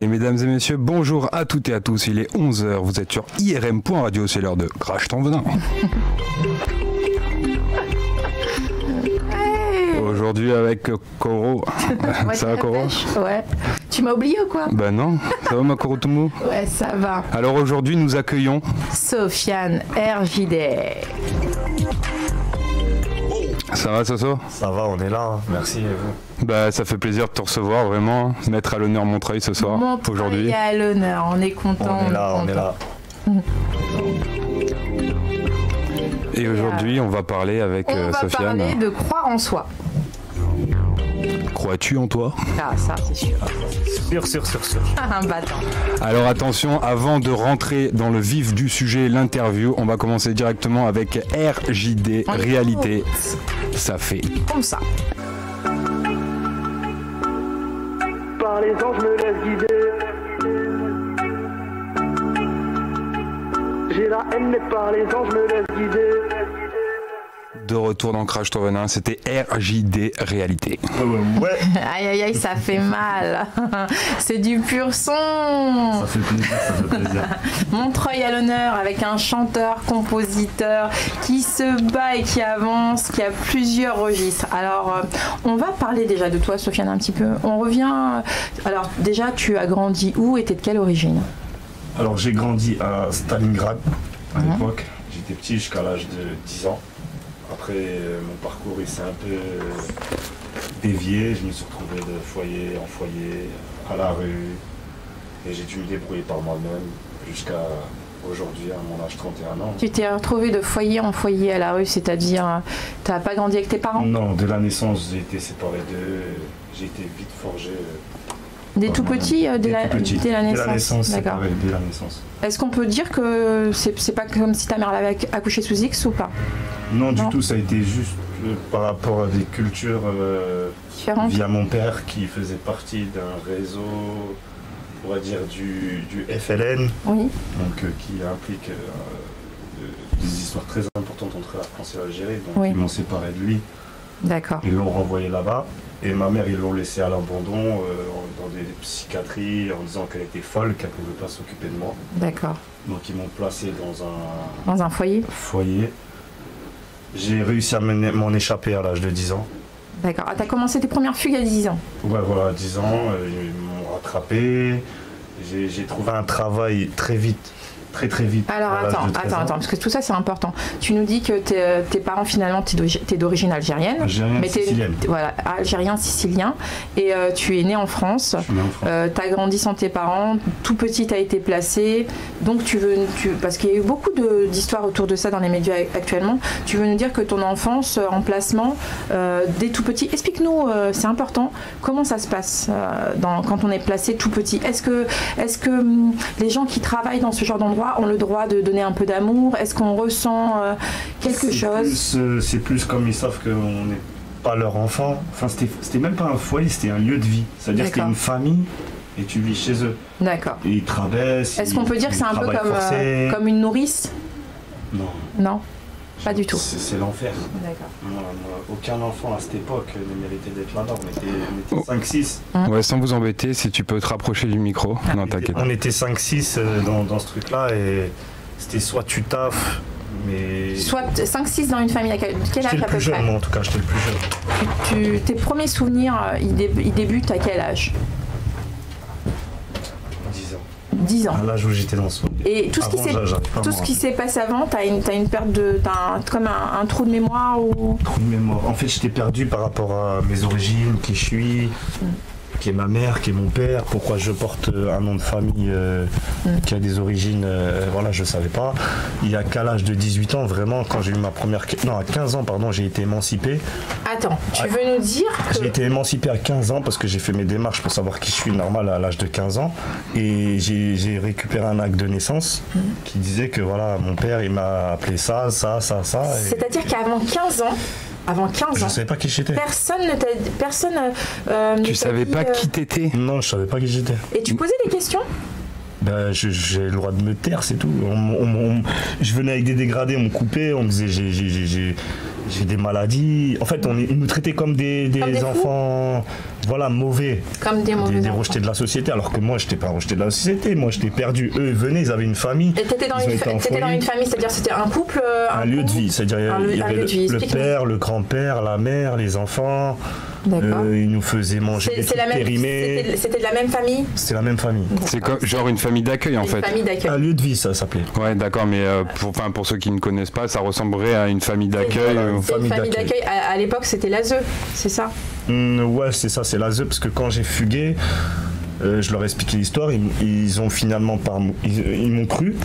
Et mesdames et messieurs, bonjour à toutes et à tous, il est 11h, vous êtes sur IRM.radio, c'est l'heure de Crash ton venin. Aujourd'hui avec Koro. Ça va Koro? Ouais. Tu m'as oublié ou quoi? Bah non, ça va ma Koro Toumou? Ouais, ça va. Alors aujourd'hui nous accueillons Sofiane RJD. Ça va Soso? Ça va, on est là, hein. Merci et vous? Bah ça fait plaisir de te recevoir vraiment, mettre à l'honneur Montreuil ce soir, aujourd'hui. Montreuil à l'honneur, on est content. On est là. Et aujourd'hui on va parler avec Sofiane. On va parler de croire en soi. Crois-tu en toi? Ah ça c'est sûr. Sûr. Un bâtard. Alors attention, avant de rentrer dans le vif du sujet, l'interview, on va commencer directement avec RJD, réalité. Ça fait comme ça. Par les anges, me laisse guider. J'ai la haine, mais par les anges, me laisse guider. de retour dans Crash ton venin, c'était RJD réalité. Ouais. Aïe aïe aïe, ça fait mal. C'est du pur son. Ça fait plaisir. Montreuil à l'honneur avec un chanteur, compositeur qui se bat et qui avance, qui a plusieurs registres. Alors, on va parler déjà de toi, Sofiane, un petit peu. On revient. Alors, déjà, tu as grandi où et t'es de quelle origine? Alors, j'ai grandi à Stalingrad à l'époque. J'étais petit jusqu'à l'âge de 10 ans. Après, mon parcours il s'est un peu dévié. Je me suis retrouvé de foyer en foyer, à la rue. Et j'ai dû me débrouiller par moi-même jusqu'à aujourd'hui, à mon âge 31 ans. Tu t'es retrouvé de foyer en foyer à la rue, c'est-à-dire, tu n'as pas grandi avec tes parents? Non, dès la naissance, j'ai été séparé d'eux. J'ai été vite forgé. Des tout petits, dès la naissance. Dès la naissance, d'accord. Dès la naissance. Est-ce qu'on peut dire que c'est pas comme si ta mère l'avait accouché sous X ou pas? Non, du tout, ça a été juste par rapport à des cultures différentes, via mon père qui faisait partie d'un réseau, on va dire, du FLN, oui. Donc qui implique des histoires très importantes entre la France et l'Algérie. Donc oui. Ils m'ont séparé de lui. D'accord. Ils l'ont renvoyé là-bas. Et ma mère, ils l'ont laissée à l'abandon dans des psychiatries en disant qu'elle était folle, qu'elle ne pouvait pas s'occuper de moi. D'accord. Donc ils m'ont placé dans un foyer. J'ai réussi à m'en échapper à l'âge de 10 ans. D'accord. Ah, t'as commencé tes premières fugues à 10 ans? Ouais, voilà, à 10 ans, ils m'ont rattrapé. J'ai trouvé un travail très vite. Très vite. Alors attends, parce que tout ça c'est important. Tu nous dis que tes parents finalement t'es d'origine algérienne. Mais sicilienne. Voilà, algérien, sicilien. Et tu es né en France. Je suis né en France. T'as grandi sans tes parents. Tout petit t'as été placé. Donc parce qu'il y a eu beaucoup d'histoires autour de ça dans les médias actuellement. Tu veux nous dire que ton enfance en placement dès tout petit. Explique-nous, c'est important. Comment ça se passe quand on est placé tout petit? Est-ce que les gens qui travaillent dans ce genre d'endroit ont le droit de donner un peu d'amour? Est-ce qu'on ressent quelque chose? C'est plus comme ils savent qu'on n'est pas leur enfant. Enfin, c'était même pas un foyer, c'était un lieu de vie. C'est-à-dire que c'était une famille et tu vis chez eux. D'accord. Et ils te rabaissent. Est-ce qu'on peut dire que c'est un peu comme une nourrice? Non. Non, pas du tout. C'est l'enfer. D'accord. Moi, aucun enfant à cette époque ne méritait d'être là-bas. On était 5-6. Ouais, sans vous embêter, si tu peux te rapprocher du micro. Non, t'inquiète. On était 5-6 dans ce truc-là et c'était soit tu taffes, mais... Soit 5-6 dans une famille. Quel âge à peu près? J'étais le plus jeune, moi en tout cas, j'étais le plus jeune. Tes premiers souvenirs, ils débutent à quel âge? 10 ans. À l'âge où j'étais dans ce monde. Et tout ce qui s'est passé avant, t'as une perte comme un trou de mémoire ou... Trou de mémoire. En fait, j'étais perdu par rapport à mes origines, qui je suis, qui est ma mère, qui est mon père, pourquoi je porte un nom de famille qui a des origines, voilà, je savais pas. Il y a qu'à l'âge de 18 ans, vraiment, quand j'ai eu ma première... Non, à 15 ans, pardon, j'ai été émancipé. Attends, tu veux nous dire que... J'ai été émancipé à 15 ans parce que j'ai fait mes démarches pour savoir qui je suis normal à l'âge de 15 ans. Et j'ai récupéré un acte de naissance qui disait que voilà, mon père, il m'a appelé ça. C'est-à-dire qu'avant 15 ans, je savais pas qui j'étais. Personne Tu savais pas qui t'étais? Non, je savais pas qui j'étais. Et tu posais des questions? Ben, j'ai le droit de me taire, c'est tout. Je venais avec des dégradés, on me coupait, on me disait j'ai des maladies. En fait, ils nous traitaient comme des enfants, voilà, mauvais. Comme des mauvais des enfants. rejetés de la société, alors que moi, je n'étais pas rejeté de la société. Moi, j'étais perdu. Eux, ils venaient, ils avaient une famille. Et t'étais dans, une famille, c'est-à-dire c'était un couple un lieu de vie, c'est-à-dire il y avait le père, le grand-père, la mère, les enfants. Ils nous faisaient manger des trucs périmés. C'était de la même famille? C'était la même famille. C'est comme genre une famille d'accueil en fait. Famille d'accueil. Un lieu de vie, ça s'appelait. Ouais, d'accord, mais pour ceux qui ne connaissent pas, ça ressemblerait à une famille d'accueil. Une famille d'accueil. À l'époque, c'était l'ASE, c'est ça? Ouais, c'est ça, c'est l'ASE, parce que quand j'ai fugué, je leur ai expliqué l'histoire, ils ont finalement ils m'ont cru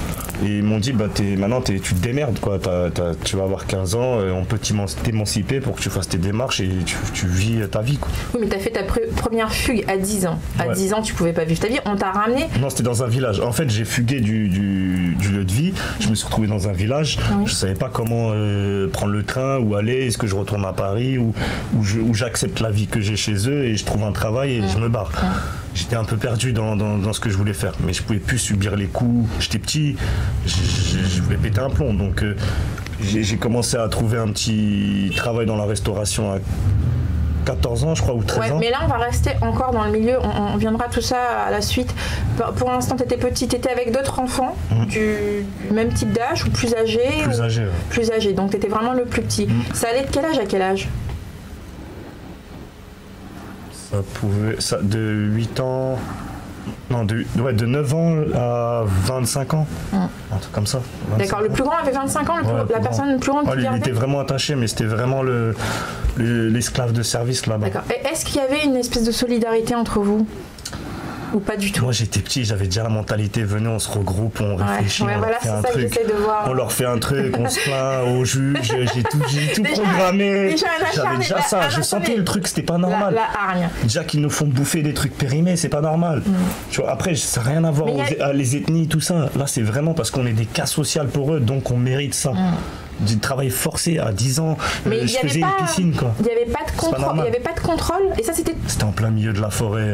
et ils m'ont dit maintenant tu te démerdes quoi, tu vas avoir 15 ans, on peut t'émanciper pour que tu fasses tes démarches et tu vis ta vie quoi. Oui, mais tu as fait ta première fugue à 10 ans. À 10 ans, tu pouvais pas vivre ta vie, on t'a ramené? Non, c'était dans un village. En fait, j'ai fugué du lieu de vie, je me suis retrouvé dans un village, je savais pas comment prendre le train, où aller, est-ce que je retourne à Paris ou j'accepte la vie que j'ai chez eux et je trouve un travail et je me barre. J'étais un peu perdu dans ce que je voulais faire, mais je pouvais plus subir les coups. J'étais petit, je voulais péter un plomb, donc j'ai commencé à trouver un petit travail dans la restauration à 14 ans, je crois, ou 13 ans. Mais là, on va rester encore dans le milieu, on viendra tout ça à la suite. Pour l'instant, tu étais petit, tu étais avec d'autres enfants du même type d'âge ou plus âgés? Plus âgés, ouais. Plus âgés, donc tu étais vraiment le plus petit. Ça allait de quel âge à quel âge? De 8 ans, non, de 9 ans à 25 ans, un truc comme ça. D'accord, le plus grand avait 25 ans, la personne le plus grande qui il gardait? était vraiment attaché, mais c'était vraiment l'esclave de service là-bas. D'accord, et est-ce qu'il y avait une espèce de solidarité entre vous? Ou pas du tout? Moi j'étais petit, j'avais déjà la mentalité, venez on se regroupe, on réfléchit, on leur fait un truc, on leur fait un truc, on se plaint au juge, j'ai tout programmé, j'avais déjà ça, je sentais le truc, c'était pas normal. La hargne. Déjà qu'ils nous font bouffer des trucs périmés, c'est pas normal. Tu vois, après ça n'a rien à voir les ethnies, tout ça, là c'est vraiment parce qu'on est des cas sociaux pour eux, donc on mérite ça. Du travail forcé à 10 ans, mais je faisais une piscine quoi. Il n'y avait pas de contrôle, et ça c'était en plein milieu de la forêt,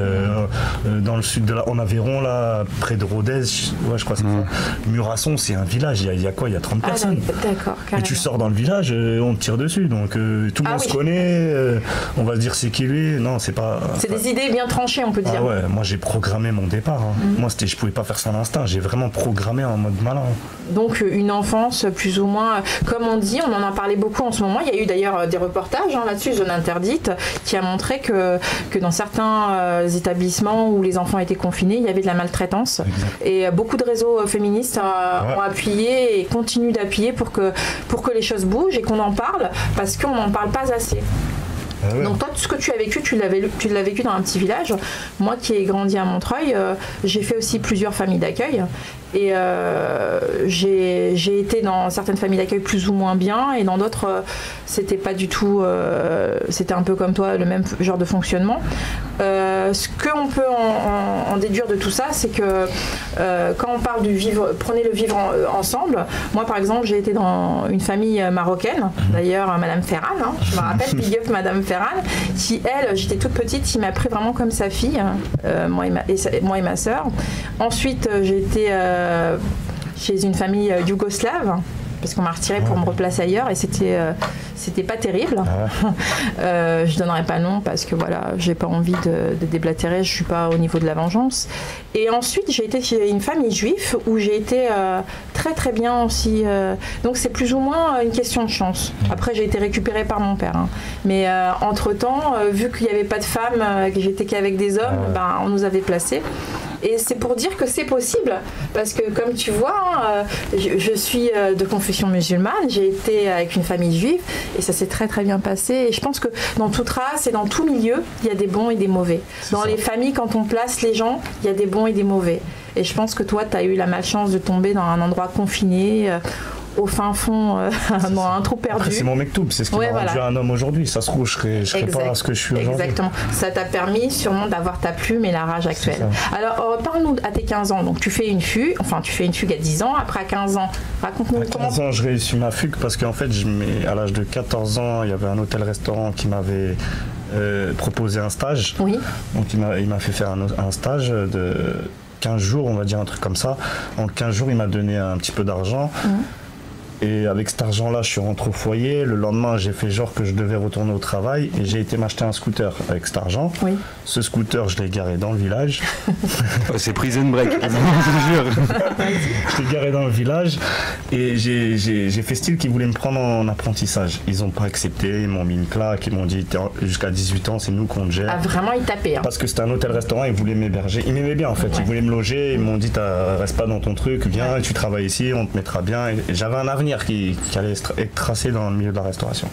dans le sud de en Aveyron là, près de Rodez, je crois que c'est ça. Murasson, c'est un village, il y a quoi, il y a 30 personnes. D'accord, et tu sors dans le village, on te tire dessus, donc tout le monde se connaît, on va se dire c'est qui lui, non c'est pas... C'est des idées bien tranchées on peut dire. Ah ouais, moi j'ai programmé mon départ, moi je pouvais pas faire ça à l'instinct, j'ai vraiment programmé en mode malin. Donc une enfance plus ou moins, comme on dit, on en a parlé beaucoup en ce moment, il y a eu d'ailleurs des reportages là-dessus, Zone Interdite, qui a montré que dans certains établissements où les enfants étaient confinés, il y avait de la maltraitance. Et beaucoup de réseaux féministes ont appuyé et continuent d'appuyer pour que les choses bougent et qu'on en parle, parce qu'on n'en parle pas assez. Donc toi, tout ce que tu as vécu, tu l'as vécu dans un petit village. Moi qui ai grandi à Montreuil, j'ai fait aussi plusieurs familles d'accueil. Et j'ai été dans certaines familles d'accueil plus ou moins bien, et dans d'autres, c'était pas du tout... c'était un peu comme toi, le même genre de fonctionnement. Ce qu'on peut en déduire de tout ça, c'est que quand on parle du vivre, prenez le vivre ensemble. Moi, par exemple, j'ai été dans une famille marocaine, d'ailleurs, Madame Ferran, je me rappelle, big up Madame Ferran, qui, elle, j'étais toute petite, qui m'a pris vraiment comme sa fille, moi et ma sœur. Ensuite, j'ai été chez une famille yougoslave, parce qu'on m'a retirée pour me replacer ailleurs, et c'était pas terrible. Je donnerai pas le nom parce que voilà, j'ai pas envie de déblatérer, je suis pas au niveau de la vengeance. Et ensuite, j'ai été chez une famille juive où j'ai été très très bien aussi. Donc c'est plus ou moins une question de chance. Après, j'ai été récupérée par mon père. Mais entre-temps, vu qu'il n'y avait pas de femmes, que j'étais qu'avec des hommes, on nous avait placés. Et c'est pour dire que c'est possible, parce que comme tu vois, je suis de confession musulmane, j'ai été avec une famille juive, et ça s'est très très bien passé. Et je pense que dans toute race et dans tout milieu, il y a des bons et des mauvais. Dans les familles, quand on place les gens, il y a des bons et des mauvais. Et je pense que toi, tu as eu la malchance de tomber dans un endroit confiné, au fin fond, dans un trou perdu. Après, c'est mon mektoub, c'est ce qui m'a rendu un homme aujourd'hui. Ça se trouve, je serais pas ce que je suis aujourd'hui. Exactement. Ça t'a permis sûrement d'avoir ta plume et la rage actuelle. Alors, parle-nous à tes 15 ans. Donc, tu fais une fugue à 10 ans. Après, à 15 ans, raconte-nous comment... À 15 ans, je réussis ma fugue parce qu'en fait, à l'âge de 14 ans, il y avait un hôtel-restaurant qui m'avait proposé un stage. Oui. Donc, il m'a fait faire un stage de 15 jours, on va dire un truc comme ça. En 15 jours, il m'a donné un petit peu d'argent. Et avec cet argent-là, je suis rentré au foyer. Le lendemain, j'ai fait genre que je devais retourner au travail et j'ai été m'acheter un scooter avec cet argent. Oui. Ce scooter, je l'ai garé dans le village. C'est prison break, je te jure. Je l'ai garé dans le village et j'ai fait style qu'ils voulaient me prendre en apprentissage. Ils n'ont pas accepté, ils m'ont mis une claque, ils m'ont dit jusqu'à 18 ans, c'est nous qu'on te gère. Ah, vraiment, ils tapaient. Hein. Parce que c'était un hôtel-restaurant, ils voulaient m'héberger. Ils m'aimaient bien en fait, ils voulaient me loger, ils m'ont dit reste pas dans ton truc, viens, tu travailles ici, on te mettra bien. Et j'avais un avenir qui allait être tracé dans le milieu de la restauration.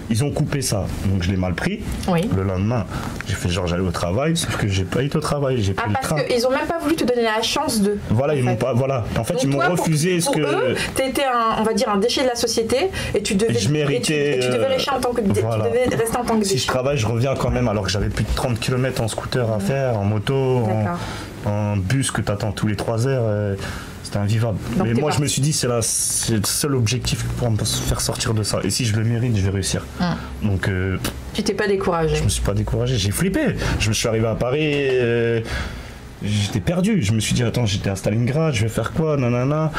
Ils ont coupé ça, donc je l'ai mal pris. Oui. Le lendemain, j'ai fait genre j'allais au travail, sauf que j'ai pas été au travail, j'ai pris le train. Parce qu'ils ont même pas voulu te donner la chance de. Voilà, ils m'ont pas. Voilà. En fait, donc ils m'ont refusé pour eux, t'étais on va dire un déchet de la société et tu devais. Je méritais. Et tu devais rester en tant que tu devais rester en tant que déchet. Si je travaille, je reviens quand même, alors que j'avais plus de 30 km en scooter à faire, en moto, en bus que t'attends tous les 3 heures. C'était invivable. Donc, mais moi, je me suis dit, c'est le seul objectif pour me faire sortir de ça. Et si je le mérite, je vais réussir. Donc. Tu t'es pas découragé? Je me suis pas découragé. J'ai flippé. Je me suis arrivé à Paris. J'étais perdu. Je me suis dit, attends, j'étais à Stalingrad, je vais faire quoi? Nanana.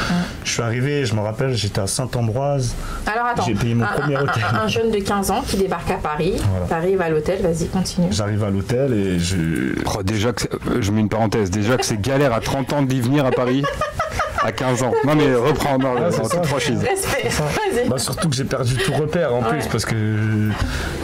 Je suis arrivé, je me rappelle, j'étais à Saint-Ambroise. Alors attends, j'ai payé mon premier hôtel. Un jeune de 15 ans qui débarque à Paris. Voilà. T'arrives à l'hôtel, vas-y, continue. J'arrive à l'hôtel et déjà que je mets une parenthèse, déjà que c'est galère à 30 ans d'y venir à Paris. À 15 ans. Non mais reprends dans toute franchise. Bah, surtout que j'ai perdu tout repère en plus parce que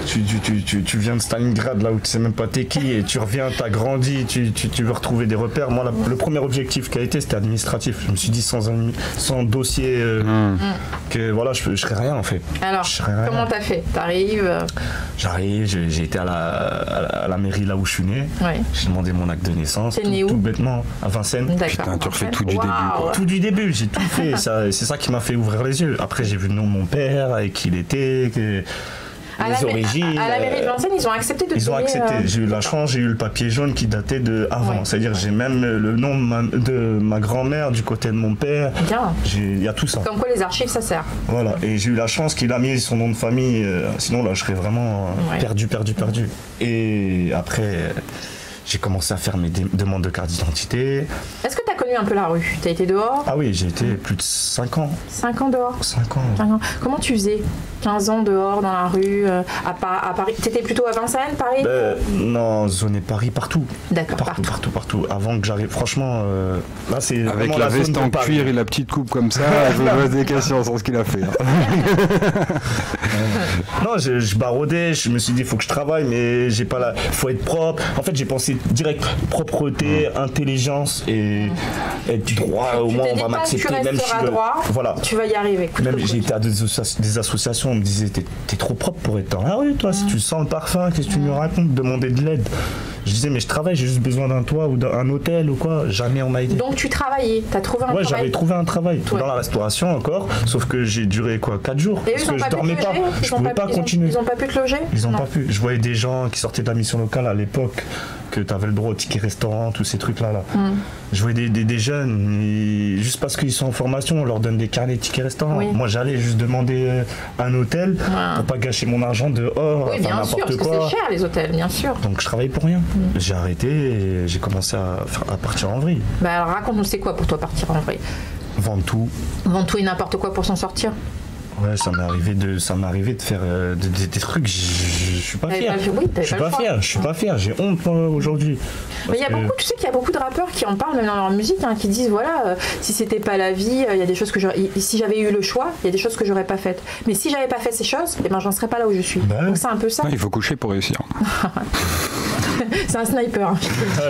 tu viens de Stalingrad là où tu sais même pas t'es qui et tu reviens, t'as grandi, tu veux retrouver des repères. Moi le premier objectif qui a été c'était administratif. Je me suis dit sans dossier que voilà je serais rien en fait. Alors comment t'as fait? J'arrive, j'ai été à la mairie là où je suis né. J'ai demandé mon acte de naissance. T'es né où? Tout bêtement à Vincennes. Putain, tu refais tout du début. Tout du début, j'ai tout fait. C'est ça qui m'a fait ouvrir les yeux. Après, j'ai vu le nom de mon père, avec qui il était, les origines. À la mairie de Vincennes, ils ont accepté de. Ils ont accepté. J'ai eu la chance, j'ai eu le papier jaune qui datait de avant. C'est-à-dire, j'ai même le nom de ma grand-mère du côté de mon père. Bien. Il y a tout ça. Comme quoi, les archives, ça sert. Voilà. Et j'ai eu la chance qu'il a mis son nom de famille. Sinon, là, je serais vraiment perdu. Et après. J'ai commencé à faire mes demandes de carte d'identité. Est-ce que tu as connu un peu la rue? Tu as été dehors? Ah oui, j'ai été plus de 5 ans. 5 ans dehors? 5 ans. Comment tu faisais 15 ans dehors dans la rue à Paris? Tu étais plutôt à Vincennes, Paris? Non, zone Paris, partout. D'accord, partout. Avant que j'arrive, franchement, là c'est avec la veste en cuir et la petite coupe comme ça, je me pose des questions sur ce qu'il a fait. Non, je barodais, je me suis dit, il faut que je travaille, mais j'ai pas la... faut être propre. En fait, j'ai pensé direct propreté, intelligence et être droit. Au moins, on va m'accepter. Même si voilà. Tu vas y arriver. Même j'ai été à des associations, on me disait, t'es trop propre pour être dans la rue, toi. Si tu sens le parfum, qu'est-ce que tu me racontes? Demander de l'aide. Je disais, mais je travaille, j'ai juste besoin d'un toit ou d'un hôtel ou quoi. Jamais on m'a aidé. Donc tu travaillais, t'as trouvé un travail? Ouais, j'avais trouvé un travail. Dans la restauration encore, sauf que j'ai duré 4 jours. Et parce que je dormais pas. Je pouvais pas continuer. Ils ont pas pu te loger? Ils ont pas pu. Je voyais des gens qui sortaient de la mission locale à l'époque, que tu avais le droit au ticket restaurant, tous ces trucs-là. Je voyais des jeunes, juste parce qu'ils sont en formation, on leur donne des carnets de tickets restaurant. Oui. Moi, j'allais juste demander un hôtel pour pas gâcher mon argent dehors, oui, bien sûr, parce que c'est cher les hôtels, bien sûr. Donc je travaillais pour rien. J'ai arrêté et j'ai commencé à partir en vrille. Bah alors raconte-nous, c'est quoi pour toi partir en vrille? Vendre tout. Vendre tout et n'importe quoi pour s'en sortir? Ouais, ça m'est arrivé de faire des trucs, je suis pas fier. Je suis pas fier, j'ai honte aujourd'hui. Mais tu sais qu'il y a beaucoup de rappeurs qui en parlent même dans leur musique, qui disent voilà, si c'était pas la vie, il y a des choses que si j'avais eu le choix, il y a des choses que j'aurais pas faites. Mais si j'avais pas fait ces choses, j'en serais pas là où je suis. Donc c'est un peu ça. Ouais, il faut coucher pour réussir. C'est un sniper.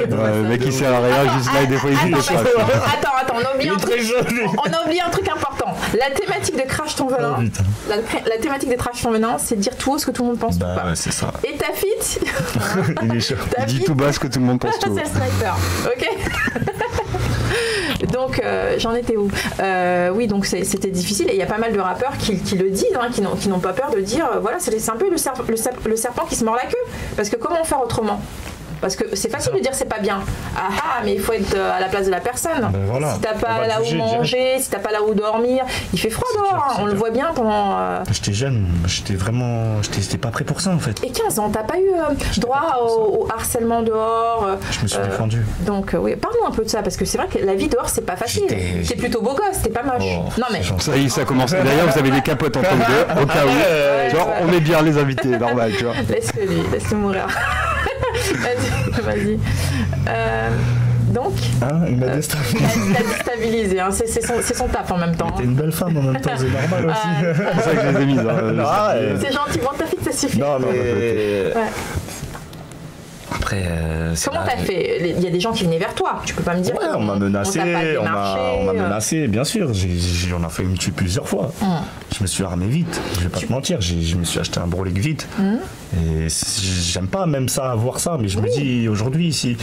Le mec il sert à rien, juste là des fois il dit Attends, on a oublié un truc important. La thématique de Crash ton venin. La thématique de Crash ton venin, c'est de dire tout haut ce que tout le monde pense tout bas. Ouais, c'est ça. Et ta fite, il est chaud. Il dit tout bas ce que tout le monde pense tout haut. C'est le sniper, ok. Donc j'en étais où? Oui, donc c'était difficile et il y a pas mal de rappeurs qui le disent, qui n'ont pas peur de dire voilà, c'est un peu le serpent qui se mord la queue. Parce que comment faire autrement? Parce que c'est facile de dire c'est pas bien. Mais il faut être à la place de la personne. Voilà. Si t'as pas là où manger, si t'as pas là où dormir, il fait froid dehors, on le voit bien pendant... J'étais jeune, j'étais pas prêt pour ça en fait. Et 15 ans, t'as pas eu droit au harcèlement dehors Je me suis défendu. Donc oui, parle-nous un peu de ça, parce que c'est vrai que la vie dehors c'est pas facile. T'es plutôt beau gosse, t'es pas moche. Non mais... Ça y est, ça commence. D'ailleurs, vous avez des capotes entre les deux, au cas où. Genre, on est bien les invités, normal, tu vois. Laisse-le mourir. Vas-y. Donc, il m'a déstabilisé. Il t'a déstabilisé, hein. C'est son taf en même temps. T'es une belle femme en même temps, c'est normal aussi. C'est ça que je les ai mises. C'est gentil, bon, ta fille, ça suffit. Non, mais... Ouais. Après, comment t'as fait? Il y a des gens qui venaient vers toi, tu peux pas me dire. Ouais, on m'a menacé, on m'a menacé, bien sûr. On a failli me tuer plusieurs fois. Je me suis armé vite, je vais pas te mentir, je me suis acheté un Brolik vite. Et j'aime pas même ça, voir ça, mais je me dis aujourd'hui,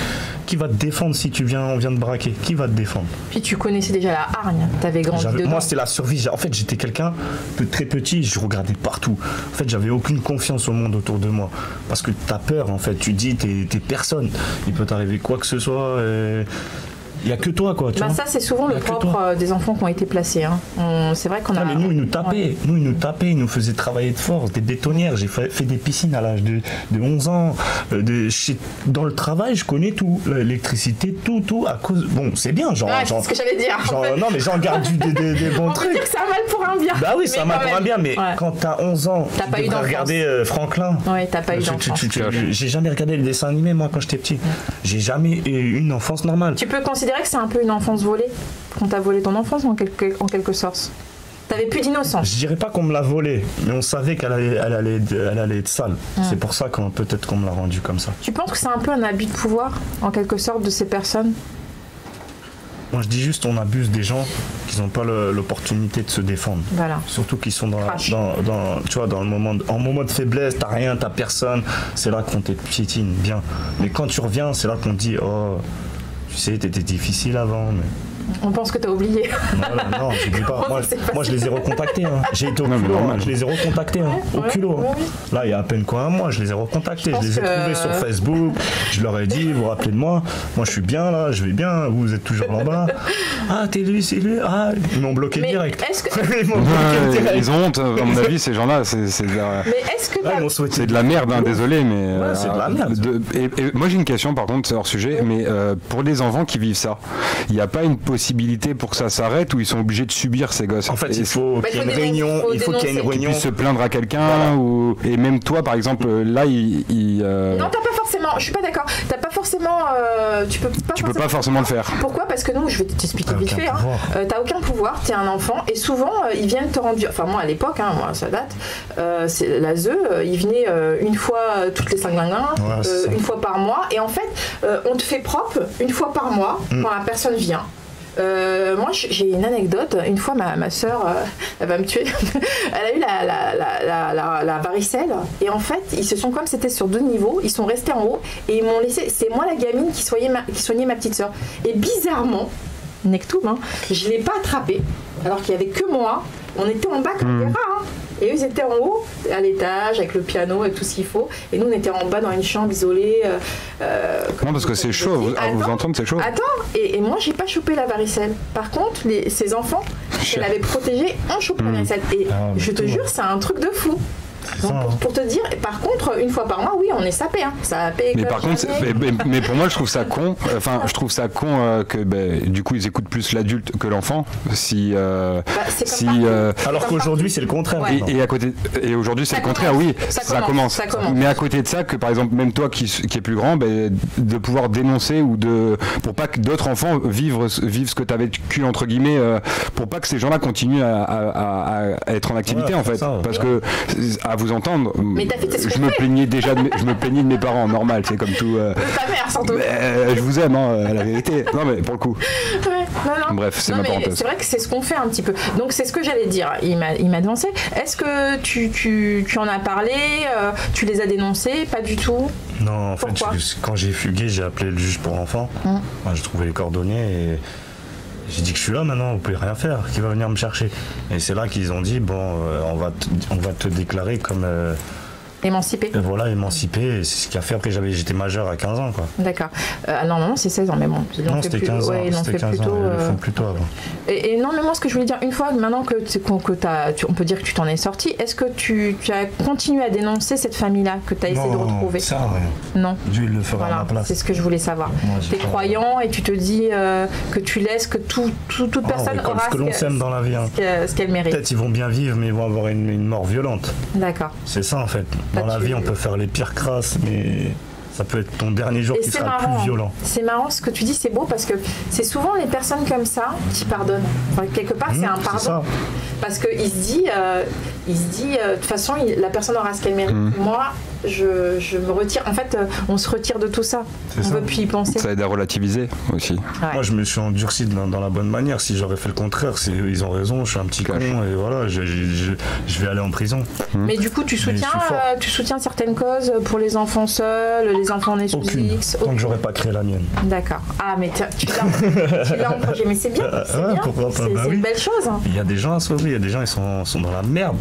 qui va te défendre si on vient te braquer? Qui va te défendre? Puis tu connaissais déjà la hargne, t'avais grandi dedans. Moi, c'était la survie. En fait, j'étais quelqu'un de très petit, je regardais partout. En fait, j'avais aucune confiance au monde autour de moi. Parce que t'as peur, en fait. Tu dis, t'es personne. Il peut t'arriver quoi que ce soit. Il n'y a que toi, quoi. Tu vois, ça, c'est souvent le propre des enfants qui ont été placés. Hein. C'est vrai qu'on a. Mais nous, ils nous tapaient. Ouais. Nous, ils nous faisaient travailler de force, des bétonnières. J'ai fait des piscines à l'âge de 11 ans. Dans le travail, je connais tout. L'électricité, tout. À cause. Bon, c'est bien, genre. C'est ce que j'allais dire. Non, mais j'en garde des bons trucs. On peut dire que c'est un mal pour un bien. Bah oui, c'est un mal pour un bien, mais quand t'as 11 ans, tu devrais regarder Franklin. Ouais, t'as pas eu d'enfance. J'ai jamais regardé les dessins animés, moi, quand j'étais petit. J'ai jamais eu une enfance normale. Tu peux considérer que c'est un peu une enfance volée, qu'on t'a volé ton enfance en quelque sorte. T'avais plus d'innocence. Je dirais pas qu'on me l'a volée, mais on savait qu'elle allait être sale. C'est pour ça peut-être qu'on me l'a rendue comme ça. Tu penses que c'est un peu un abus de pouvoir, en quelque sorte, de ces personnes? Moi, je dis juste on abuse des gens qui n'ont pas l'opportunité de se défendre. Voilà. Surtout qu'ils sont tu vois, en moment de faiblesse, t'as rien, t'as personne. C'est là qu'on te piétine bien. Mais quand tu reviens, c'est là qu'on te dit tu sais, t'étais difficile avant, mais... On pense que t'as oublié. Non, je dis pas. Moi, je les ai recontactés. J'ai été au culot. Je les ai recontactés au culot. Là, il y a à peine un mois, je les ai recontactés. Je les ai trouvés sur Facebook. Je leur ai dit, vous vous rappelez de moi? Moi, je suis bien là, je vais bien. Vous êtes toujours là-bas. T'es lui, c'est lui. Ils m'ont bloqué direct. Ils ont honte. À mon avis, ces gens-là, c'est de la merde. Désolé, mais c'est de la merde. Et moi, j'ai une question, par contre, c'est hors sujet. Mais pour les enfants qui vivent ça, il n'y a pas une possibilité pour que ça s'arrête ou ils sont obligés de subir ces gosses? En fait, il faut qu'il y ait une réunion, Qu'ils puissent se plaindre à quelqu'un et même toi, par exemple, là, Non, t'as pas forcément. Je suis pas d'accord. T'as pas forcément. Tu peux pas forcément le faire. Pourquoi? Parce que nous, je vais t'expliquer vite fait. T'as aucun pouvoir. T'es un enfant et souvent ils viennent te rendre. Enfin moi à l'époque, moi ça date. C'est la ZEU. Ils venaient une fois toutes les 5 une fois par mois et en fait on te fait propre une fois par mois quand la personne vient. Moi j'ai une anecdote. Une fois ma soeur elle va me tuer. Elle a eu la varicelle et en fait ils se sont, comme c'était sur 2 niveaux, ils sont restés en haut et ils m'ont laissé, c'est moi la gamine qui soignait ma petite soeur et bizarrement Nectoum, je l'ai pas attrapé alors qu'il y avait que moi, on était en bas comme des rats et eux ils étaient en haut à l'étage avec le piano et tout ce qu'il faut et nous on était en bas dans une chambre isolée. Non parce que c'est chaud, à vous entendre c'est chaud. Attends, et moi j'ai pas chopé la varicelle. Par contre ces enfants qu'elle avait protégés ont chopé la varicelle et je te jure c'est un truc de fou. Donc, pour te dire, par contre, une fois par mois, oui, on est sapé. Sapé mais par contre, mais pour moi, je trouve ça con. Enfin, je trouve ça con que du coup, ils écoutent plus l'adulte que l'enfant. Alors qu'aujourd'hui, c'est le contraire. Et aujourd'hui, c'est le contraire. Oui, ça commence. Mais à côté de ça, que par exemple, même toi qui est plus grand, de pouvoir dénoncer ou pour pas que d'autres enfants vivent ce que tu as vécu entre guillemets, pour pas que ces gens-là continuent à être en activité en fait, parce que à vous entendre, je me plaignais de mes parents, normal, c'est comme tout. Ta mère, surtout. Je vous aime, la vérité. Non, mais pour le coup. Non. Bref, c'est ma parenthèse. C'est vrai que c'est ce qu'on fait un petit peu. Donc, c'est ce que j'allais dire. Il m'a devancé. Est-ce que tu en as parlé? Tu les as dénoncés? Pas du tout? Non, en fait, quand j'ai fugué, j'ai appelé le juge pour enfants. J'ai trouvé les coordonnées et. J'ai dit que je suis là maintenant, vous pouvez rien faire, qui va venir me chercher. Et c'est là qu'ils ont dit, on va te déclarer comme Émancipé. Voilà, émancipé. C'est ce qui a fait après j'étais majeur à 15 ans, quoi. D'accord. Non, c'est 16 ans, mais bon. Non, c'était 15 ans. Ouais, c'était 15 ans. Ils le font plus tôt avant. Et non, mais moi, ce que je voulais dire, une fois, maintenant on peut dire que tu t'en es sorti, est-ce que tu as continué à dénoncer cette famille-là que tu as essayé de retrouver? Ça, rien. Non. Dieu, il le fera à ma place. C'est ce que je voulais savoir. Tu es croyant et tu te dis que tu laisses que toute personne aura ce que l'on sème dans la vie. Ce qu'elle mérite. Peut-être ils vont bien vivre, mais ils vont avoir une mort violente. D'accord. C'est ça, en fait. Dans la vie, on peut faire les pires crasses, mais ça peut être ton dernier jour qui sera le plus violent. C'est marrant ce que tu dis, c'est beau parce que c'est souvent les personnes comme ça qui pardonnent. Enfin, quelque part, c'est un pardon. Ça. Parce qu'il se dit, de toute façon, la personne aura ce qu'elle mérite. Moi, je me retire. En fait, on se retire de tout ça. On ne veut plus y penser. Ça aide à relativiser aussi. Ouais. Moi, je me suis endurci dans la bonne manière. Si j'aurais fait le contraire, ils ont raison, je suis un petit con et voilà, je vais aller en prison. Mais du coup, tu soutiens certaines causes pour les enfants seuls, les enfants nés sous X. Tant que j'aurais pas créé la mienne. D'accord. Ah, mais tu l'as en projet. Mais c'est bien. C'est une belle chose. Il y a des gens à sauver. Il y a des gens, ils sont dans la merde.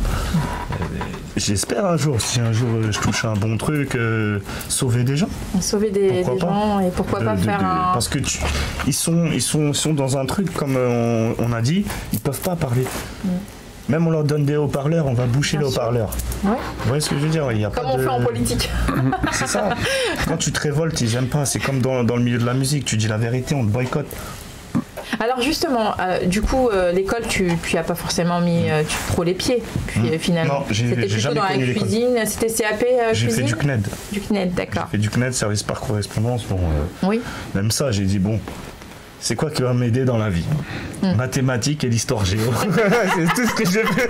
J'espère si un jour je touche un bon truc, sauver des gens. Sauver des gens et pourquoi pas faire un... Parce que ils sont dans un truc, comme on a dit, ils peuvent pas parler. Même on leur donne des haut-parleurs, on va boucher les haut-parleurs. Ouais. Vous voyez ce que je veux dire? Comme on fait en politique. C'est ça. Quand tu te révoltes, j'aime pas. C'est comme dans le milieu de la musique, tu dis la vérité, on te boycotte. Alors justement, du coup, l'école, tu n'y as pas forcément mis trop les pieds, puis finalement. Non, c'était plutôt dans la cuisine, c'était CAP J'ai cuisine. fait du CNED. Du CNED, d'accord. J'ai fait du CNED, service par correspondance. Bon, oui. Même ça, j'ai dit, bon, c'est quoi qui va m'aider dans la vie? Mathématiques et l'histoire géo. C'est tout ce que j'ai fait.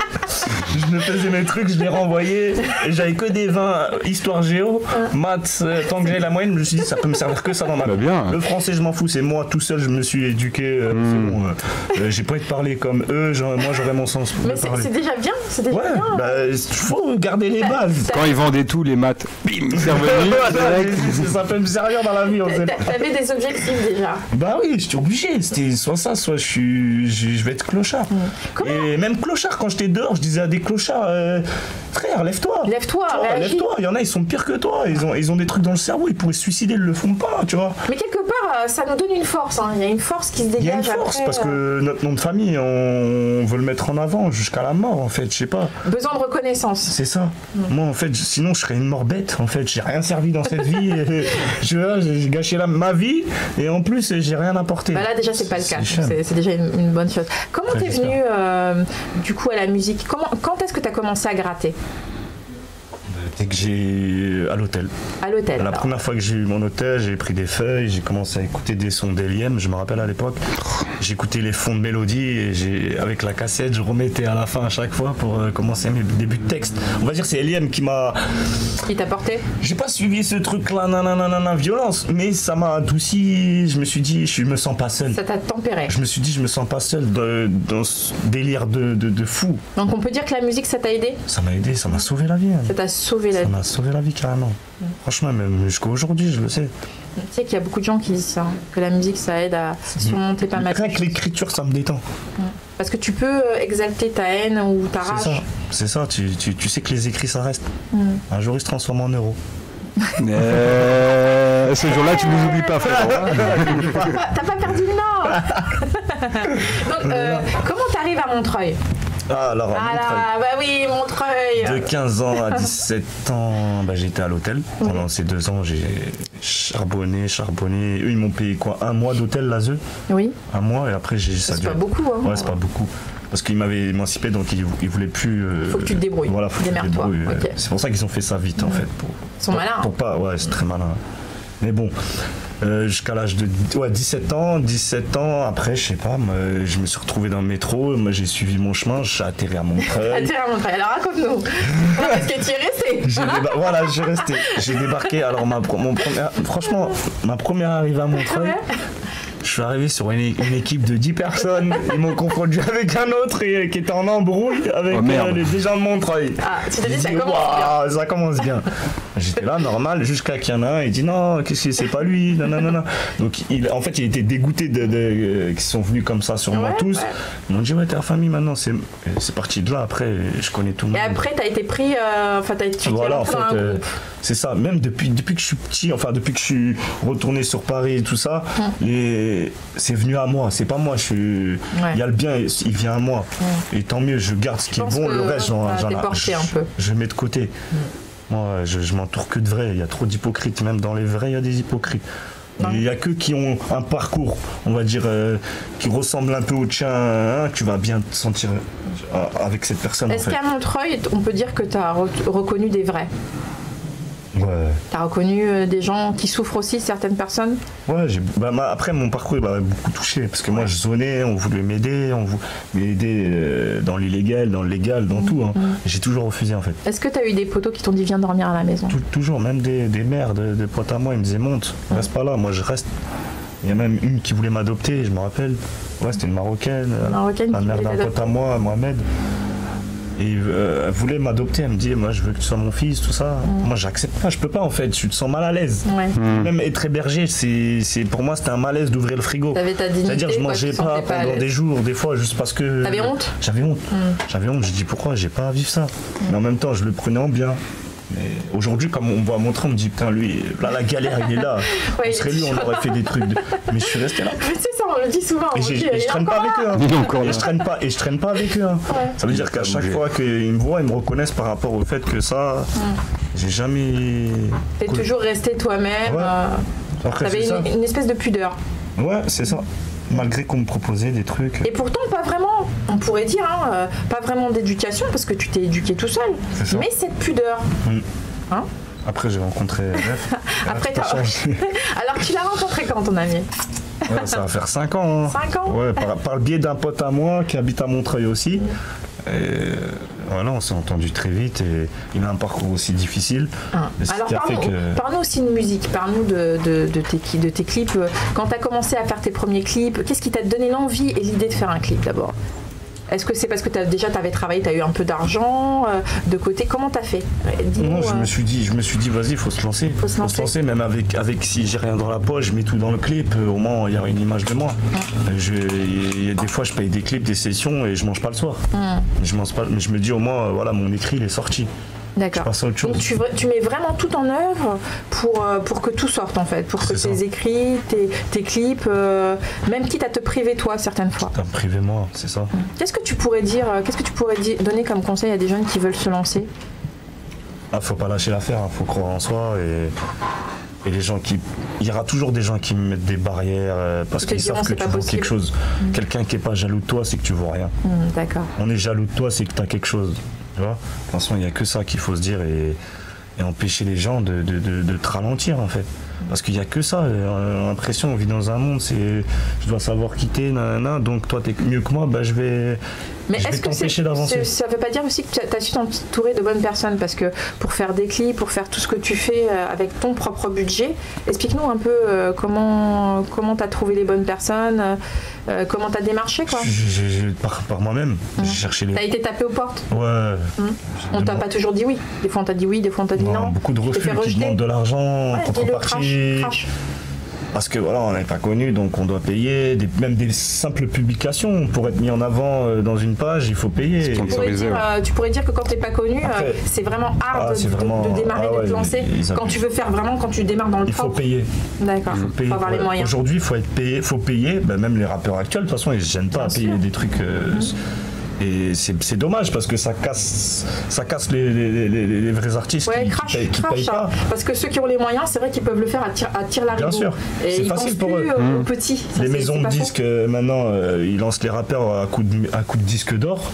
Je me faisais mes trucs, je les renvoyais. Et j'avais que des 20 histoire géo, maths. Tant que j'ai la moyenne, je me suis dit, ça peut me servir que ça dans ma vie. Le français, je m'en fous, c'est moi tout seul, je me suis éduqué. C'est bon, j'ai pas été parler comme eux, moi j'aurais mon sens pour parler. Mais c'est déjà bien, c'est déjà bien. Il faut garder les bases. Quand ils vendaient tout, les maths, bim, c'est revenu. Ça peut me servir dans la vie. T'avais des objectifs déjà. Bah oui, j'étais obligé. C'était soit ça, soit je vais être clochard. Et même clochard, quand j'étais dehors, je disais à des clochards, frère, lève-toi. Lève-toi. Il y en a, ils sont pires que toi. Ils ont des trucs dans le cerveau, ils pourraient se suicider, ils le font pas, tu vois. Mais quelque part, ça nous donne une force. Il y a une force qui se dégage. Il y a une force après, parce que notre nom de famille, on veut le mettre en avant jusqu'à la mort, en fait. Je sais pas. Besoin de reconnaissance. C'est ça. Moi, en fait, sinon, je serais une mort bête. En fait, j'ai rien servi dans cette vie. J'ai gâché ma vie et en plus, j'ai rien apporté. Bah là, déjà, c'est pas le cas. C'est déjà une bonne chose. Comment t'es venu du coup à la musique? Quand est-ce que t'as commencé à gratter? Dès que j'ai... à l'hôtel. À l'hôtel. La première fois que j'ai eu mon hôtel, j'ai pris des feuilles, j'ai commencé à écouter des sons d'Eliem, je me rappelle à l'époque. J'écoutais les fonds de mélodie et avec la cassette, je remettais à la fin à chaque fois pour commencer mes débuts de texte. On va dire que c'est Eliem qui m'a... Qui t'a porté? J'ai pas suivi ce truc-là, violence, mais ça m'a adouci. Je me suis dit, je me sens pas seul. Ça t'a tempéré. Je me suis dit, je me sens pas seul dans ce délire de fou. Donc on peut dire que la musique, ça t'a aidé? Ça m'a aidé, ça m'a sauvé la vie. Ça t'a sauvé la vie. Ça m'a sauvé la vie carrément. Franchement, même jusqu'à aujourd'hui, je le sais. Tu sais qu'il y a beaucoup de gens qui disent ça, que la musique, ça aide à surmonter pas mal de choses. Rien que l'écriture, ça me détend. Parce que tu peux exalter ta haine ou ta rage. C'est ça. Tu sais que les écrits, ça reste. Un jour, ils se transforment en euros. Ce jour-là, tu nous oublies pas, frère. T'as pas perdu le nord. Donc, comment t'arrives à Montreuil? Alors, bah oui, Montreuil. De 15 ans à 17 ans, j'étais à l'hôtel. Pendant ces 2 ans, j'ai charbonné. Eux, ils m'ont payé quoi? 1 mois d'hôtel, l'ASE? Oui. 1 mois, et après, c'est pas beaucoup, hein. Ouais, c'est pas beaucoup. Parce qu'ils m'avaient émancipé, donc ils voulaient plus... faut que tu te débrouilles. Voilà, faut que tu te débrouilles. Okay. C'est pour ça qu'ils ont fait ça vite, en fait. Ils sont malins. Ouais, c'est très malin. Mais bon, jusqu'à l'âge de 17 ans, après, je sais pas, je me suis retrouvé dans le métro, moi j'ai suivi mon chemin, j'ai atterri à Montreuil. Alors raconte-nous, est-ce que tu es resté? Voilà, j'ai resté. J'ai débarqué, alors ma première arrivée à Montreuil, je suis arrivé sur une équipe de 10 personnes, ils m'ont confondu avec un autre qui était en embrouille avec des gens de Montreuil. Ah, tu t'es dit ça commence bien. Ça commence bien. J'étais là, normal, jusqu'à qu'il y en a un, il dit non, qu'est-ce que c'est pas lui, non. Donc en fait, il était dégoûté qu'ils sont venus comme ça sur moi tous. Ils m'ont dit ouais, t'es en famille maintenant, c'est parti de là. Après, je connais tout le monde. Et après, t'as été pris, voilà, en fait, c'est ça. Même depuis que je suis petit, enfin depuis que je suis retourné sur Paris et tout ça, c'est venu à moi. C'est pas moi. Il y a le bien, il vient à moi. Et tant mieux, je garde ce qui est bon. Le reste, je mets de côté. Moi, je m'entoure que de vrais. Il y a trop d'hypocrites. Même dans les vrais, il y a des hypocrites. Il n'y a que qui ont un parcours, on va dire, qui ressemble un peu au tien, hein, tu vas bien te sentir avec cette personne. Est-ce qu'à Montreuil, on peut dire que tu as reconnu des vrais ? Ouais. T'as reconnu des gens qui souffrent aussi, certaines personnes ? Ouais, après mon parcours il m'a beaucoup touché parce que moi je zonais, on voulait m'aider, dans l'illégal, dans le légal, dans tout. Hein. J'ai toujours refusé en fait. Est-ce que t'as eu des potos qui t'ont dit viens dormir à la maison ? Toujours, même des mères, des potes à moi, ils me disaient monte, reste pas là, moi je reste. Il y a même une qui voulait m'adopter, je me rappelle. Ouais, c'était une Marocaine la mère d'un pote à moi, Mohamed. Et elle voulait m'adopter, elle me dit moi je veux que tu sois mon fils, tout ça. Moi j'accepte pas, je peux pas en fait, je te sens mal à l'aise. Même être hébergé, pour moi c'était un malaise d'ouvrir le frigo. T'avais ta dignité, c'est-à-dire je mangeais pas pendant des jours, des fois juste parce que. T'avais honte ? J'avais honte. J'ai dit pourquoi j'ai pas à vivre ça. Mais en même temps je le prenais en bien. Mais aujourd'hui, comme on voit montrer, on me dit putain, lui, là la galère, il est là. On serait lui, on aurait fait des trucs. Mais je suis resté là. Mais c'est ça, on le dit souvent. Et je traîne pas avec eux. Hein. Et je traîne pas avec eux. Hein. Ça veut dire qu'à chaque fois qu'ils me voient, ils me reconnaissent par rapport au fait que ça, j'ai jamais. T'es toujours resté toi-même. T'avais une espèce de pudeur. Ouais, c'est ça. Malgré qu'on me proposait des trucs. Et pourtant, pas vraiment, on pourrait dire, pas vraiment d'éducation, parce que tu t'es éduqué tout seul. Mais cette pudeur. Hein ? Après, j'ai rencontré Jeff. Après, alors, tu l'as rencontré quand, ton ami ? Ouais, ça va faire 5 ans. Hein. 5 ans ? Ouais, par le biais d'un pote à moi qui habite à Montreuil aussi. Et voilà, on s'est entendu très vite et il a un parcours aussi difficile. Alors parle-nous aussi de musique, parle-nous de tes clips. Quand tu as commencé à faire tes premiers clips, qu'est-ce qui t'a donné l'envie et l'idée de faire un clip d'abord ? Est-ce que c'est parce que déjà tu avais travaillé, tu as eu un peu d'argent de côté ? Comment tu as fait ? Non, je me suis dit vas-y, il faut se lancer. Faut se lancer, même avec si j'ai rien dans la poche, je mets tout dans le clip, au moins il y aura une image de moi. Des fois je paye des clips, des sessions et je mange pas le soir. Je mange pas, mais je me dis au moins voilà, mon écrit il est sorti. D'accord. Donc tu mets vraiment tout en œuvre pour que tout sorte en fait, pour que tes écrits, tes clips, même quitte à te priver toi certaines fois. À me priver moi, c'est ça. Qu'est-ce que tu pourrais donner comme conseil à des jeunes qui veulent se lancer ? Faut pas lâcher l'affaire, faut croire en soi et les gens il y aura toujours des gens qui me mettent des barrières parce qu'ils savent que tu vaux quelque chose. Quelqu'un qui est pas jaloux de toi, c'est que tu vaux rien. D'accord. On est jaloux de toi, c'est que tu as quelque chose. Tu vois ? De toute façon, il n'y a que ça qu'il faut se dire et empêcher les gens de te ralentir en fait. Parce qu'il n'y a que ça, l'impression, on vit dans un monde, je dois savoir quitter, donc toi t'es mieux que moi, je vais t'empêcher d'avancer. Ça ne veut pas dire aussi que tu as su t'entourer de bonnes personnes, parce que pour faire des clips, pour faire tout ce que tu fais avec ton propre budget, explique-nous un peu comment tu as trouvé les bonnes personnes, comment tu as démarché quoi. Par moi-même, j'ai cherché les... Tu as été tapé aux portes. Ouais. On t'a pas toujours dit oui, des fois on t'a dit oui, des fois on t'a dit non. Beaucoup de refus qui demandent de l'argent, contrepartie. Crash. Parce que voilà, on n'est pas connu, donc on doit payer, même des simples publications pour être mis en avant dans une page, il faut payer. Tu pourrais dire que quand t'es pas connu, c'est vraiment hard de démarrer, de te lancer. Quand tu veux faire vraiment, quand tu démarres dans le propre. Il faut payer. D'accord. Il faut avoir les moyens. Aujourd'hui, il faut payer. Même les rappeurs actuels, de toute façon, ils se gênent pas à payer des trucs. Et c'est dommage parce que ça casse les vrais artistes qui payent pas. Parce que ceux qui ont les moyens, c'est vrai qu'ils peuvent le faire à tir larigot. Bien sûr, c'est facile pour eux. Aux petits. Les maisons de disques, maintenant, ils lancent les rappeurs à coup de disque d'or.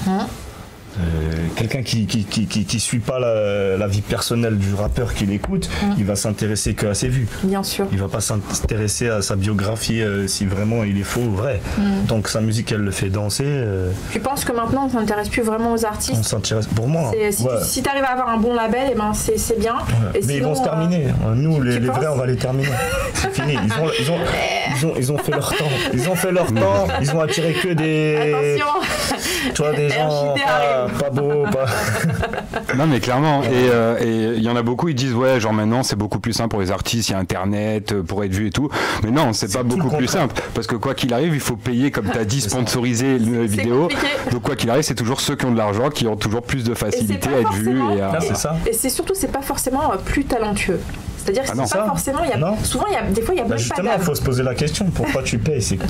Quelqu'un qui suit pas la vie personnelle du rappeur qui l'écoute, il va s'intéresser qu'à ses vues. Bien sûr. Il va pas s'intéresser à sa biographie si vraiment il est faux ou vrai. Tant que sa musique elle le fait danser. Tu penses que maintenant on s'intéresse plus vraiment aux artistes ? On s'intéresse pour moi. Si tu arrives à avoir un bon label, c'est bien. Et mais sinon, ils vont se terminer. Nous les vrais on va les terminer. C'est fini. Ils ont fait leur temps. Ils ont attiré que des. Attention. Tu vois, des gens pas beaux, pas... Non, mais clairement. Et il y en a beaucoup, ils disent, ouais, genre maintenant, c'est beaucoup plus simple pour les artistes, il y a Internet, pour être vu et tout. Mais non, c'est pas beaucoup plus simple. Parce que quoi qu'il arrive, il faut payer, comme tu as dit, sponsoriser une vidéo. Donc quoi qu'il arrive, c'est toujours ceux qui ont de l'argent qui ont toujours plus de facilité à être vus. C'est ça. Et c'est surtout, c'est pas forcément plus talentueux. C'est-à-dire que c'est pas forcément. Souvent, des fois, il y a même justement, il faut se poser la question. Pourquoi tu payes? C'est que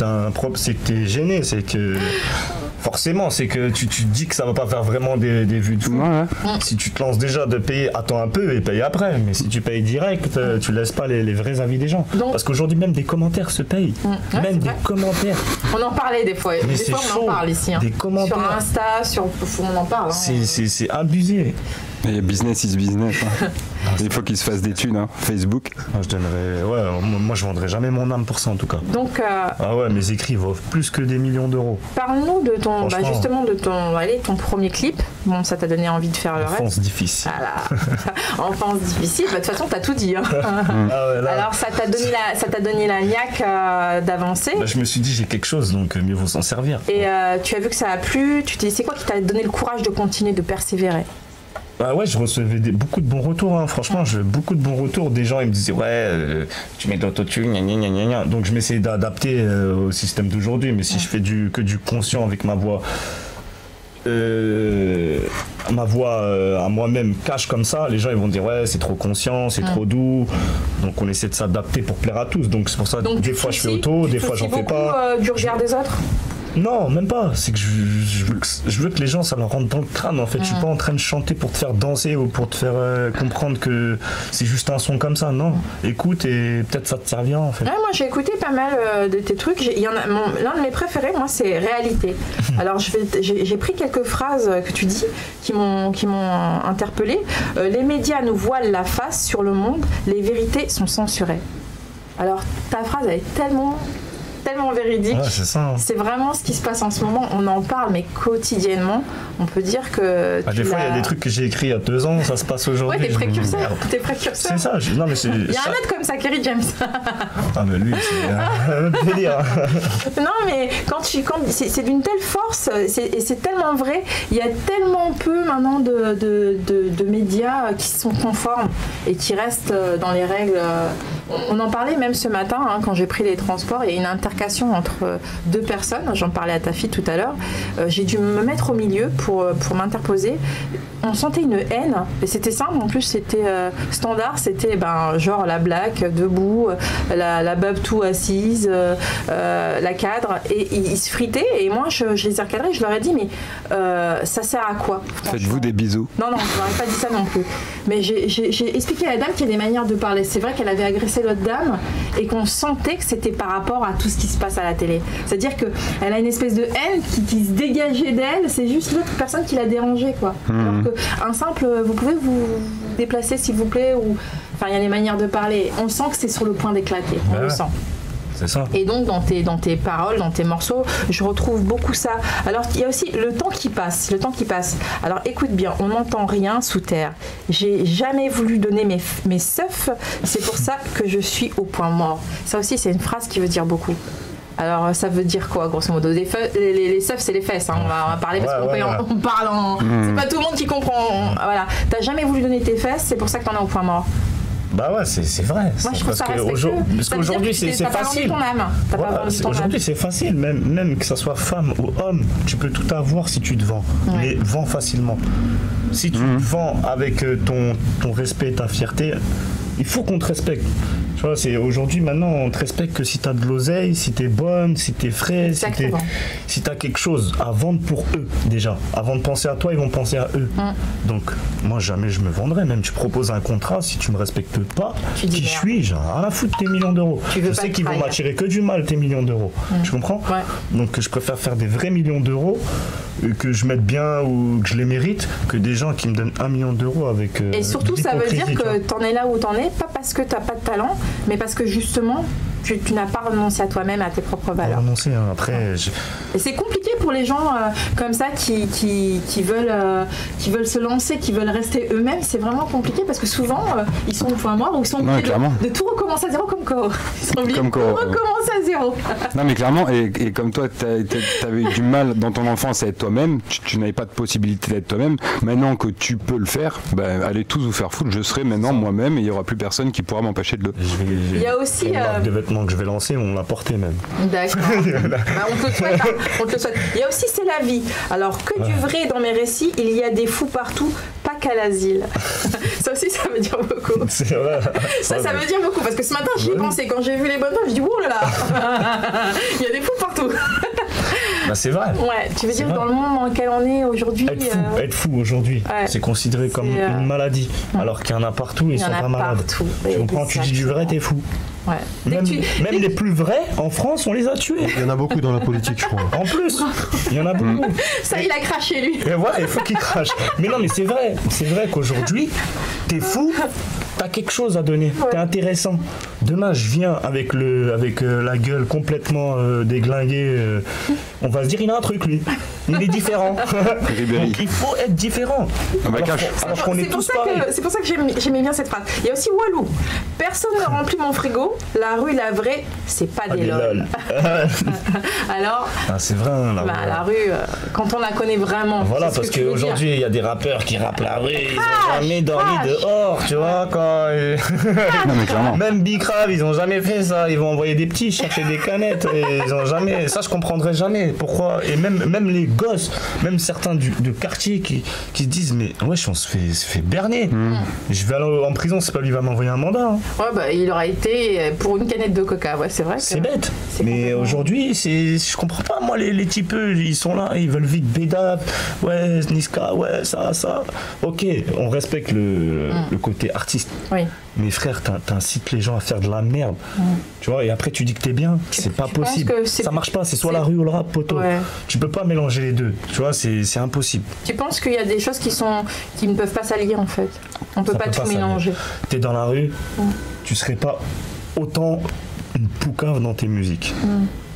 t'es gêné. C'est que. Forcément, c'est que tu te dis que ça va pas faire vraiment des vues de fou. Ouais. Si tu te lances déjà de payer, attends un peu et paye après. Mais si tu payes direct, tu laisses pas les vrais avis des gens. Donc, parce qu'aujourd'hui, même des commentaires se payent. Même des commentaires. On en parlait des fois. Mais des fois, on en parle ici. Des commentaires. Sur Insta, on en parle. C'est abusé. Et business is business. Hein. Il faut qu'il se fasse des thunes, hein. Facebook. Moi je vendrai jamais mon âme pour ça en tout cas. Donc, mes écrits vaut plus que des millions d'euros. Parle-nous de ton, ton premier clip. Bon, ça t'a donné envie de faire le reste. Enfance difficile. Voilà. Enfance difficile. De toute façon, t'as tout dit. Hein. Alors, ça t'a donné la niaque d'avancer. Je me suis dit, j'ai quelque chose, donc mieux vaut s'en servir. Et tu as vu que ça a plu. Tu t'es dit, c'est quoi qui t'a donné le courage de continuer, de persévérer? Je recevais beaucoup de bons retours, hein. Franchement, beaucoup de bons retours. Des gens, ils me disaient, tu mets de l'autotune, gna. Donc, je m'essayais d'adapter au système d'aujourd'hui. Mais si je fais que du conscient avec ma voix, à moi-même cache comme ça, les gens, ils vont dire, c'est trop conscient, c'est trop doux. Donc, on essaie de s'adapter pour plaire à tous. Donc, c'est pour ça que des fois, je fais auto, des fois, j'en fais pas. Du regard des autres? Non, même pas. C'est que je veux que les gens, ça leur rentre dans le crâne. En fait, je suis pas en train de chanter pour te faire danser ou pour te faire comprendre que c'est juste un son comme ça. Non, écoute et peut-être ça te servira en fait. Moi, j'ai écouté pas mal de tes trucs. L'un de mes préférés, moi, c'est Réalité. Alors, j'ai pris quelques phrases que tu dis qui m'ont interpellée. Les médias nous voilent la face sur le monde. Les vérités sont censurées. Alors, ta phrase, elle est tellement véridique. C'est ça, hein. C'est vraiment ce qui se passe en ce moment. On en parle, mais quotidiennement. On peut dire que. Des fois, il y a des trucs que j'ai écrits il y a 2 ans, ça se passe aujourd'hui. Ouais, t'es précurseur. C'est ça. Il y a un autre comme ça, Kerry James. Mais lui, c'est un autre délire. Non, mais c'est d'une telle force, et c'est tellement vrai. Il y a tellement peu maintenant de médias qui sont conformes et qui restent dans les règles. On en parlait même ce matin, hein, quand j'ai pris les transports. Il y a une intercation entre 2 personnes. J'en parlais à ta fille tout à l'heure. J'ai dû me mettre au milieu pour m'interposer. On sentait une haine. Et c'était simple. En plus, c'était standard. C'était genre la black debout, la babtou assise, la cadre. Et ils se fritaient. Et moi, je les ai recadrés. Je leur ai dit, mais ça sert à quoi? Faites-vous des bisous? Non, je leur ai pas dit ça non plus. Mais j'ai expliqué à la dame qu'il y a des manières de parler. C'est vrai qu'elle avait agressé l'autre dame et qu'on sentait que c'était par rapport à tout ce qui se passe à la télé. C'est-à-dire qu'elle a une espèce de haine qui se dégageait d'elle, c'est juste l'autre personne qui l'a dérangée, quoi. Alors qu'un simple, vous pouvez vous déplacer s'il vous plaît, ou enfin il y a des manières de parler, on sent que c'est sur le point d'éclater, on le sent. C'est ça. Et donc dans tes paroles, dans tes morceaux, je retrouve beaucoup ça. Alors il y a aussi le temps qui passe. Alors écoute bien, on n'entend rien sous terre. J'ai jamais voulu donner mes seufs, c'est pour ça que je suis au point mort. Ça aussi c'est une phrase qui veut dire beaucoup. Alors ça veut dire quoi grosso modo? Les seufs c'est les fesses, hein. On va parler parce qu'on parle en... C'est pas tout le monde qui comprend. Voilà. T'as jamais voulu donner tes fesses, c'est pour ça que t'en es au point mort. C'est vrai. Moi, je trouve ça parce qu'aujourd'hui, c'est facile. Aujourd'hui, c'est facile. Même que ça soit femme ou homme, tu peux tout avoir si tu te vends. Mais vends facilement. Si tu te vends avec ton respect, ta fierté, il faut qu'on te respecte. Tu vois, aujourd'hui, maintenant, on te respecte que si t'as de l'oseille, si t'es bonne, si t'es frais, si t'as quelque chose à vendre pour eux, déjà. Avant de penser à toi, ils vont penser à eux. Donc, moi, jamais je me vendrai. Même tu proposes un contrat, si tu me respectes pas, qui je suis, j'ai rien à foutre tes millions d'euros. Je sais qu'ils vont m'attirer que du mal, tes millions d'euros. Tu comprends? Donc, je préfère faire des vrais millions d'euros, que je mette bien ou que je les mérite, que des gens qui me donnent 1 million d'euros avec. Et surtout, ça veut dire que t'en es là où t'en es, pas parce que t'as pas de talent, mais parce que justement, tu n'as pas renoncé à toi-même, à tes propres valeurs. Renoncé, hein. Après. Et c'est compliqué pour les gens comme ça qui veulent se lancer, qui veulent rester eux-mêmes. C'est vraiment compliqué parce que souvent ils sont au point mort ou ils sont obligés de tout recommencer à zéro comme Ko. Ils sont obligés de tout recommencer à zéro. Non mais clairement, et comme toi, t'avais eu du mal dans ton enfance à être toi-même, tu n'avais pas de possibilité d'être toi-même. Maintenant que tu peux le faire, allez tous vous faire foutre. Je serai maintenant moi-même et il n'y aura plus personne qui pourra m'empêcher de le. Il y a aussi une marque de vêtements que je vais lancer, on l'a porté même. D'accord. On te le souhaite. On te le souhaite. Il y a aussi c'est la vie. Alors que du vrai dans mes récits, il y a des fous partout, pas qu'à l'asile. Ça aussi, ça veut dire beaucoup. C'est vrai. Ça veut dire beaucoup parce que ce matin, j'y ai pensé. Quand j'ai vu les bonnes femmes, je dis oh là là, il y a des fous partout. C'est vrai. Ouais, tu veux dire dans le monde dans lequel on est aujourd'hui. Être fou aujourd'hui, c'est considéré comme une maladie, alors qu'il y en a partout, ils sont pas malades. Tu comprends, tu dis du vrai, t'es fou. Ouais. Même les plus vrais en France, on les a tués. Il y en a beaucoup dans la politique, je crois. En plus, il y en a beaucoup. Ça, il a craché lui. Et voilà, il faut qu'il crache. Mais non, mais c'est vrai qu'aujourd'hui, t'es fou. T'as quelque chose à donner, t'es intéressant. Demain, je viens avec la gueule complètement déglinguée. On va se dire, il a un truc, lui. Il est différent. Donc, il faut être différent. Alors qu'on est tous pareils. C'est pour ça que j'aimais bien cette phrase. Il y a aussi Walou. Personne ne remplit mon frigo. La rue, la vraie, c'est pas des lol. Alors, c'est vrai. La rue, quand on la connaît vraiment. Voilà, parce qu'aujourd'hui, il y a des rappeurs qui rappent la rue. Ils n'ont jamais dormi dehors, tu vois, quand. Même Bicrave, ils n'ont jamais fait ça. Ils vont envoyer des petits chercher des canettes. Et ils ont jamais. Ça, je comprendrai jamais. Pourquoi? Et même les gosses, même certains de quartier qui se disent mais wesh, on se fait berner. Je vais aller en prison, c'est pas lui qui va m'envoyer un mandat. Hein. Ouais, il aurait été pour une canette de coca. Ouais, c'est vrai. C'est bête. Mais aujourd'hui, je comprends pas. Moi, les types, ils sont là, ils veulent vite bédap. Ouais, Niska, ouais, ça. Ok, on respecte le côté artiste. Oui. Mais frère, t'incites les gens à faire de la merde. Tu vois, et après tu dis que t'es bien. C'est pas possible. Ça marche pas. C'est soit la rue ou le rap, poteau. Ouais. Tu peux pas mélanger les deux. Tu vois, c'est impossible. Tu penses qu'il y a des choses qui ne peuvent pas s'allier en fait. On peut pas tout mélanger. T'es dans la rue, tu serais pas autant une poucave dans tes musiques.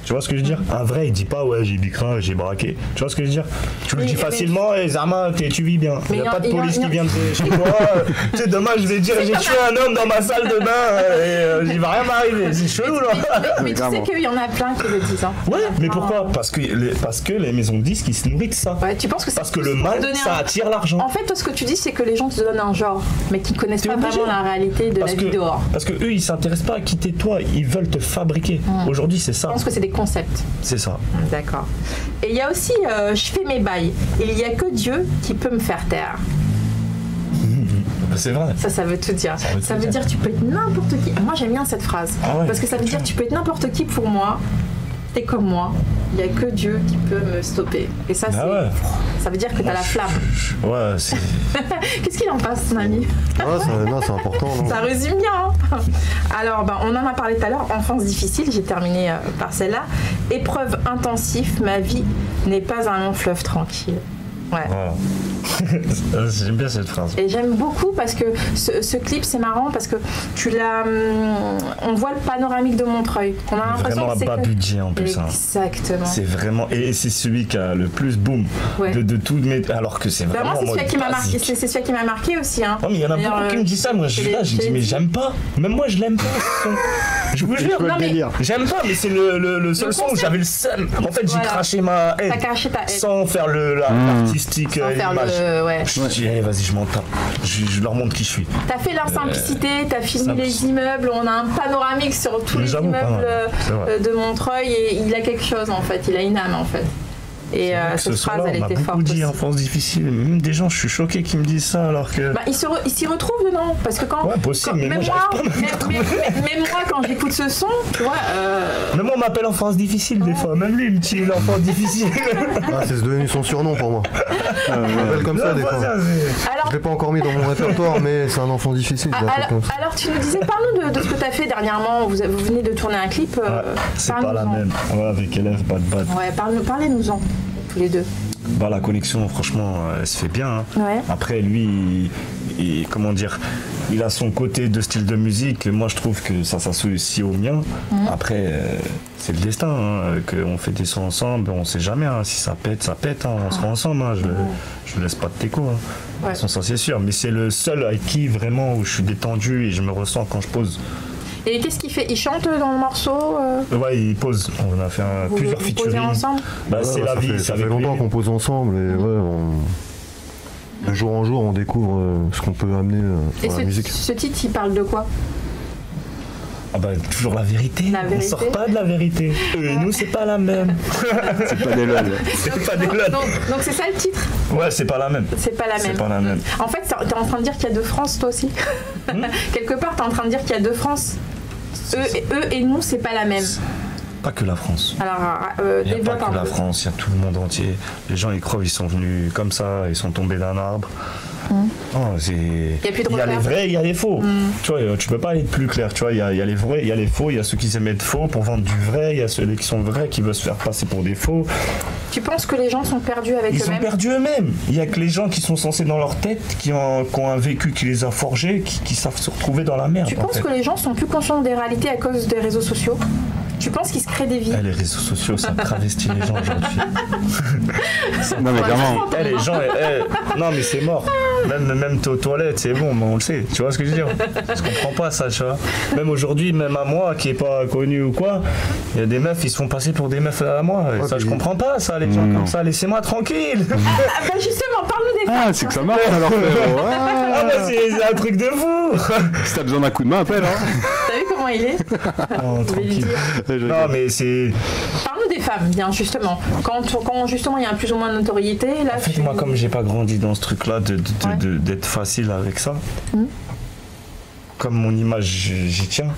Tu vois ce que je veux dire? Un vrai, il dit pas ouais, j'ai bicra, j'ai braqué. Tu vois ce que je veux dire? Tu le dis facilement et Zama, tu vis bien. Il n'y a pas de police qui vient de chez toi. Tu sais, demain, je vais dire j'ai tué un homme dans ma salle de bain et il va rien m'arriver. C'est chelou là. Mais tu sais qu'il y en a plein qui le disent. Ouais, mais pourquoi? Parce que les maisons de disques, ils se nourrissent de ça. Ouais, tu penses que parce que le mal, ça attire l'argent. En fait, toi, ce que tu dis, c'est que les gens te donnent un genre, mais qui connaissent pas vraiment la réalité de la vie dehors. Parce que eux, ils s'intéressent pas à quitter toi, ils veulent te fabriquer. Aujourd'hui, c'est ça. Je pense que c'est des concepts. C'est ça. D'accord. Et il y a aussi je fais mes bails. Il n'y a que Dieu qui peut me faire taire. C'est vrai. Ça veut tout dire. Ça veut dire tu peux être n'importe qui. Moi j'aime bien cette phrase. Parce que ça veut dire tu peux être n'importe qui pour moi. T'es comme moi. Il n'y a que Dieu qui peut me stopper. Et ça, ça veut dire que t'as la flamme. Ouais, c'est... Qu'est-ce qu'il en passe, ton ami? Non, c'est important. Non. Ça résume bien. Hein. Alors, on en a parlé tout à l'heure. Enfance difficile, j'ai terminé par celle-là. Épreuve intensive, ma vie n'est pas un long fleuve tranquille. Ouais. J'aime bien cette phrase. Et j'aime beaucoup parce que ce clip, c'est marrant parce que on voit le panoramique de Montreuil. On a l'impression vraiment que c'est bas budget en plus. Exactement. C'est vraiment et c'est celui qui a le plus boom de tout. Mais alors que c'est vraiment. Moi, c'est celui qui m'a marqué. C'est celui qui m'a marqué aussi. Hein. Non, mais il y en a beaucoup qui me disent ça. Moi, je suis là, je dis mais j'aime pas. Même moi, je l'aime pas. Je vous jure, j'aime pas, mais c'est le seul son où j'avais le seum. En fait, j'ai craché ma haine sans faire l'artistique, l'image. Je dis, vas-y, je m'en tape. Je leur montre qui je suis. T'as fait leur simplicité, t'as filmé les immeubles. On a un panoramique sur tous les immeubles de Montreuil et il a quelque chose en fait. Il a une âme en fait. Et cette phrase, elle était forte. On m'a beaucoup dit enfance difficile. Même des gens, je suis choqué qu'ils me disent ça alors que. Ils s'y retrouvent dedans. Parce que quand. Ouais, possible, mais moi, même moi, quand j'écoute ce son, tu vois. Même moi, on m'appelle enfance difficile des fois. Même lui, il me dit l'enfance difficile. C'est devenu son surnom pour moi. Je m'appelle comme ça des fois. Je l'ai pas encore mis dans mon répertoire, mais c'est un enfant difficile. Alors, tu nous disais, parle-nous de ce que tu as fait dernièrement. Vous venez de tourner un clip. C'est pas la même. Ouais, avec Élève Bad. Ouais, parlez-nous-en. Tous les deux. La connexion, franchement, elle se fait bien. Hein. Ouais. Après, lui, comment dire, il a son côté de style de musique. Moi, je trouve que ça s'associe au mien. Après, c'est le destin, hein, qu'on fait des sons ensemble. On sait jamais, hein, si ça pète, hein, on sera ensemble. Hein, je laisse pas de déco. Hein. Ça, c'est sûr. Mais c'est le seul avec qui vraiment où je suis détendu et je me ressens quand je pose. Et qu'est-ce qu'il fait? Il chante dans le morceau Ouais, il pose. On a fait plusieurs featuring. Ensemble c'est la vie. Ça fait longtemps qu'on pose ensemble et de jour en jour on découvre ce qu'on peut amener dans la musique. Ce titre, il parle de quoi? Toujours la vérité. On sort pas de la vérité. Eux et nous, c'est pas la même. C'est pas des lol. C'est pas des lol. Donc c'est ça le titre? Ouais, c'est pas la même. C'est pas la même. En fait, t'es en train de dire qu'il y a deux France, toi aussi. Quelque part, t'es en train de dire qu'il y a deux France. Eux et nous, c'est pas la même. Pas que la France. Alors, il n'y a pas que la France, il y a tout le monde entier. Les gens, ils croient, ils sont venus comme ça, ils sont tombés d'un arbre. Il y a les vrais, il y a les faux. Tu vois, tu peux pas aller plus clair. Tu vois, il y a les vrais, il y a les faux. Il y a ceux qui aiment être faux pour vendre du vrai. Il y a ceux qui sont vrais qui veulent se faire passer pour des faux. Tu penses que les gens sont perdus avec eux-mêmes? Ils sont perdus eux-mêmes. Il y a que les gens qui sont censés dans leur tête, qui ont un vécu qui les a forgés, qui savent se retrouver dans la merde. Tu penses que les gens sont plus conscients des réalités à cause des réseaux sociaux? Tu penses qu'ils se créent des vies? Les réseaux sociaux, ça travestit les gens aujourd'hui. Non mais vraiment. Les gens, non mais c'est mort. Même aux toilettes, c'est bon, mais on le sait. Tu vois ce que je veux dire? Je comprends pas ça, tu vois. Même aujourd'hui, même à moi, qui est pas connu ou quoi, il y a des meufs, ils se font passer pour des meufs à moi. Et ça, je comprends pas, ça, les gens comme ça. Laissez-moi tranquille. Justement, parle-nous des femmes. Ah, c'est que ça marche alors. C'est un truc de fou. Si t'as besoin d'un coup de main, appelle. T'as vu comment il est? Tranquille. Non, mais c'est. Parle-nous des femmes, bien justement. Quand justement il y a plus ou moins de notoriété, là. En fait, moi, comme j'ai pas grandi dans ce truc-là d'être facile avec ça, comme mon image, j'y tiens.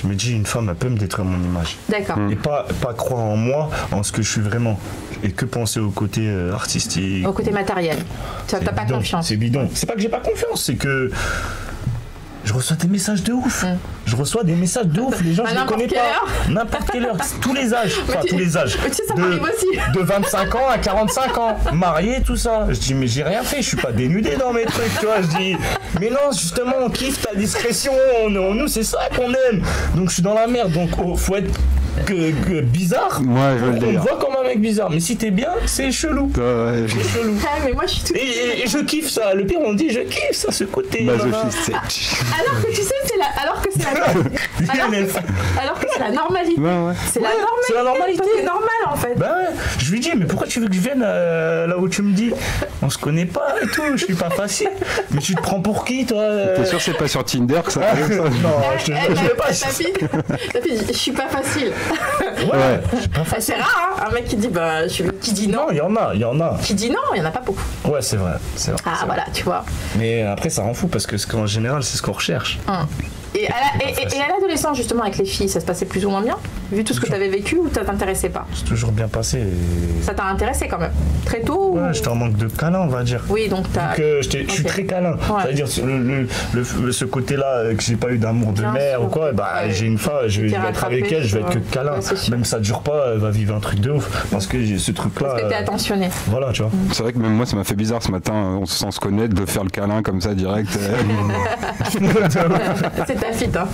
Je me dis, une femme, elle peut me détruire mon image. D'accord. Et pas croire en moi, en ce que je suis vraiment. Et que penser au côté artistique. Au côté matériel. Tu n'as pas confiance. C'est bidon. C'est pas que j'ai pas confiance, c'est que. Je reçois des messages de ouf. Je reçois des messages de ouf. Les gens, je les connais pas. N'importe quelle heure. Tous les âges. Enfin, tous les âges. Mais tu sais, ça m'arrive aussi. De 25 ans à 45 ans. Marié, tout ça. Je dis, mais j'ai rien fait. Je suis pas dénudé dans mes trucs. Tu vois, je dis, mais non, justement, on kiffe ta discrétion. Nous, c'est ça qu'on aime. Donc, je suis dans la merde. Donc, faut être bizarre. Ouais, je veux le dire. On me voit comme un mec bizarre. Mais si t'es bien, c'est chelou. C'est chelou. Mais moi, je suis tout. Et je kiffe ça. Le pire, on dit, je kiffe ça, ce côté. Masochiste. Alors que tu sais, alors que c'est la normalité. Ouais. C'est la normalité. C'est normal en fait. Bah ouais. Je lui dis, mais pourquoi tu veux que je vienne là où tu me dis? On se connaît pas et tout, je suis pas facile. Mais tu te prends pour qui, toi? T'es sûr que c'est pas sur Tinder que ça arrive ça? Non, je vais pas. Ta fille, je suis pas facile. Ouais. C'est rare, hein, un mec qui dit qui dit non. Non, il y en a. Qui dit non, il y en a pas beaucoup. Ouais, c'est vrai. Voilà, tu vois. Mais après, ça rend fou parce qu'en général, c'est ce qu'on recherche. Et à l'adolescence, justement, avec les filles, ça se passait plus ou moins bien? Vu tout ce que tu avais vécu, ou ça t'intéressait pas? C'est toujours bien passé. Ça t'a intéressé quand même? Très tôt? Ouais, j'étais en manque de câlin, on va dire. Oui, donc je suis très câlin. Ouais. C'est-à-dire, ce côté-là, que j'ai pas eu d'amour de mère ou quoi, j'ai une femme, je vais être avec elle, je vais être que câlin. Ouais, même ça dure pas, elle va vivre un truc de ouf. Parce que j'ai ce truc-là. Parce que t'es attentionné. Voilà, tu vois. C'est vrai que même moi, ça m'a fait bizarre ce matin, sans se connaître, de faire le câlin comme ça direct. C'est ta fille, hein.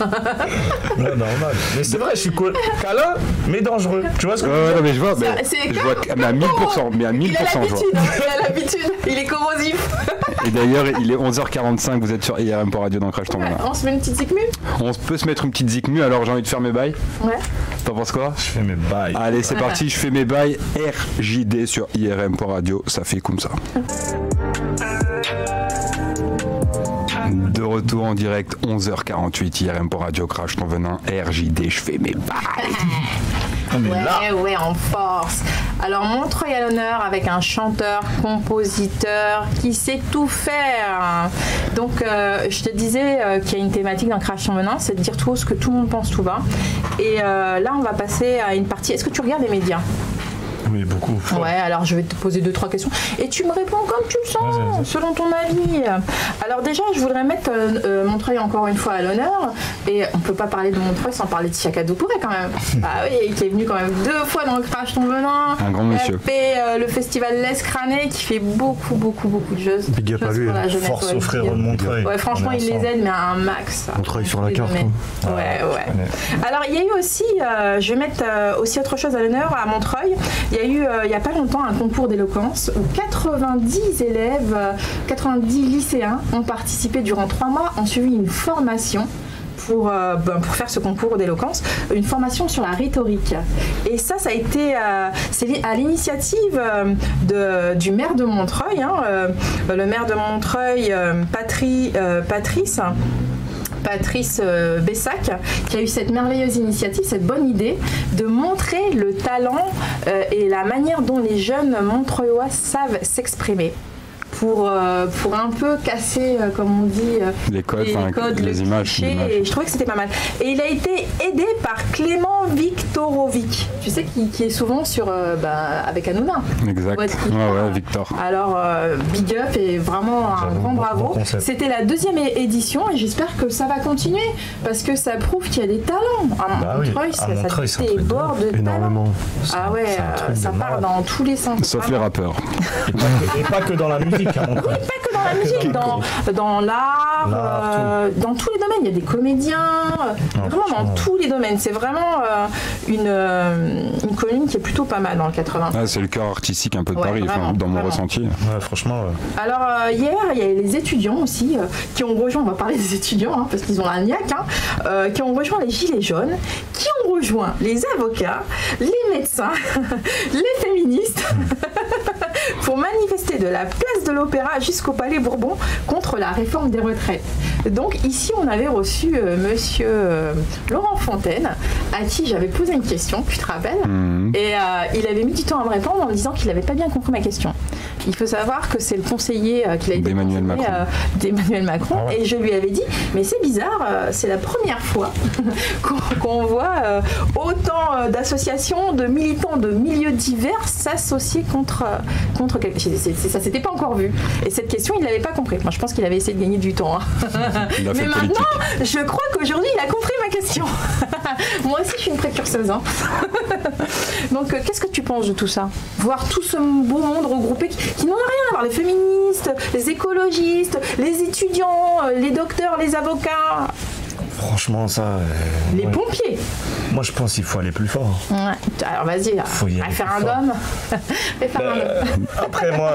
Ouais, normal. Mais c'est vrai, je suis câlin, mais dangereux. Tu vois ce que je veux dire? Mais je vois, mais à 1000%. Mais à 1000%, il a l'habitude, il est corrosif. Et d'ailleurs, il est 11h45, vous êtes sur IRM pour Radio dans Crash Ton Venin. On se met une petite zikmu? On peut se mettre une petite zikmu, alors j'ai envie de faire mes bails. Ouais. T'en penses quoi? Je fais mes bails. Allez, c'est parti, je fais mes bails. RJD sur IRM pour Radio, ça fait comme ça. De retour en direct, 11h48, IRM pour Radio Crash Ton Venin, RJD, je fais mes bails. Ouais, en force. Alors, Montreuil à l'honneur avec un chanteur, compositeur qui sait tout faire. Donc, je te disais qu'il y a une thématique dans Crash Ton Venin, c'est de dire tout ce que tout le monde pense tout bas. Et là, on va passer à une partie. Est-ce que tu regardes les médias? Oui, beaucoup. Ouais, alors je vais te poser 2-3 questions. Et tu me réponds comme tu le sens, selon ton avis. Alors déjà, je voudrais mettre Montreuil encore une fois à l'honneur. Et on peut pas parler de Montreuil sans parler de Siaka Doucouré quand même. Ah oui, qui est venu quand même 2 fois dans le Crash Ton Venin. Un grand monsieur. Il a fait le festival L'Escrané qui fait beaucoup de choses. Big up à lui. Force aux frères de Montreuil. Ouais, franchement, il les aide, mais à un max. Montreuil sur la carte. Ouais. Alors, il y a eu aussi, je vais mettre aussi autre chose à l'honneur à Montreuil. Il y a eu, il n'y a pas longtemps, un concours d'éloquence où 90 élèves, 90 lycéens ont participé durant 3 mois, ont suivi une formation pour faire ce concours d'éloquence, une formation sur la rhétorique. Et ça a été c'est à l'initiative du maire de Montreuil, le maire de Montreuil, Patrice Bessac, qui a eu cette merveilleuse initiative, cette bonne idée de montrer le talent et la manière dont les jeunes montreuillois savent s'exprimer. Pour un peu casser, comme on dit, les codes, les images. Et je trouvais que c'était pas mal. Et il a été aidé par Clément Viktorovic, tu sais, qui est souvent avec Hanouna. Exact. Ouais, Victor. Alors, big up et vraiment un grand bravo. C'était la 2e édition et j'espère que ça va continuer parce que ça prouve qu'il y a des talents. À Montreuil, ça déborde de talent. Ah ouais, ça part dans tous les sens. Sauf les rappeurs. Et pas que dans la musique. Oui, pas que dans la musique, dans l'art, dans tous les domaines. Il y a des comédiens, vraiment dans tous les domaines. C'est vraiment une commune qui est plutôt pas mal dans le 80. Ah, c'est le cœur artistique un peu de Paris, dans mon ressenti. Ouais, franchement. Alors, hier, il y a les étudiants aussi qui ont rejoint, on va parler des étudiants, parce qu'ils ont un niaque, qui ont rejoint les Gilets jaunes, qui ont rejoint les avocats, les médecins, les féministes, pour manifester de la place de l'Opéra jusqu'au Palais Bourbon contre la réforme des retraites. Donc ici, on avait reçu monsieur Laurent Fontaine, à qui j'avais posé une question, tu te rappelles, et il avait mis du temps à me répondre en me disant qu'il n'avait pas bien compris ma question. Il faut savoir que c'est le conseiller qu'il a été d'Emmanuel Macron, et je lui avais dit, mais c'est bizarre, c'est la première fois qu'on voit autant d'associations, de militants de milieux divers s'associer contre quelque chose. Ça s'était pas encore vu. Et cette question, il l'avait pas compris. Moi, je pense qu'il avait essayé de gagner du temps. Mais maintenant, je crois qu'aujourd'hui, il a compris ma question. Moi aussi, je suis une précurseuse. Donc, qu'est-ce que tu penses de tout ça? Voir tout ce beau monde regroupé qui n'en a rien à voir. Les féministes, les écologistes, les étudiants, les docteurs, les avocats. Franchement, ça... Les pompiers. Moi, je pense qu'il faut aller plus fort. Ouais. Alors, vas-y, référendum. Après, moi,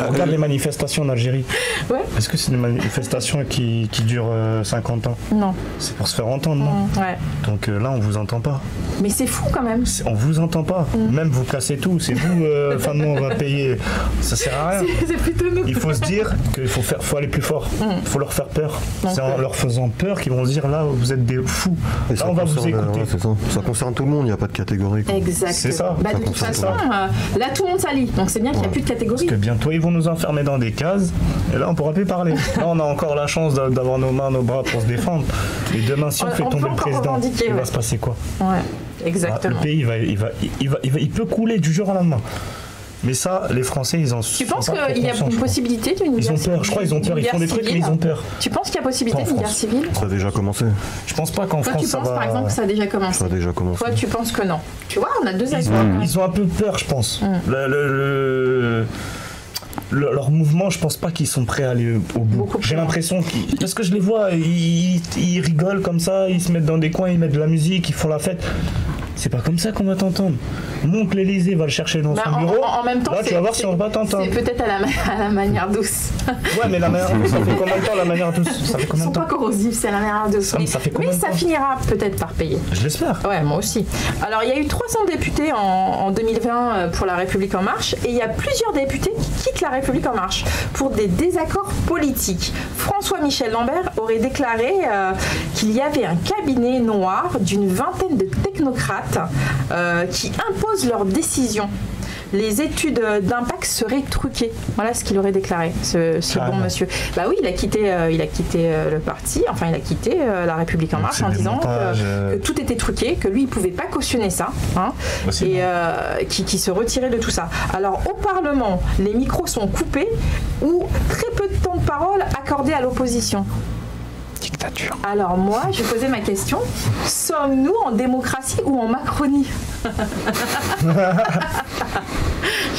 regarde les manifestations en Algérie. Ouais. Est-ce que c'est une manifestation qui dure 50 ans? Non. C'est pour se faire entendre, non? Ouais. Donc là, on vous entend pas. Mais c'est fou, quand même. On vous entend pas. Même vous cassez tout. C'est vous, fin de mois, on va payer. Ça sert à rien. C'est plutôt nous. Il faut se dire qu'il faut aller plus fort. Il faut leur faire peur. C'est en leur faisant peur qu'ils vont se dire, là, vous êtes des fous. Là, on va vous écouter. Ça concerne tout le monde, il n'y a pas de catégorie. Exactement. C'est ça. De toute façon, là, tout le monde s'allie. Donc, c'est bien qu'il n'y a plus de catégorie. Parce que bientôt, ils vont nous enfermer dans des cases. Et là, on ne pourra plus parler. Là, on a encore la chance d'avoir nos mains, nos bras pour se défendre. Et demain, si on fait tomber le président, il va se passer quoi? Ouais, exactement. Le pays, il peut couler du jour au lendemain. Mais ça, les Français, ils en sont. Tu penses qu'il y a une possibilité d'une guerre civile? Ils ont peur, je crois, ils ont peur. Ils font des trucs, mais ils ont peur. Tu penses qu'il y a possibilité d'une guerre civile? Ça a déjà commencé. Je pense pas qu'en France, ça va... Toi, tu penses par exemple que ça a déjà commencé? Ça a déjà commencé. Toi, tu penses que non? Tu vois, on a deux avis. Ils ont un peu peur, je pense. Leur mouvement, je pense pas qu'ils sont prêts à aller au bout. J'ai l'impression qu'ils... Parce que je les vois, ils rigolent comme ça, ils se mettent dans des coins, ils mettent de la musique, ils font la fête. C'est pas comme ça qu'on va t'entendre. Monte l'Elysée, va le chercher dans son bureau. En même temps, là, tu vas voir si on va t'entendre. C'est peut-être à la manière douce. Ouais, mais la manière douce, ça fait combien de temps la manière douce? Ça fait combien de temps? Ils sont pas corrosifs, c'est la manière douce. Mais ça finira peut-être par payer. Je l'espère. Ouais, moi aussi. Alors, il y a eu 300 députés en 2020 pour La République En Marche. Et il y a plusieurs députés qui quittent La République En Marche pour des désaccords politiques. François-Michel Lambert aurait déclaré qu'il y avait un cabinet noir d'une vingtaine de technocrates qui imposent leurs décisions. les études d'impact seraient truquées. Voilà ce qu'il aurait déclaré, ce bon monsieur. Bah oui, il a quitté le parti, enfin il a quitté La République En Marche en disant que tout était truqué, que lui il pouvait pas cautionner ça, hein, et qui se retirait de tout ça. Alors au Parlement, les micros sont coupés ou très peu de temps de parole accordé à l'opposition. Dictature. Alors moi, je posais ma question, sommes-nous en démocratie ou en Macronie? Je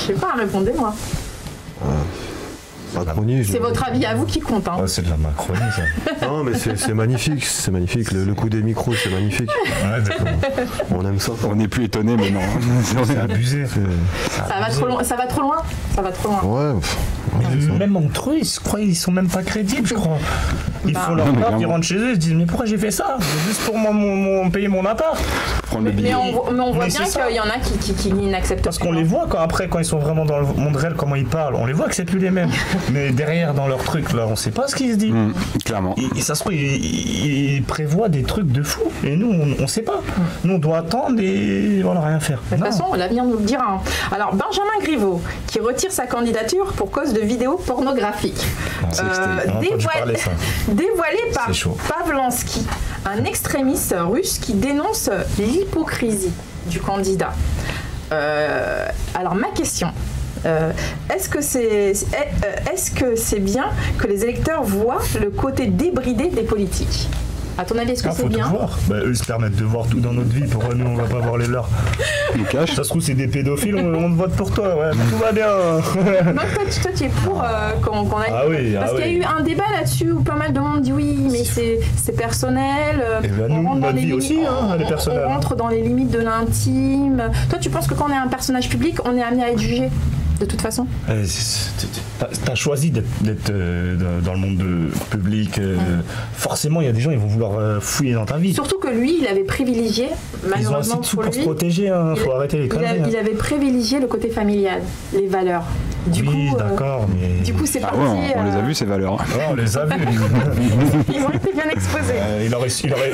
sais pas, répondez-moi. Macronie, c'est votre avis à vous qui compte. Hein. C'est de la Macronie, ça. Non, mais c'est magnifique, c'est magnifique. Le coup des micros, c'est magnifique. Ouais, d'accord. On aime ça. On n'est plus étonné maintenant. C'est abusé. Ça va trop loin. Ça va trop loin. Ça va trop loin. Ouais. Même entre eux, ils sont même pas crédibles, je crois. Ils font leur part, ils rentrent chez eux, ils se disent mais pourquoi j'ai fait ça? Juste pour payer mon appart. Mais on voit bien qu'il y en a qui n'acceptent pas. Parce qu'on les voit quand ils sont vraiment dans le monde réel, comment ils parlent. On les voit que c'est plus les mêmes. Mais derrière, dans leur truc, là, on sait pas ce qu'ils se disent. Clairement. Et ça se trouve, ils prévoient des trucs de fou. Et nous, on sait pas. Nous, on doit attendre et voilà, rien faire. De toute façon, l'avenir nous le dira. Alors, Benjamin Griveaux, qui retire sa candidature pour cause de vidéos pornographiques. Dévoilé par Pavlansky, un extrémiste russe qui dénonce l'hypocrisie du candidat. Alors ma question, est-ce que c'est bien que les électeurs voient le côté débridé des politiques? À ton avis, est-ce que c'est bien? Eux se permettent de voir tout dans notre vie. Pourquoi nous, on va pas voir les leurs? Ça se trouve, c'est des pédophiles, on vote pour toi. Ouais, tout va bien. Non, toi, tu es pour qu'on aille. Ah oui, parce qu'il y a eu un débat là-dessus où pas mal de monde dit oui, mais c'est personnel. Et ben nous, notre vie aussi, elle est personnelle. On rentre dans les limites de l'intime. Toi, tu penses que quand on est un personnage public, on est amené à être jugé? De toute façon, t'as choisi d'être dans le monde public. Forcément, il y a des gens, ils vont vouloir fouiller dans ta vie. Surtout que lui, il avait privilégié, malheureusement ils ont assez de sous pour se protéger. Faut arrêter les conneries. Il avait privilégié le côté familial, les valeurs. Du coup, d'accord, mais du coup, c'est parti. Ouais, on les a vus ces valeurs. Ouais, on les a vus. Ils ont été bien exposés.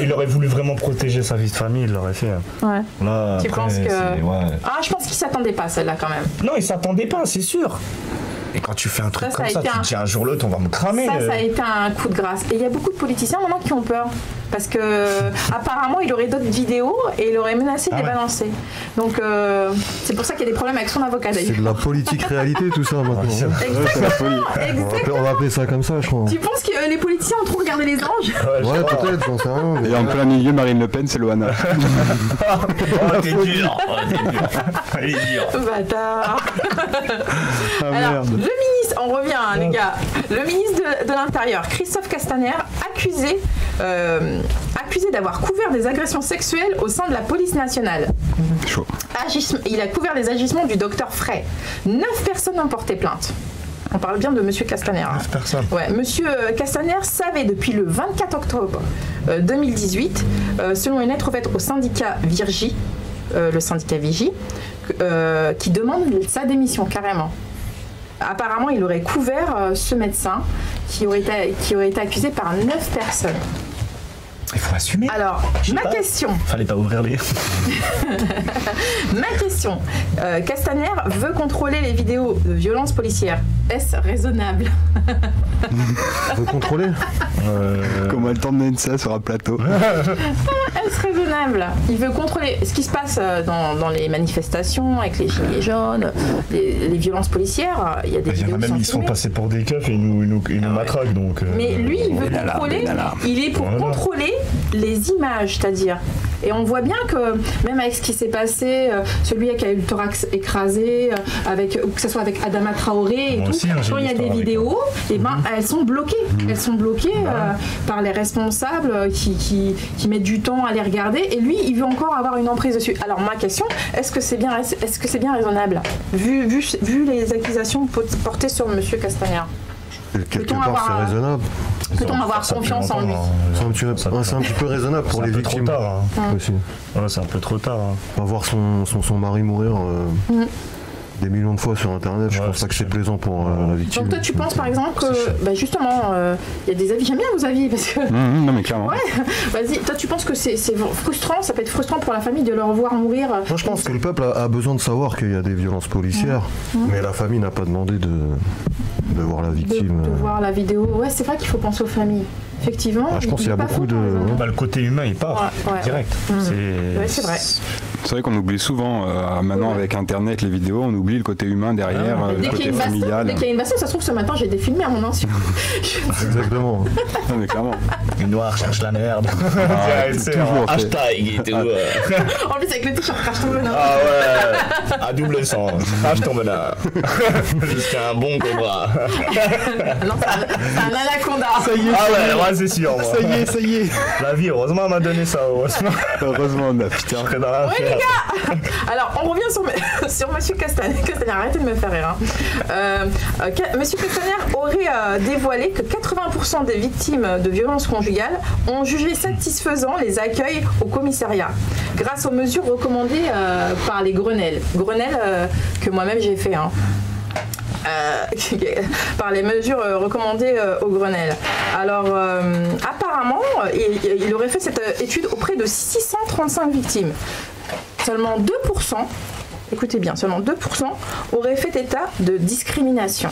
Il aurait voulu vraiment protéger sa vie de famille, il l'aurait fait. Ouais. Là, tu penses que je pense qu'il s'attendait pas à celle-là quand même. Non, il s'attendait pas, c'est sûr. Et quand tu fais un truc comme ça, tu te dis un jour l'autre, on va me cramer. Ça a été un coup de grâce. Et il y a beaucoup de politiciens maintenant qui ont peur. Parce que apparemment, il aurait d'autres vidéos et il aurait menacé de les balancer. Donc, c'est pour ça qu'il y a des problèmes avec son avocat d'ailleurs. C'est de la politique réalité tout ça maintenant. Exactement. On va appeler ça comme ça, je crois. Tu penses que les politiciens ont trop regardé les anges? Ouais, peut-être, j'en sais rien. Et en plein milieu, Marine Le Pen, c'est Loana. T'es dur. Il est dur. Bâtard. Alors, le ministre, on revient les gars, le ministre de l'Intérieur, Christophe Castaner, accusé d'avoir couvert des agressions sexuelles au sein de la police nationale. Chaud. Il a couvert des agissements du docteur Frey. 9 personnes ont porté plainte. On parle bien de Monsieur Castaner. 9 personnes. Ouais, Monsieur Castaner savait depuis le 24 octobre 2018, selon une lettre faite au syndicat Vigie, le syndicat Vigie, qui demande sa démission carrément. Apparemment, il aurait couvert ce médecin qui aurait été accusé par 9 personnes. Il faut assumer. Alors, question. Fallait pas ouvrir les. Ma question. Castaner veut contrôler les vidéos de violences policières. Est-ce raisonnable? Veut contrôler Comment elle t'emmène ça sur un plateau? Est-ce raisonnable? Il veut contrôler ce qui se passe dans les manifestations avec les gilets jaunes, les violences policières. Il y a des vidéos même ils sont passés pour des keufs et ils nous matraquent donc. Mais lui, il veut contrôler. Il est pour contrôler les images, c'est-à-dire. Et on voit bien que même avec ce qui s'est passé, celui qui a eu le thorax écrasé, que ce soit avec Adama Traoré et tout, quand il y a des vidéos, et elles sont bloquées. Elles sont bloquées par les responsables qui mettent du temps à les regarder. Et lui, il veut encore avoir une emprise dessus. Alors ma question, est-ce que c'est bien raisonnable vu les accusations portées sur Monsieur Castaner? Quelque part, c'est raisonnable. Peut-on avoir confiance en lui? C'est un petit peu raisonnable pour les victimes. C'est un peu trop tard. Aussi. Ouais, c'est un peu trop tard. On va voir son mari mourir. des millions de fois sur internet, je pense pas que c'est plaisant pour la victime. Donc toi tu penses par exemple que justement il y a des avis, j'aime bien vos avis parce que non mais clairement. Ouais, vas-y, toi tu penses que c'est frustrant, ça peut être frustrant pour la famille de leur voir mourir. Moi je pense que le peuple a besoin de savoir qu'il y a des violences policières, mais la famille n'a pas demandé de voir la victime. De voir la vidéo, ouais c'est vrai qu'il faut penser aux familles. Effectivement, je pense qu'il y a beaucoup de... le côté humain il part direct. C'est vrai. C'est vrai qu'on oublie souvent, maintenant avec internet, les vidéos, on oublie le côté humain derrière, le côté familial. Dès qu'il y a une baston, ça se trouve ce matin j'ai été filmé à mon insu. Exactement. Non mais clairement. Une noire cherche la merde. Hashtag et tout. En plus avec le t-shirt crache ton venin. Ah ouais, à double sens. Crache ton venin. Jusqu'à un bon cobra. Non, c'est un anaconda. Ça y est. Ah ouais, c'est sûr. Moi. Ça y est. La vie, heureusement, elle m'a donné ça. Heureusement, putain. Ouais, les gars. Alors, on revient sur Monsieur Castaner. Castaner, arrêtez de me faire rire. Monsieur Castaner aurait dévoilé que 80% des victimes de violences conjugales ont jugé satisfaisant les accueils au commissariat, grâce aux mesures recommandées par les Grenelle. Grenelle que moi-même j'ai fait. Par les mesures recommandées au Grenelle. Alors, apparemment, il aurait fait cette étude auprès de 635 victimes. Seulement 2%, écoutez bien, seulement 2% auraient fait état de discrimination.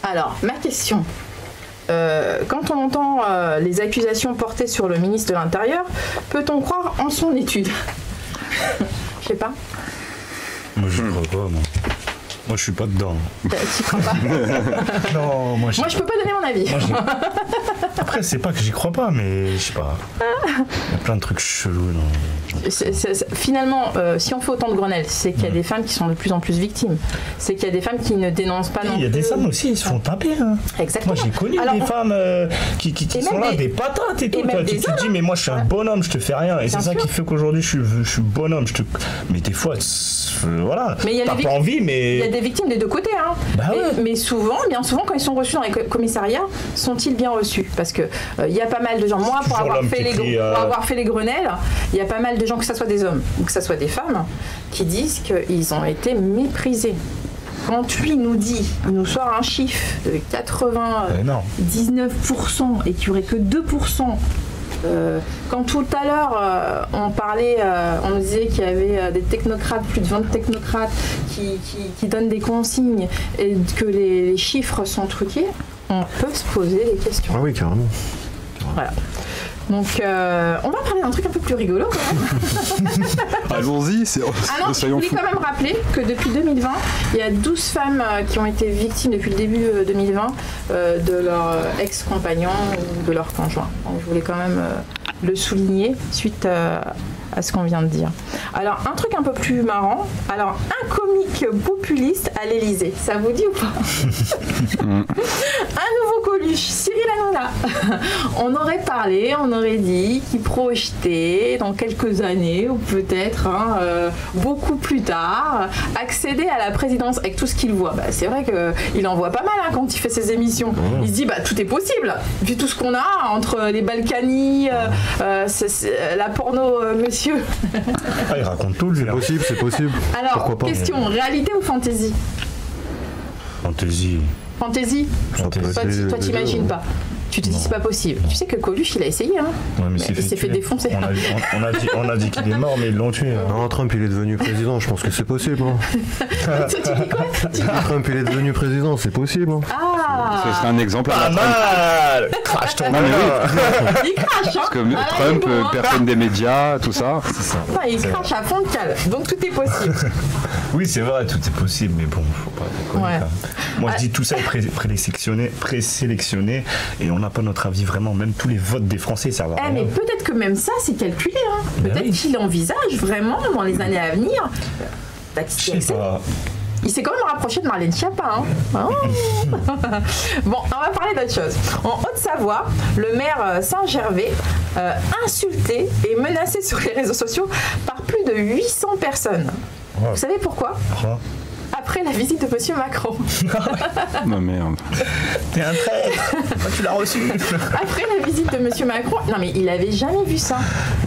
Alors, ma question, quand on entend les accusations portées sur le ministre de l'Intérieur, peut-on croire en son étude? Je sais pas. Moi, je ne crois pas, moi. Moi, je suis pas dedans. Tu crois pas? Non, moi, je peux pas donner mon avis. Après, c'est pas que j'y crois pas, mais je sais pas. Il y a plein de trucs chelous. Finalement, si on fait autant de Grenelle, c'est qu'il y a des femmes qui sont de plus en plus victimes. C'est qu'il y a des femmes qui ne dénoncent pas non plus. Il y a des femmes aussi, ils se font taper. Hein. Exactement. Moi, j'ai connu des femmes qui sont là, des patates et tout. Tu te dis, mais moi, je suis un bonhomme, je te fais rien. Et c'est ça qui fait qu'aujourd'hui, je suis bonhomme. Mais des fois, voilà. T'as pas envie, mais. Il y a des victimes des deux côtés. Hein. Bah mais souvent, bien souvent, quand ils sont reçus dans les commissariats, sont-ils bien reçus? Parce que il y a pas mal de gens. Moi, pour avoir fait les Grenelles, il y a pas mal de gens, que ce soit des hommes ou que ce soit des femmes, qui disent qu'ils ont été méprisés. Quand lui nous dit, il nous sort un chiffre de 99% et qu'il n'y aurait que 2%. Quand tout à l'heure on parlait, on nous disait qu'il y avait des technocrates, plus de 20 technocrates qui donnent des consignes et que les chiffres sont truqués, on peut se poser des questions. Ah oui, carrément. Voilà. Donc on va parler d'un truc un peu plus rigolo quand même. Allons-y, je voulais quand même rappeler que depuis 2020, il y a 12 femmes qui ont été victimes depuis le début 2020 de leur ex-compagnon ou de leur conjoint. Donc je voulais quand même le souligner suite à ce qu'on vient de dire. Alors un truc un peu plus marrant, alors un comique populiste à l'Elysée, ça vous dit ou pas? Un nouveau Coluche, Cyril Hanouna. On aurait dit qu'il projetait dans quelques années ou peut-être beaucoup plus tard accéder à la présidence avec tout ce qu'il voit. C'est vrai qu'il en voit pas mal quand il fait ses émissions. Il se dit tout est possible vu tout ce qu'on a entre les Balkany, la porno monsieur. Il raconte tout lui. C'est possible. Alors question, réalité ou fantaisie? Fantaisie. Toi t'imagines pas. Tu te dis c'est pas possible. Tu sais que Coluche il a essayé ouais, mais il s'est fait défoncer. On a dit qu'il est mort mais ils l'ont tué. Non, Trump il est devenu président, je pense que c'est possible. Tu dis quoi? Trump il est devenu président, c'est possible. Ah, ce serait un exemple à la mal. Crache ton venin. Il crache parce que Trump, personne des médias, tout ça. C'est ça. Il crache à fond de cale, donc tout est possible. Oui c'est vrai, tout est possible, mais bon, faut pas déconner quand même. Moi je dis tout ça est présélectionné et on n'a pas notre avis vraiment, même tous les votes des Français ça va. Mais peut-être que même ça c'est calculé. Peut-être qu'il envisage vraiment dans les années à venir. Je sais pas. Il s'est quand même rapproché de Marlène Schiappa. Bon, on va parler d'autre chose. En Haute-Savoie, le maire Saint-Gervais insulté et menacé sur les réseaux sociaux par plus de 800 personnes. Vous savez pourquoi? Après la visite de Monsieur Macron. Non merde. T'es un traître. Tu l'as reçu. Après la visite de Monsieur Macron. Non mais il avait jamais vu ça.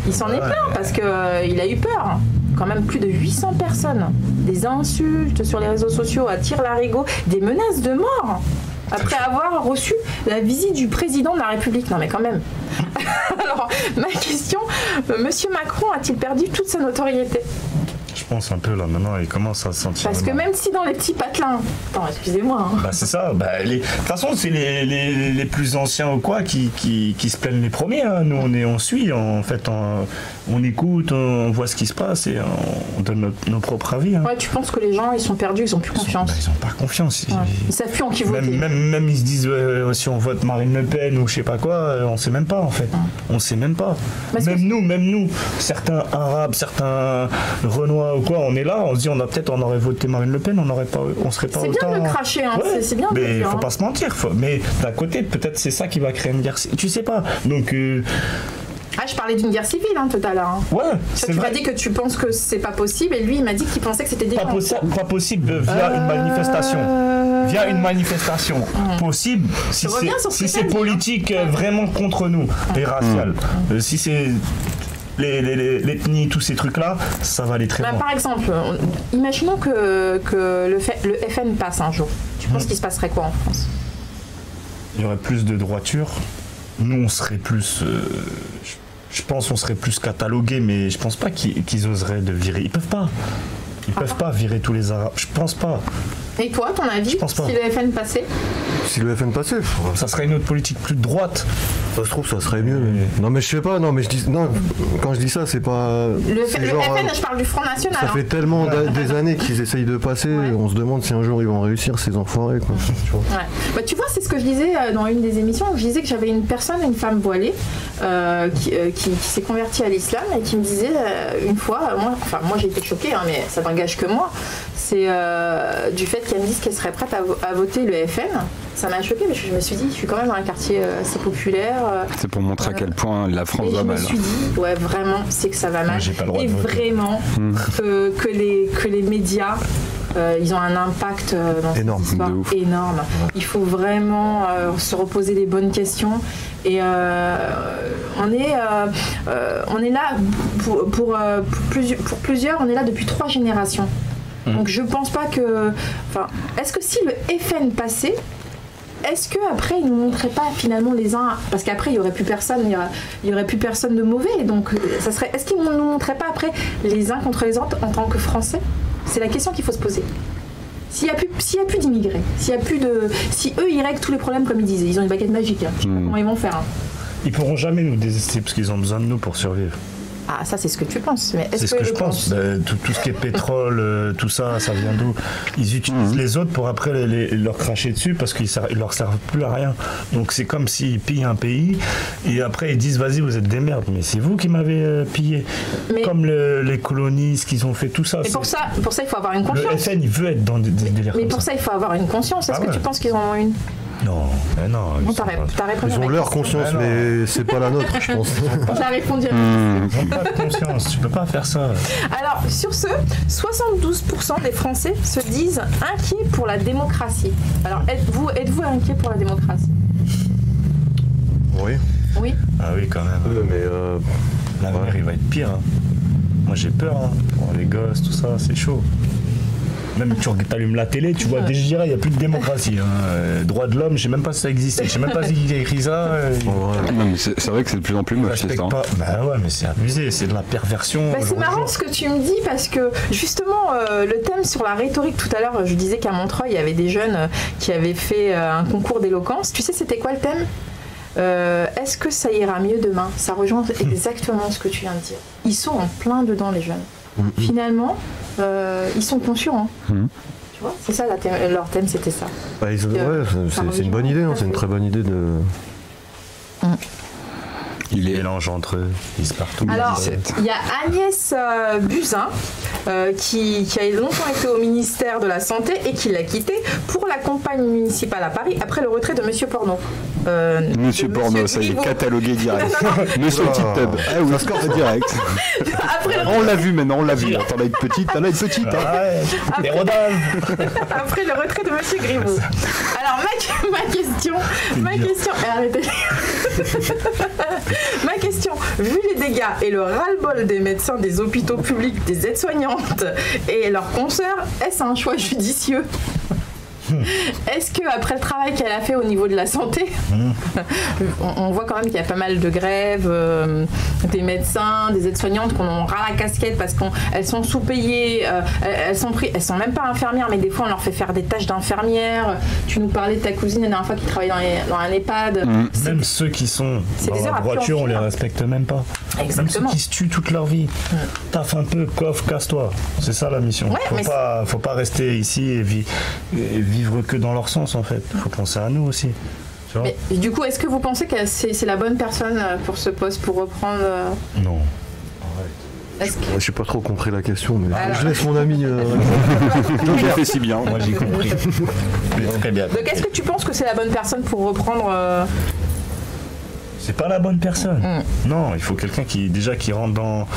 Il s'en est plaint parce qu'il a eu peur. quand même plus de 800 personnes, des insultes sur les réseaux sociaux, à tire-larigot, des menaces de mort après avoir reçu la visite du président de la République. Non mais quand même. Alors, ma question, Monsieur Macron a-t-il perdu toute sa notoriété ? Je pense un peu là maintenant, il commence à se sentir. Parce que même si dans les petits patelins. Attends, excusez-moi. Hein. Bah c'est ça. Bah, de toute façon, c'est les plus anciens ou quoi qui se plaignent les premiers. Hein. Nous, on suit. En fait, on écoute, on voit ce qui se passe et on donne nos propres avis. Hein. Ouais, tu penses que les gens, ils sont perdus, ils ont plus confiance. Ils ont pas confiance. Ouais. Ils savent plus en qui voter. Même ils se disent si on vote Marine Le Pen ou je sais pas quoi, on sait même pas en fait. On sait même pas. Même nous, certains Arabes, certains Renois ou quoi, on est là, on se dit on aurait voté Marine LePen, on serait pas autant. C'est bien de cracher, hein. Ouais, c'est bien. Mais il faut pas se mentir. Mais d'un côté, peut-être c'est ça qui va créer une guerre. Tu sais pas. Donc. Je parlais d'une guerre civile tout à l'heure. Hein. Ouais, c'est vrai. Tu m'as dit que tu penses que c'est pas possible et lui il m'a dit qu'il pensait que c'était déjà pas possible via une manifestation. Via une manifestation. Possible si c'est politique vraiment contre nous et racial. Si c'est l'ethnie, tous ces trucs-là, ça va aller très loin. Par exemple, imaginons que le FN passe un jour. Tu penses qu'il se passerait quoi en France ? Il y aurait plus de droiture. Nous, on serait plus... je pense qu'on serait plus catalogués, mais je pense pas qu'ils oseraient de virer. Ils peuvent pas. Ils peuvent pas virer tous les Arabes. Je pense pas. Et toi, ton avis, si le FN passait ? Si le FN passait, ça serait une autre politique plus de droite. Ça se trouve, ça serait mieux. Non, mais je sais pas. Non, mais quand je dis ça, c'est pas. Le FN, je parle du Front National. Ça fait tellement des années qu'ils essayent de passer. Ouais. On se demande si un jour ils vont réussir, ces enfoirés. Quoi. Tu vois. Ouais. Bah, tu vois, c'est ce que je disais dans une des émissions où je disais que j'avais une femme voilée, qui s'est convertie à l'islam et qui me disait une fois, moi j'ai été choquée, hein, mais ça n'engage que moi. C'est du fait qu'elle me dise qu'elle serait prête à voter le FN. Ça m'a choquée, mais je me suis dit, je suis quand même dans un quartier assez populaire. C'est pour montrer à quel point la France va mal. Je me suis dit, ouais, vraiment, c'est que ça va mal. Et vraiment, que les médias, ils ont un impact dans cette histoire énorme. Il faut vraiment se reposer les bonnes questions. Et on est là pour plusieurs, on est là depuis 3 générations. Donc je pense pas que... est-ce que si le FN passait, est-ce qu'après ils ne nous montraient pas finalement les uns... Parce qu'après il n'y aurait plus personne, il y aurait plus personne de mauvais. Donc ça serait... Est-ce qu'ils ne nous montraient pas après les uns contre les autres en tant que Français ? C'est la question qu'il faut se poser. S'il n'y a plus d'immigrés, si eux ils règlent tous les problèmes comme ils disaient, ils ont une baguette magique, hein. Je sais pas comment ils vont faire. Hein. Ils pourront jamais nous désester parce qu'ils ont besoin de nous pour survivre. Ah, ça c'est ce que tu penses. Mais c'est ce que je pense. Tout ce qui est pétrole, tout ça, ça vient d'où ? Ils utilisent les autres pour après leur cracher dessus parce qu'ils leur servent plus à rien. Donc c'est comme s'ils pillent un pays et après ils disent vas-y vous êtes des merdes, mais c'est vous qui m'avez pillé. Comme les colonies, ce qu'ils ont fait, tout ça. Et pour ça il faut avoir une conscience. Le FN il veut être dans des délires. Mais pour ça il faut avoir une conscience. Est-ce que tu penses qu'ils en ont une ? Non. T'as répondu. Ils ont leur conscience, mais c'est pas la nôtre, je pense. T'as répondu. Ils n'ont pas de conscience, tu peux pas faire ça. Alors, sur ce, 72% des Français se disent inquiets pour la démocratie. Alors, êtes-vous inquiets pour la démocratie ? Oui. Oui. Ah oui, quand même. Mais l'avenir, il va être pire. Hein. Moi, j'ai peur. Hein. Pour les gosses, tout ça, c'est chaud. Même tu allumes la télé, tu vois déjà il n'y a plus de démocratie. Hein. Droit de l'homme, je sais même pas si ça existait, je sais même pas qui a écrit ça. Non, mais c'est vrai que c'est de plus en plus moche, c'est ça. Bah ouais, mais c'est abusé, c'est de la perversion. C'est marrant ce que tu me dis parce que justement le thème sur la rhétorique tout à l'heure, je disais qu'à Montreuil il y avait des jeunes qui avaient fait un concours d'éloquence. Tu sais c'était quoi le thème ? Est-ce que ça ira mieux demain ? Ça rejoint exactement ce que tu viens de dire. Ils sont en plein dedans les jeunes. Finalement, ils sont conscients. Hein. Tu vois, c'est ça leur thème, c'était ça. C'est une bonne idée, hein, c'est une très bonne idée de. Il mélange entre eux, ils se partent. Alors, il y a Agnès Buzyn qui a longtemps été au ministère de la Santé et qui l'a quitté pour la campagne municipale à Paris après le retrait de Monsieur Porno. Monsieur Porno, ça y est, catalogué direct. Monsieur Petite Tub. Ah oui, score direct. On l'a vu maintenant, on l'a vu. T'en as une petite, t'en as une petite. Après le retrait de Monsieur Griveaux. Alors ma question. Arrêtez. Ma question, vu les dégâts et le ras-le-bol des médecins des hôpitaux publics, des aides-soignantes et leurs consoeurs, est-ce un choix judicieux ? Est-ce qu'après le travail qu'elle a fait au niveau de la santé, on voit quand même qu'il y a pas mal de grèves, des médecins, des aides-soignantes qu'on en ras la casquette parce qu'elles sont sous-payées, elles sont même pas infirmières, mais des fois on leur fait faire des tâches d'infirmières. Tu nous parlais de ta cousine la dernière fois qui travaille dans un EHPAD. Même ceux qui sont dans la voiture, on les respecte même pas. Exactement. Même ceux qui se tuent toute leur vie. Taffe un peu, coffre, casse-toi. C'est ça la mission. Ouais, faut pas rester ici et vivre que dans leur sens en fait. Il faut penser à nous aussi. Mais, du coup, est-ce que vous pensez que c'est la bonne personne pour ce poste pour reprendre Non. Je n'ai pas trop compris la question, mais je laisse mon ami. J'ai fait si bien. Moi j'ai compris. Très bien. Donc est-ce que tu penses que c'est la bonne personne pour reprendre C'est pas la bonne personne. Non, il faut quelqu'un qui rentre dans.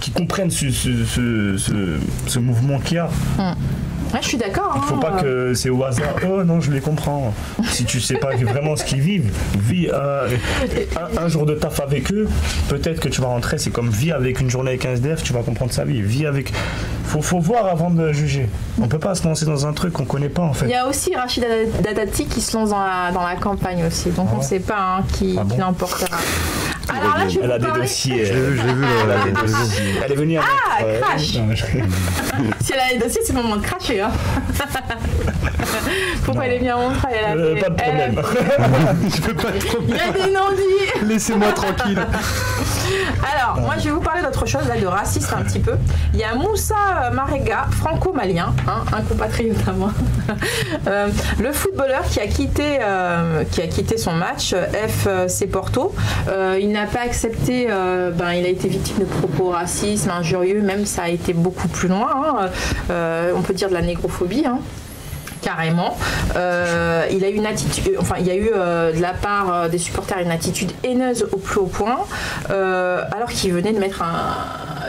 Qui comprenne ce mouvement qu'il y a. Ouais, je suis d'accord. Il ne faut pas que c'est au hasard. Oh non, je les comprends. Si tu sais pas vraiment ce qu'ils vivent, vis un jour de taf avec eux. Peut-être que tu vas rentrer. C'est comme vis avec une journée avec un SDF. Tu vas comprendre sa vie. Vis avec. Faut voir avant de juger. On peut pas se lancer dans un truc qu'on connaît pas en fait. Il y a aussi Rachida Dati qui se lance dans la campagne aussi. Donc on ne sait pas qui l'emportera. Alors là, elle a des dossiers. Je l'ai vu. Elle est venue à crash. Si elle a des dossiers, c'est le moment de cracher. Hein. Pourquoi elle est bien montrée? Pas de problème. Je peux pas trop. Il y a des non-dits. Laissez-moi tranquille. Alors, moi, je vais vous parler d'autre chose, là, de racisme un petit peu. Il y a Moussa Marega, franco-malien, un compatriote à moi, le footballeur qui a quitté son match FC Porto. Il n'a pas accepté, il a été victime de propos racistes, injurieux, même ça a été beaucoup plus loin. On peut dire de la négrophobie. Carrément. Il a eu une attitude, de la part des supporters une attitude haineuse au plus haut point, alors qu'il venait de mettre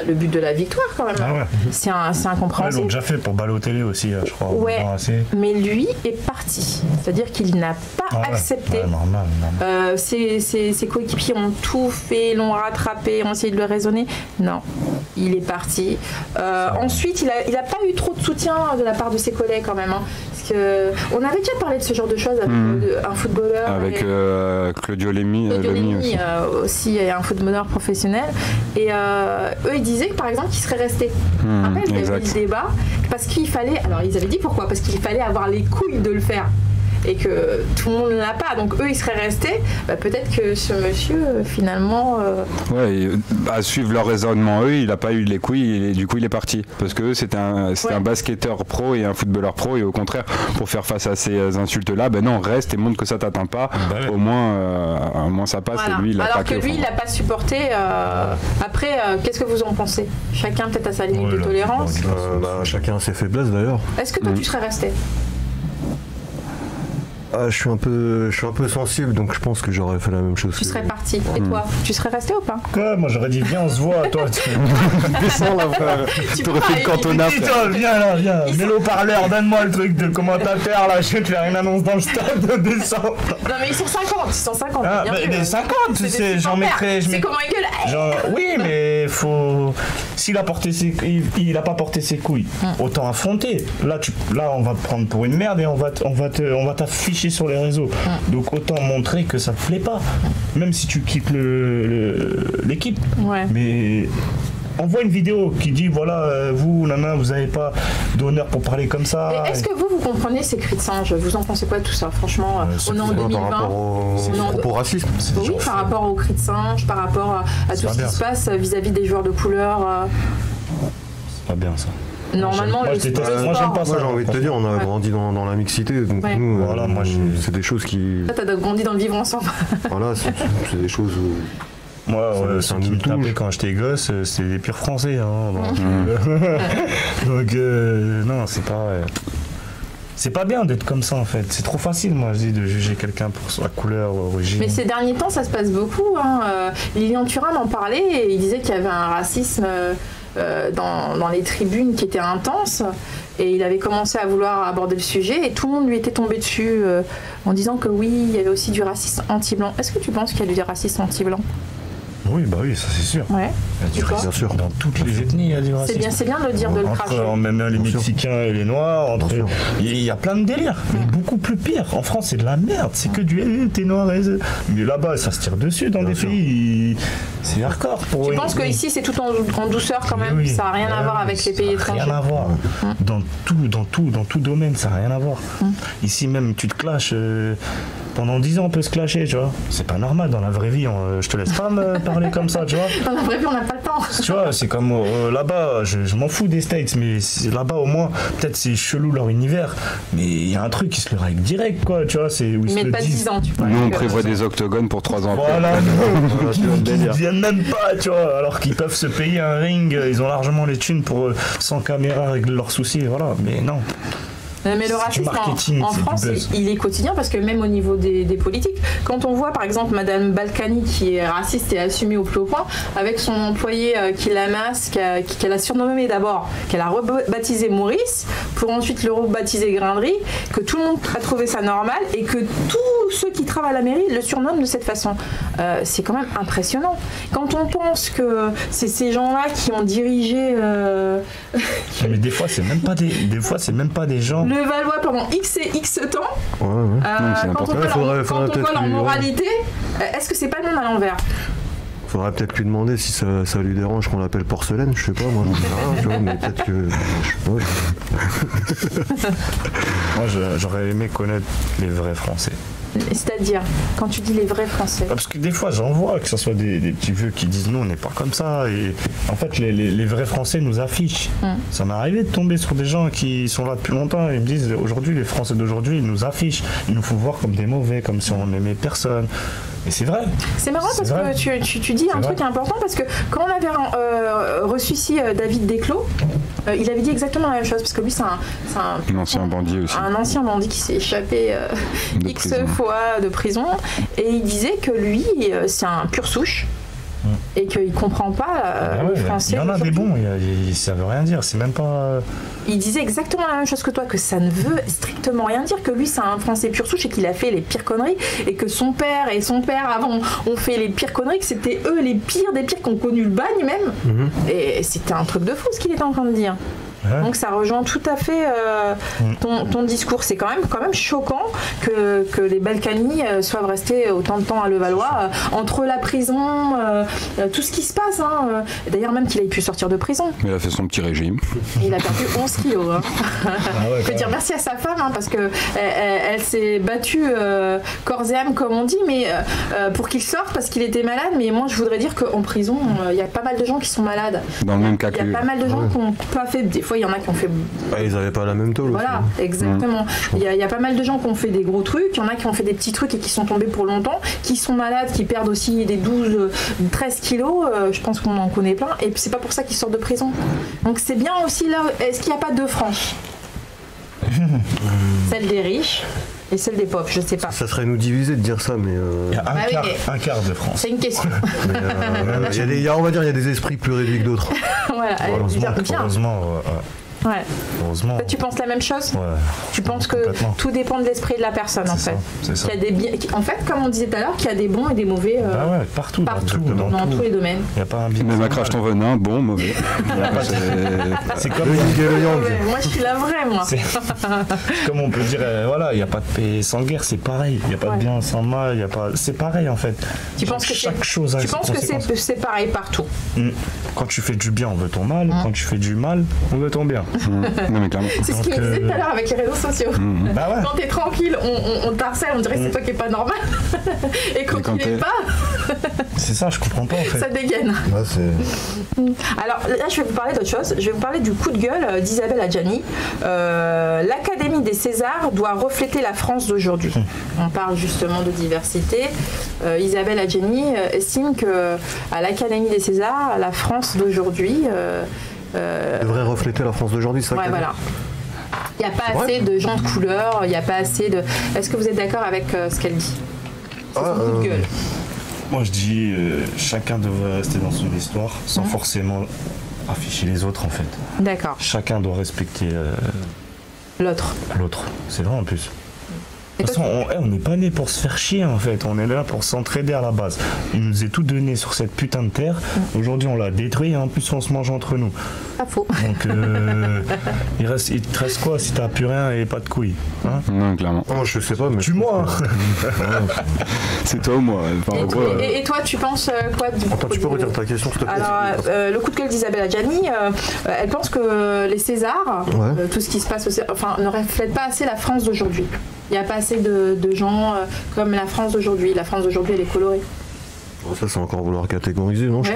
le but de la victoire quand même. Ah ouais. C'est incompréhensible. Ils l'ont déjà fait pour Balotelli aussi, je crois. Ouais, mais lui est parti. C'est-à-dire qu'il n'a pas accepté. Ouais, normal. Ses coéquipiers ont tout fait, l'ont rattrapé, ont essayé de le raisonner. Non, il est parti. Ensuite, il n'a pas eu trop de soutien de la part de ses collègues quand même. Parce que on avait déjà parlé de ce genre de choses avec un footballeur. Avec Claudio Lemi aussi, un footballeur professionnel. Et eux, ils disaient que par exemple, qu'ils seraient restés. Après, il y avait le débat. Parce qu'il fallait. Alors, ils avaient dit pourquoi? Parce qu'il fallait avoir les couilles de le faire. Et que tout le monde ne l'a pas, donc eux ils seraient restés, peut-être que ce monsieur finalement à suivre leur raisonnement, eux il n'a pas eu les couilles et du coup il est parti parce que c'était un basketteur pro et un footballeur pro, et au contraire pour faire face à ces insultes là, non, reste et montre que ça t'atteint pas, au moins ça passe. Voilà. Et lui il alors que lui il n'a pas supporté. Après qu'est-ce que vous en pensez? Chacun peut-être à sa limite de tolérance. Chacun a ses faiblesses d'ailleurs. Est-ce que toi tu serais resté? Je suis un peu sensible, donc je pense que j'aurais fait la même chose. Tu serais parti. Et toi, tu serais resté ou pas? Quoi? Moi j'aurais dit viens, on se voit. Toi, descends là, frère. Tu aurais fait le cantonat. Viens là, viens. Mets le haut-parleur, donne-moi le truc de commentateur là. Je vais te faire une annonce dans le stade. Descends. Non mais ils sont 50. Mais 50, tu sais, j'en mettrais. C'est comme un gueule. Oui, mais faut. S'il a porté il a pas porté ses couilles, autant affronter. Là, on va te prendre pour une merde et on va t'afficher sur les réseaux. Donc autant montrer que ça te plaît pas, même si tu quittes l'équipe. Mais envoie une vidéo qui dit voilà, vous n'avez pas d'honneur pour parler comme ça. Et est-ce que vous comprenez ces cris de singe? Vous en pensez quoi de tout ça? Franchement, on est en 2020. Par rapport au propos racisme. Oui, par rapport aux cris de singe, par rapport à tout ce qui se passe vis-à-vis des joueurs de couleur. C'est pas bien ça. Normalement, moi j'aime pas ça. Moi j'ai envie de te dire, on a grandi dans la mixité, donc nous, c'est des choses qui. Toi, t'as grandi dans le vivre ensemble. Voilà, c'est des choses où. Moi, ceux qui me tapaient quand j'étais gosse, c'était les pires Français. Donc, non, c'est pas. C'est pas bien d'être comme ça en fait. C'est trop facile, moi, je dis, de juger quelqu'un pour sa couleur, origine. Mais ces derniers temps, ça se passe beaucoup. Lilian Thuram en parlait et il disait qu'il y avait un racisme dans les tribunes qui était intense. Et il avait commencé à vouloir aborder le sujet et tout le monde lui était tombé dessus en disant que oui, il y avait aussi du racisme anti-blanc. Est-ce que tu penses qu'il y a du racisme anti-blanc ? Oui, bah oui, ça c'est sûr. Ouais. Bien sûr. Dans toutes les ethnies, il y a du racisme. C'est bien de le dire, de le cracher. Même les Mexicains et les Noirs, il y a plein de délires, mais beaucoup plus pire. En France, c'est de la merde, c'est que du t'es noir. Mais là-bas, ça se tire dessus dans des pays, c'est hardcore. Tu penses qu'ici, c'est tout en douceur quand même, ça n'a rien à voir avec les pays étrangers. Rien à voir. Dans tout domaine, ça n'a rien à voir. Ici même, tu te clashes. Pendant 10 ans, on peut se clasher, tu vois. C'est pas normal dans la vraie vie. Je te laisse pas me parler comme ça, tu vois. Dans la vraie vie, on n'a pas le temps. Tu vois, c'est comme là-bas, je m'en fous des States, mais là-bas, au moins, peut-être c'est chelou leur univers, mais il y a un truc qui se le règle direct, quoi, tu vois. Ils mettent pas 10 ans, tu vois. Nous, on prévoit des octogones pour 3 ans après. Voilà, ils viennent même pas, tu vois, alors qu'ils peuvent se payer un ring, ils ont largement les thunes pour, sans caméra, régler leurs soucis, voilà, mais non. Mais le racisme en France, il est quotidien parce que même au niveau des politiques, quand on voit par exemple Madame Balkany qui est raciste et assumée au plus haut point, avec son employé qui l'amasse, qu'elle a surnommé d'abord, qu'elle a rebaptisé Maurice, pour ensuite le rebaptiser Grindry, que tout le monde a trouvé ça normal et que tous ceux qui travaillent à la mairie le surnomment de cette façon. C'est quand même impressionnant. Quand on pense que c'est ces gens-là qui ont dirigé... Mais des fois, c'est même pas des gens... Le Valois pendant X et X temps. Quand on voit leur moralité, est-ce que c'est pas le monde à l'envers ? Faudrait peut-être lui demander si ça lui dérange qu'on l'appelle porcelaine, je sais pas, moi j'en sais rien, tu vois, mais peut-être que... Moi j'aurais aimé connaître les vrais Français. C'est-à-dire, quand tu dis les vrais Français? Parce que des fois j'en vois, que ce soit des petits vieux qui disent nous on n'est pas comme ça, et en fait les vrais Français nous affichent. Ça m'est arrivé de tomber sur des gens qui sont là depuis longtemps et ils me disent aujourd'hui les Français d'aujourd'hui ils nous affichent, ils nous font voir comme des mauvais, comme si on n'aimait personne. Et c'est vrai. C'est marrant parce que tu dis un truc important, parce que quand on avait reçu ici David Desclos, il avait dit exactement la même chose, parce que lui c'est un ancien bandit aussi. Un ancien bandit qui s'est échappé X fois de prison, et il disait que lui c'est un pur souche. Et qu'il comprend pas les Français. Il y en a des bons, ça veut rien dire, c'est même pas... Il disait exactement la même chose que toi, que ça ne veut strictement rien dire, que lui c'est un Français pur souche et qu'il a fait les pires conneries, et que son père et son père avant ont fait les pires conneries, que c'était eux les pires des pires qui ont connu le bagne même. Et c'était un truc de fou ce qu'il était en train de dire. Ouais. Donc ça rejoint tout à fait ton discours. C'est quand même choquant que les Balkany soient restés autant de temps à Levallois, entre la prison, tout ce qui se passe. D'ailleurs même qu'il ait pu sortir de prison. Mais il a fait son petit régime. Il a perdu 11 kilos. Je peux dire merci à sa femme, parce que elle s'est battue corps et âme comme on dit, mais pour qu'il sorte parce qu'il était malade. Mais moi je voudrais dire qu'en prison il y a pas mal de gens qui sont malades. Dans le même cas que il y a pas mal de gens qui n'ont pas fait des fois il y en a qui ont fait... ils n'avaient pas la même tôle. Voilà, aussi. Exactement. Il y a pas mal de gens qui ont fait des gros trucs, il y en a qui ont fait des petits trucs et qui sont tombés pour longtemps, qui sont malades, qui perdent aussi des 12, 13 kilos, je pense qu'on en connaît plein, et c'est pas pour ça qu'ils sortent de prison. Donc c'est bien aussi là, est-ce qu'il n'y a pas deux franges? Celle des riches et celle des pauvres, je sais pas. Ça serait nous diviser de dire ça, mais... Il y a un quart de France. C'est une question. On va dire il y a des esprits plus réduits que d'autres. Voilà, heureusement. Ouais. Heureusement. Tu penses la même chose? Ouais. Tu penses que tout dépend de l'esprit de la personne, en fait. C'est ça. Qu'il y a des en fait, comme on disait tout à l'heure, qu'il y a des bons et des mauvais partout dans tous les domaines. Il n'y a pas un bien. Même à crache ton venin, bon, mauvais. C'est comme moi, je suis la vraie, moi. Comme on peut dire, voilà, il n'y a pas de paix sans guerre, c'est pareil. Il n'y a pas de bien sans mal, c'est pareil, en fait. Tu penses que chaque chose a Tu penses que c'est pareil partout? Quand tu fais du bien, on veut ton mal. Quand tu fais du mal, on veut ton bien. Non, mais clairement. C'est ce qu'il me disait tout à l'heure avec les réseaux sociaux. Bah ouais. Quand t'es tranquille, on t'harcèle, on dirait que c'est toi qui est pas normal. Et quand tu l'es pas, c'est ça, je comprends pas en fait. Ça dégaine. Alors là, je vais vous parler d'autre chose. Je vais vous parler du coup de gueule d'Isabelle Adjani. L'Académie des Césars doit refléter la France d'aujourd'hui. On parle justement de diversité. Isabelle Adjani estime que à l'Académie des Césars, la France d'aujourd'hui devrait refléter la France d'aujourd'hui, ça. Ouais, voilà. Il n'y a pas assez de gens de couleur, il n'y a pas assez de... Est-ce que vous êtes d'accord avec ce qu'elle dit? C'est son coup de gueule. Moi je dis, chacun devrait rester dans son histoire sans forcément afficher les autres en fait. D'accord. Chacun doit respecter l'autre. C'est vrai en plus. De toute façon, on n'est pas né pour se faire chier en fait, on est là pour s'entraider à la base. Il nous est tout donné sur cette putain de terre. Aujourd'hui on l'a détruit et en plus on se mange entre nous. Pas faux. Donc il te reste quoi si t'as plus rien et pas de couilles, hein? Non, clairement. Oh, je sais pas, mais. Tue-moi. C'est toi ou moi? Enfin, et toi tu penses quoi du Attends, tu peux redire ta question s'il te plaît? Alors le coup de gueule d'Isabelle Adjani, elle pense que les Césars, tout ce qui se passe ne reflète pas assez la France d'aujourd'hui. Il n'y a pas assez de gens comme la France d'aujourd'hui. La France d'aujourd'hui, elle est colorée. Ça, c'est encore vouloir catégoriser, non? Je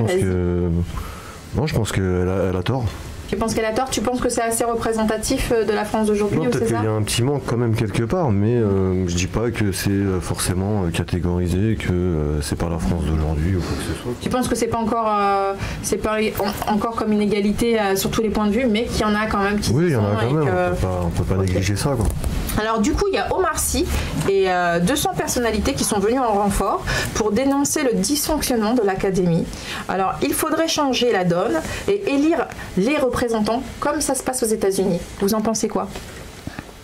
pense qu'elle a tort. Tu penses qu'elle a tort? Tu penses que c'est assez représentatif de la France d'aujourd'hui au César? Peut-être qu'il y a un petit manque quand même quelque part, mais je dis pas que c'est forcément catégorisé, que c'est pas la France d'aujourd'hui ou quoi que ce soit. Tu penses que c'est pas encore comme une égalité sur tous les points de vue, mais qu'il y en a quand même qui oui, il y en a quand même, on peut pas négliger ça, quoi. Alors du coup, il y a Omar Sy et 200 personnalités qui sont venues en renfort pour dénoncer le dysfonctionnement de l'Académie. Alors, il faudrait changer la donne et élire les représentants comme ça se passe aux États-Unis. Vous en pensez quoi?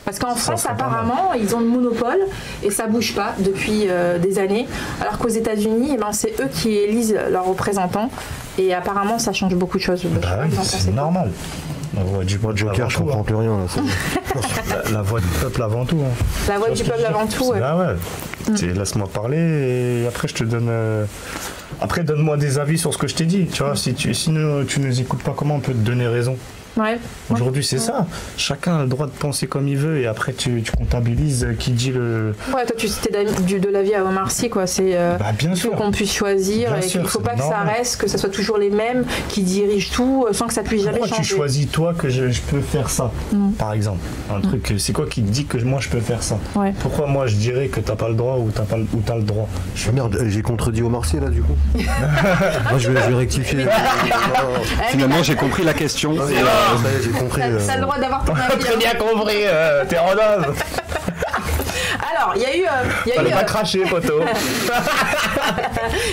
Parce qu'en France, apparemment, ils ont le monopole et ça bouge pas depuis des années. Alors qu'aux États-Unis, c'est eux qui élisent leurs représentants et apparemment, ça change beaucoup de choses. C'est normal. La voix du peuple Joker, je comprends plus rien là. La voix du peuple avant tout. Hein. La voix du peuple avant tout, ouais. Ah ouais. Laisse-moi parler et après je te donne. Après donne-moi des avis sur ce que je t'ai dit. Tu vois, si tu nous écoutes pas, comment on peut te donner raison? Ouais. Aujourd'hui, c'est ça. Chacun a le droit de penser comme il veut et après tu comptabilises qui dit le. Ouais, toi tu citais de l'avis à Omar Sy, quoi. C'est bien sûr. Il faut qu'on puisse choisir et qu'il ne faut pas que ça reste, que ça soit toujours les mêmes qui dirigent tout sans que ça puisse jamais changer. Pourquoi tu choisis toi que je peux faire ça, par exemple? Un truc, c'est quoi qui te dit que moi je peux faire ça? Pourquoi moi je dirais que t'as pas le droit ou t'as le droit? Merde, j'ai contredit Omar Sy là du coup. Moi je vais rectifier. Finalement j'ai compris la question. J'ai compris. T'as le droit d'avoir ton avis. Très bien compris, t'es rodave. Alors, il y a eu... Fallait pas cracher, poteau.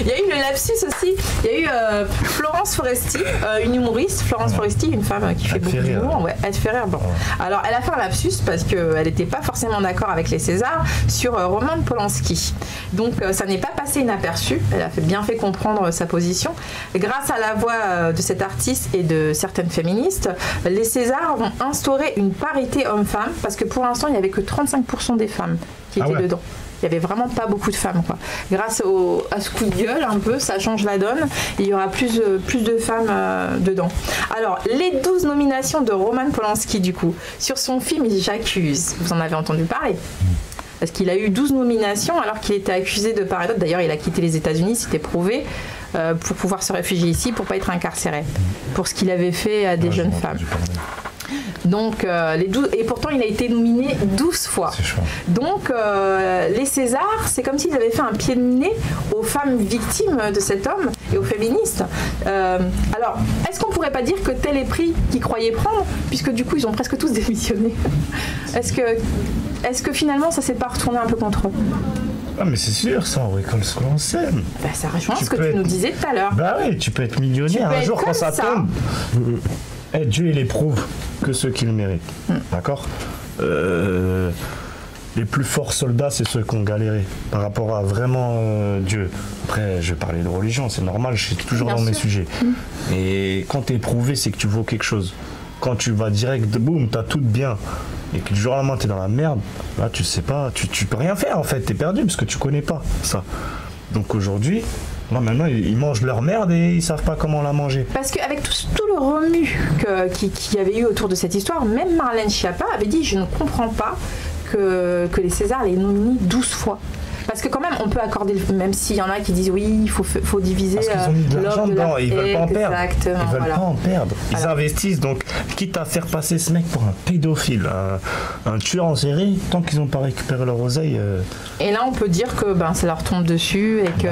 Il y a eu le lapsus aussi. Il y a eu Florence Foresti, une humoriste. Florence Foresti, une femme qui fait beaucoup d'humour. Ouais, elle te fait rire. Bon. Alors, elle a fait un lapsus parce qu'elle n'était pas forcément d'accord avec les Césars sur Roman Polanski. Donc, ça n'est pas passé inaperçu. Elle a bien fait comprendre sa position. Grâce à la voix de cet artiste et de certaines féministes, les Césars vont instaurer une parité homme-femme parce que pour l'instant, il n'y avait que 35% des femmes qui étaient dedans. Il n'y avait vraiment pas beaucoup de femmes, quoi. Grâce à ce coup de gueule, un peu, ça change la donne. Et il y aura plus de femmes dedans. Alors, les 12 nominations de Roman Polanski, du coup, sur son film J'accuse. Vous en avez entendu parler? Parce qu'il a eu 12 nominations alors qu'il était accusé de part et d'autre. D'ailleurs, il a quitté les États-Unis, c'était prouvé, pour pouvoir se réfugier ici, pour ne pas être incarcéré. Pour ce qu'il avait fait à des jeunes femmes. Donc, et pourtant, il a été nominé 12 fois. Donc, les Césars, c'est comme s'ils avaient fait un pied de nez aux femmes victimes de cet homme et aux féministes. Alors, est-ce qu'on pourrait pas dire que tel est pris qu'ils croyaient prendre, puisque du coup, ils ont presque tous démissionné? Est-ce que finalement, ça s'est pas retourné un peu contre eux? Ah mais c'est sûr, ça, on récolte ce qu'on sème. Bah, ça rejoint ce que tu nous disais tout à l'heure. Bah oui, tu peux être millionnaire un jour quand ça tombe. Dieu, il éprouve que ceux qui le méritent. D'accord? Les plus forts soldats, c'est ceux qui ont galéré par rapport à vraiment Dieu. Après, je vais parler de religion, c'est normal, je suis toujours dans mes sujets. Et quand t'es éprouvé, c'est que tu vaux quelque chose. Quand tu vas direct, boum, t'as tout bien. Et que du jour au lendemain, t'es dans la merde, là, tu sais pas, tu peux rien faire en fait, t'es perdu parce que tu connais pas ça. Donc aujourd'hui, maintenant, ils mangent leur merde et ils savent pas comment la manger. Parce qu'avec tout le remue qu'il y avait eu autour de cette histoire, même Marlène Schiappa avait dit « Je ne comprends pas que les Césars les nominent 12 fois. » Parce que quand même, on peut accorder, même s'il y en a qui disent oui, il faut diviser. Parce qu'ils ont mis de l'argent dedans, ils veulent pas en perdre. Exactement. Ils veulent pas en perdre. Ils investissent, donc quitte à faire passer ce mec pour un pédophile, un tueur en série, tant qu'ils n'ont pas récupéré leur oseille. Et là, on peut dire que ça leur tombe dessus et que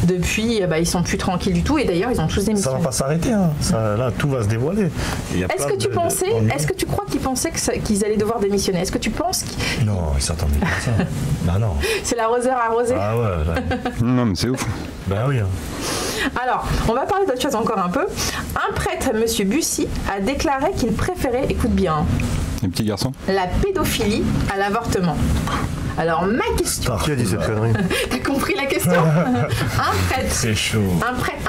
depuis, ils sont plus tranquilles du tout. Et d'ailleurs, ils ont tous démissionné. Ça va pas s'arrêter, hein. Là, tout va se dévoiler. Est-ce que tu crois qu'ils pensaient qu'ils allaient devoir démissionner? Est-ce que tu penses Non, ils s'attendaient pas à ça. Bah non. C'est l'arroseur arrosé. Ah ouais. Non, mais c'est ouf. Ben oui. Alors, on va parler d'autre chose encore un peu. Un prêtre, Monsieur Bussy, a déclaré qu'il préférait, écoute bien, les petits garçons, la pédophilie à l'avortement. Alors, ma question... Qui a dit cette connerie? T'as compris la question? Un prêtre... C'est chaud.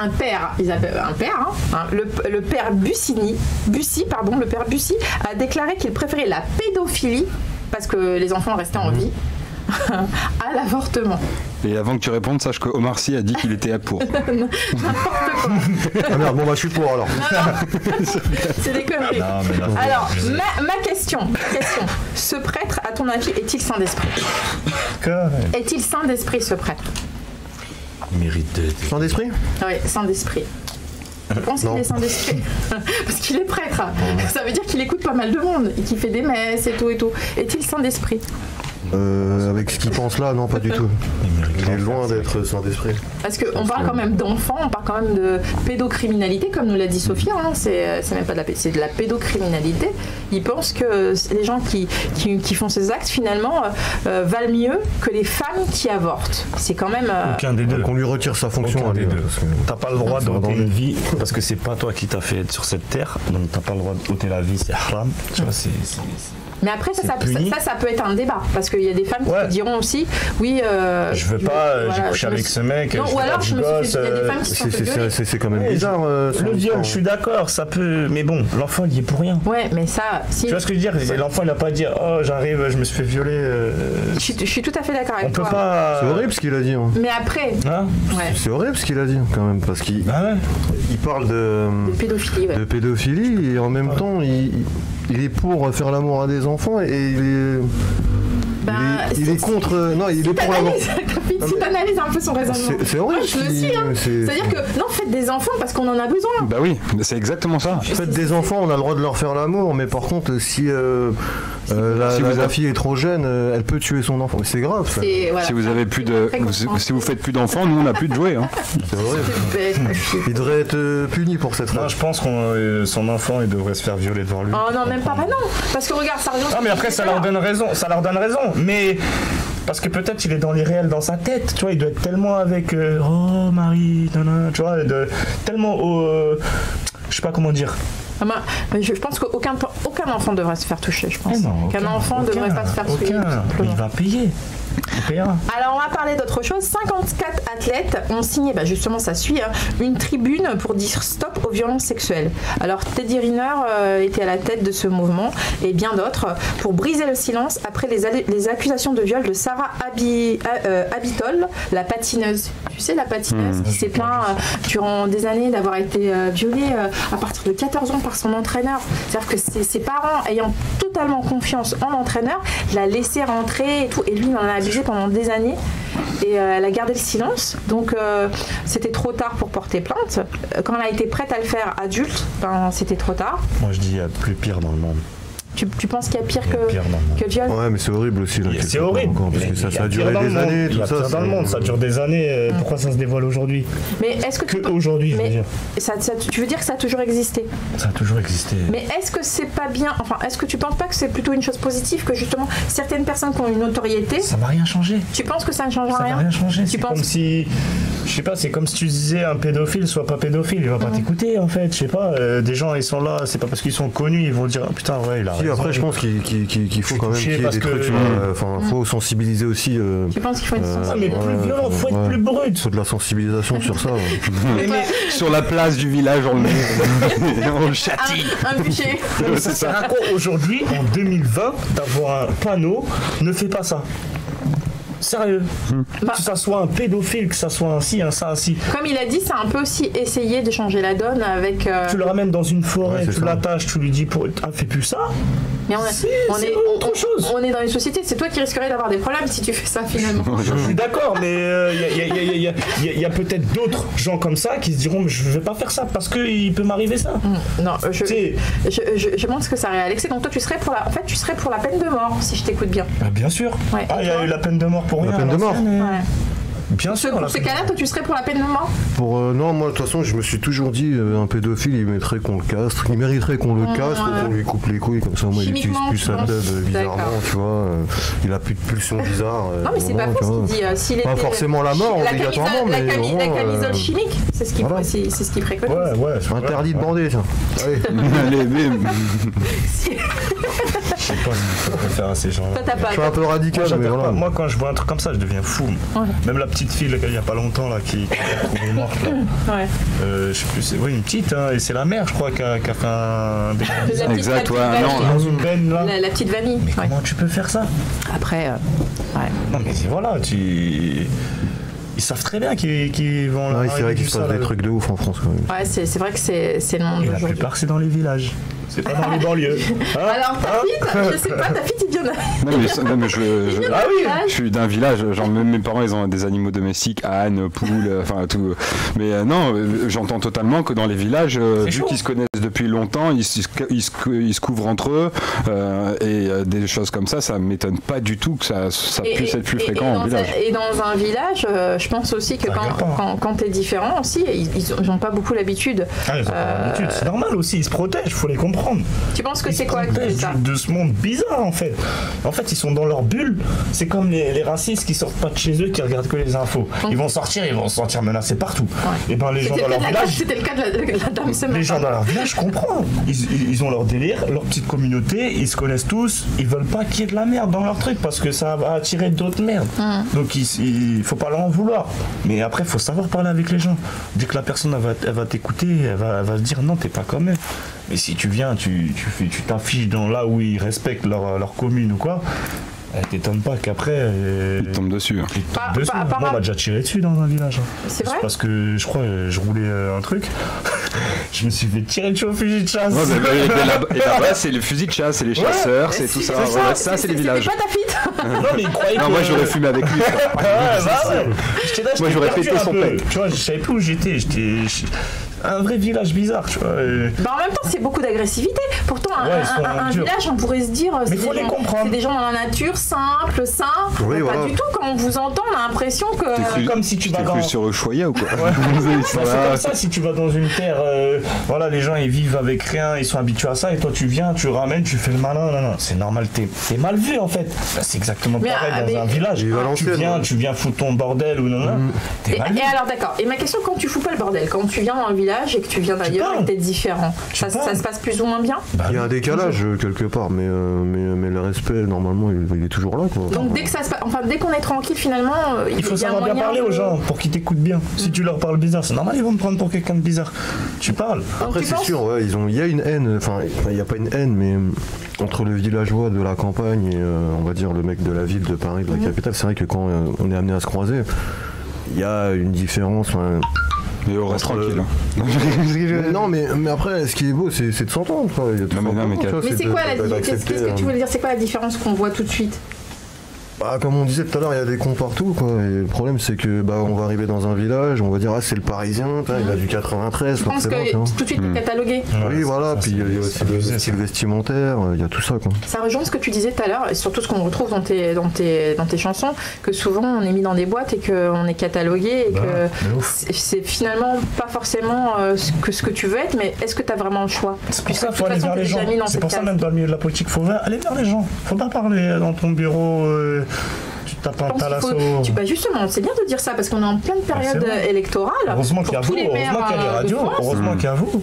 Un père, ils appellent un père, le père Bussy, le père Bussy, a déclaré qu'il préférait la pédophilie, parce que les enfants restaient en vie, à l'avortement. Et avant que tu répondes, sache que Omar Sy a dit qu'il était pour. N'importe quoi. Ah merde, je suis pour alors. Non. C'est des conneries. Alors, ma question. Ce prêtre, à ton avis, est-il saint d'esprit? Est-il saint d'esprit, ce prêtre? Il mérite d'être. Saint d'esprit? Oui, saint d'esprit. Je pense qu'il est saint d'esprit. Parce qu'il est prêtre. Ça veut dire qu'il écoute pas mal de monde et qu'il fait des messes et tout. Est-il saint d'esprit? Avec ce qu'il pense là, non, pas du tout. Il est loin d'être saint d'esprit. Parce qu'on parle quand même d'enfants, on parle quand même de pédocriminalité, comme nous l'a dit Sophia, c'est même pas c'est de la pédocriminalité. Ils pensent que les gens qui font ces actes, finalement, valent mieux que les femmes qui avortent. C'est quand même... Aucun des deux. Qu'on lui retire sa fonction. Aucun des deux. T'as pas le droit d'ôter une vie, parce que c'est pas toi qui t'as fait être sur cette terre, donc t'as pas le droit d'ôter la vie, c'est haram. Tu vois, c'est... Mais après, ça peut être un débat, parce qu'il y a des femmes qui diront aussi, oui... je veux pas, j'ai couché avec ce mec, non, ou alors, il y a des femmes qui sont c'est quand même bizarre. Le viol, je suis d'accord, ça peut... Mais bon, l'enfant, il y est pour rien. Ouais, mais ça... Tu vois ce que je veux dire? L'enfant, il n'a pas à dire, oh, j'arrive, je me suis fait violer... Je suis tout à fait d'accord avec toi. On peut pas... C'est horrible ce qu'il a dit. Mais après... C'est horrible ce qu'il a dit, quand même, parce qu'il parle de pédophilie, et en même temps, il est pour faire l'amour à des enfants, et il est contre... Non, il est pour l'amour. Si t'analyses un peu son raisonnement. C'est horrible. Je le suis, c'est-à-dire que, non, faites des enfants parce qu'on en a besoin. Bah oui, c'est exactement ça. Faites des enfants, on a le droit de leur faire l'amour, mais par contre, si la fille est trop jeune, elle peut tuer son enfant. C'est grave, ça. Si vous avez si vous faites plus d'enfants, nous on n'a plus de jouets. C'est horrible. Il devrait être puni pour cette phrase. Je pense que son enfant, il devrait se faire violer devant lui. Oh non, même pas, non. Parce que regarde, ça revient. Non, mais après, ça leur donne raison. Mais parce que peut-être il est dans les réels dans sa tête, tu vois, il doit être tellement avec oh Marie, tu vois, tellement je sais pas comment dire. Je pense qu'aucun enfant devrait se faire toucher, je pense. Qu'un enfant ne devrait pas se faire toucher. Il va payer. Alors on va parler d'autre chose. 54 athlètes ont signé, justement ça suit, une tribune pour dire stop aux violences sexuelles. Alors Teddy Riner était à la tête de ce mouvement et bien d'autres pour briser le silence après les accusations de viol de Sarah Abitol, la patineuse. Tu sais, la patineuse qui s'est plaint durant des années d'avoir été violée à partir de 14 ans par son entraîneur. C'est-à-dire que ses parents, ayant totalement confiance en l'entraîneur, l'a laissé rentrer et tout, et lui il en a abusé pendant des années et elle a gardé le silence, donc c'était trop tard pour porter plainte. Quand elle a été prête à le faire adulte, c'était trop tard. Moi je dis il y a plus pire dans le monde. Tu penses qu'il y a pire que le viol? Ouais, mais c'est horrible aussi. C'est horrible. Parce que ça a duré des années. Tout ça dans le monde, ça dure des années. Pourquoi ça se dévoile aujourd'hui? Mais est-ce que aujourd'hui, je veux dire. Tu veux dire que ça a toujours existé? Ça a toujours existé. Mais est-ce que c'est pas bien? Enfin, est-ce que tu penses pas que c'est plutôt une chose positive que justement certaines personnes qui ont une notoriété? Ça va rien changer. Tu penses que ça ne change rien? Ça va rien changer. C'est comme si, je sais pas, c'est comme si tu disais un pédophile soit pas pédophile, il va pas t'écouter en fait. Je sais pas. Des gens ils sont là, c'est pas parce qu'ils sont connus, ils vont dire putain ouais il a raison. Après je pense qu'il faut quand même qu'il y ait des trucs. Faut sensibiliser aussi. Tu penses qu'il faut être sensible? Mais plus violent, faut être plus brut. Il faut de la sensibilisation sur ça. Sur la place du village, on le châtie. Un bûcher. Ça sert à quoi aujourd'hui, en 2020, d'avoir un panneau, ne fais pas ça? Sérieux, que ça soit un pédophile, que ça soit un ci, un ça, un ci. Comme il a dit, c'est un peu aussi essayer de changer la donne avec... Tu le ramènes dans une forêt, tu l'attaches, tu lui dis fais plus ça. Mais on est dans une société, c'est toi qui risquerais d'avoir des problèmes si tu fais ça finalement. Je suis d'accord, mais il y a peut-être d'autres gens comme ça qui se diront mais je vais pas faire ça parce qu'il peut m'arriver ça. Non, je pense que ça aurait Alexis. Donc toi tu serais pour la peine de mort si je t'écoute bien. Bien sûr. Ouais. Il y a eu la peine de mort pour rien. La peine de mort. Ouais. Bien sûr. Pour ces cas-là, toi, tu serais pour la peine de mort ? Non, moi, de toute façon, je me suis toujours dit, un pédophile, il mériterait qu'on le castre. Il mériterait qu'on le castre ou qu'on lui coupe les couilles, comme ça, moi, il n'utilise plus sa tête bizarrement, tu vois. Il a plus de pulsions bizarres. Non, mais c'est pas faux ce qu'il dit. Pas forcément la mort, obligatoirement, mais la camisole chimique, c'est ce qu'il préconise. Ouais, c'est interdit de bander, tiens. Allez, bim. Je sais pas, je préfère à ces gens-là. Je suis un peu radical, mais voilà. Moi, quand je vois un truc comme ça, je deviens fou. Même la petite fille, il y a pas longtemps, là, qui est retrouvée morte, là. Ouais. Je sais plus, une petite, hein, et c'est la mère, je crois, qui a fait un décret. Exact, ouais. Dans une veine, là. La petite vanille. Mais comment tu peux faire ça ? Après, ouais. Non, mais voilà, ils savent très bien qu'ils vont... Ouais, c'est vrai qu'il se passe des trucs de ouf en France, quand même. Ouais, c'est vrai que c'est le monde d'aujourd'hui. La plupart, c'est dans les villages. C'est pas dans les banlieues. Alors, ta fille, je sais pas, ta fille, tu viens de... Non, mais je suis d'un village, genre même mes parents, ils ont des animaux domestiques, ânes, poules, enfin tout. Mais non, j'entends totalement que dans les villages, vu qu'ils se connaissent depuis longtemps, ils se couvrent entre eux, et des choses comme ça m'étonne pas du tout que ça puisse être plus fréquent en village. Et dans un village, je pense aussi que quand t'es différent aussi, ils n'ont pas beaucoup l'habitude. Ils ont pas l'habitude, c'est normal aussi, ils se protègent, il faut les comprendre. Tu penses que c'est quoi ça de ce monde bizarre en fait. En fait, ils sont dans leur bulle. C'est comme les racistes qui sortent pas de chez eux, qui regardent que les infos. Ils vont se sentir menacés partout. Ouais. Et ben les gens dans leur village. C'était le cas de la dame ce matin. Les gens dans leur village, je comprends. Ils ont leur délire, leur petite communauté. Ils se connaissent tous. Ils veulent pas qu'il y ait de la merde dans leur truc parce que ça va attirer d'autres merdes. Donc il faut pas leur en vouloir. Mais après, il faut savoir parler avec les gens. Dès que la personne elle va t'écouter, elle va se dire non, t'es pas comme eux. Mais si tu viens, tu t'affiches dans là où ils respectent leur commune ou quoi, t'étonnes pas qu'après... Ils tombent dessus. Moi, on m'a déjà tiré dessus dans un village. C'est vrai ? Parce que je crois je roulais un truc, je me suis fait tirer dessus au fusil de chasse. Et là-bas, c'est le fusil de chasse, c'est les chasseurs, c'est tout ça. Ça, c'est les villages. C'est pas ta fille. Non, mais il croyait que... moi, j'aurais fumé avec lui. Moi, j'aurais pété son pec. Tu vois, je savais plus où j'étais. Un vrai village bizarre, tu vois. En même temps, c'est beaucoup d'agressivité. Pourtant, un village, on pourrait se dire, c'est des gens dans la nature, simples, sains. Oui, pas du tout. Quand on vous entend, on a l'impression que... C'est comme si tu vas dans... sur Ushuaïa ou quoi? C'est comme ça, si tu vas dans une terre, les gens ils vivent avec rien, ils sont habitués à ça, et toi tu viens, tu ramènes, tu fais le malin. Non, c'est normal, t'es mal vu en fait. C'est exactement pareil dans un village. Tu viens foutre ton bordel ou non. Et alors d'accord. Et ma question, quand tu fous pas le bordel, quand tu viens dans le village et que tu viens d'ailleurs et que t'es différent, ça se passe plus ou moins bien? Il y a un décalage quelque part, mais le respect normalement il est toujours là, quoi. Donc dès qu'on est tranquille finalement, il faut savoir bien parler aux gens pour qu'ils t'écoutent bien. Si tu leur parles bizarre, c'est normal, ils vont me prendre pour quelqu'un de bizarre. Tu parles. Après c'est sûr, il y a une haine, enfin il n'y a pas une haine, mais entre le villageois de la campagne et on va dire le mec de la ville de Paris, de la capitale, c'est vrai que quand on est amené à se croiser, il y a une différence. Mais on reste tranquille. Non, mais après, ce qui est beau, c'est de s'entendre. Mais c'est quoi la différence? Qu'est-ce que tu veux dire? C'est quoi la différence qu'on voit tout de suite? Comme on disait tout à l'heure, il y a des cons partout, quoi. Et le problème, c'est que on va arriver dans un village, on va dire c'est le Parisien, il a du 93. Je pense que tout de suite catalogué. Oui, voilà. Puis il y a aussi le style vestimentaire, il y a tout ça, quoi. Ça rejoint ce que tu disais tout à l'heure, et surtout ce qu'on retrouve dans tes chansons, que souvent on est mis dans des boîtes et qu'on est catalogué et que c'est finalement pas forcément ce que tu veux être, mais est-ce que tu as vraiment le choix? C'est pour ça qu'il faut aller vers les gens. C'est pour ça même dans le milieu de la politique, faut aller vers les gens. Faut pas parler dans ton bureau. Tu tapes un talasso. Justement, c'est bien de dire ça parce qu'on est en pleine période électorale. Heureusement qu'il y a vous, heureusement qu'il y a les radios, heureusement qu'il y a vous.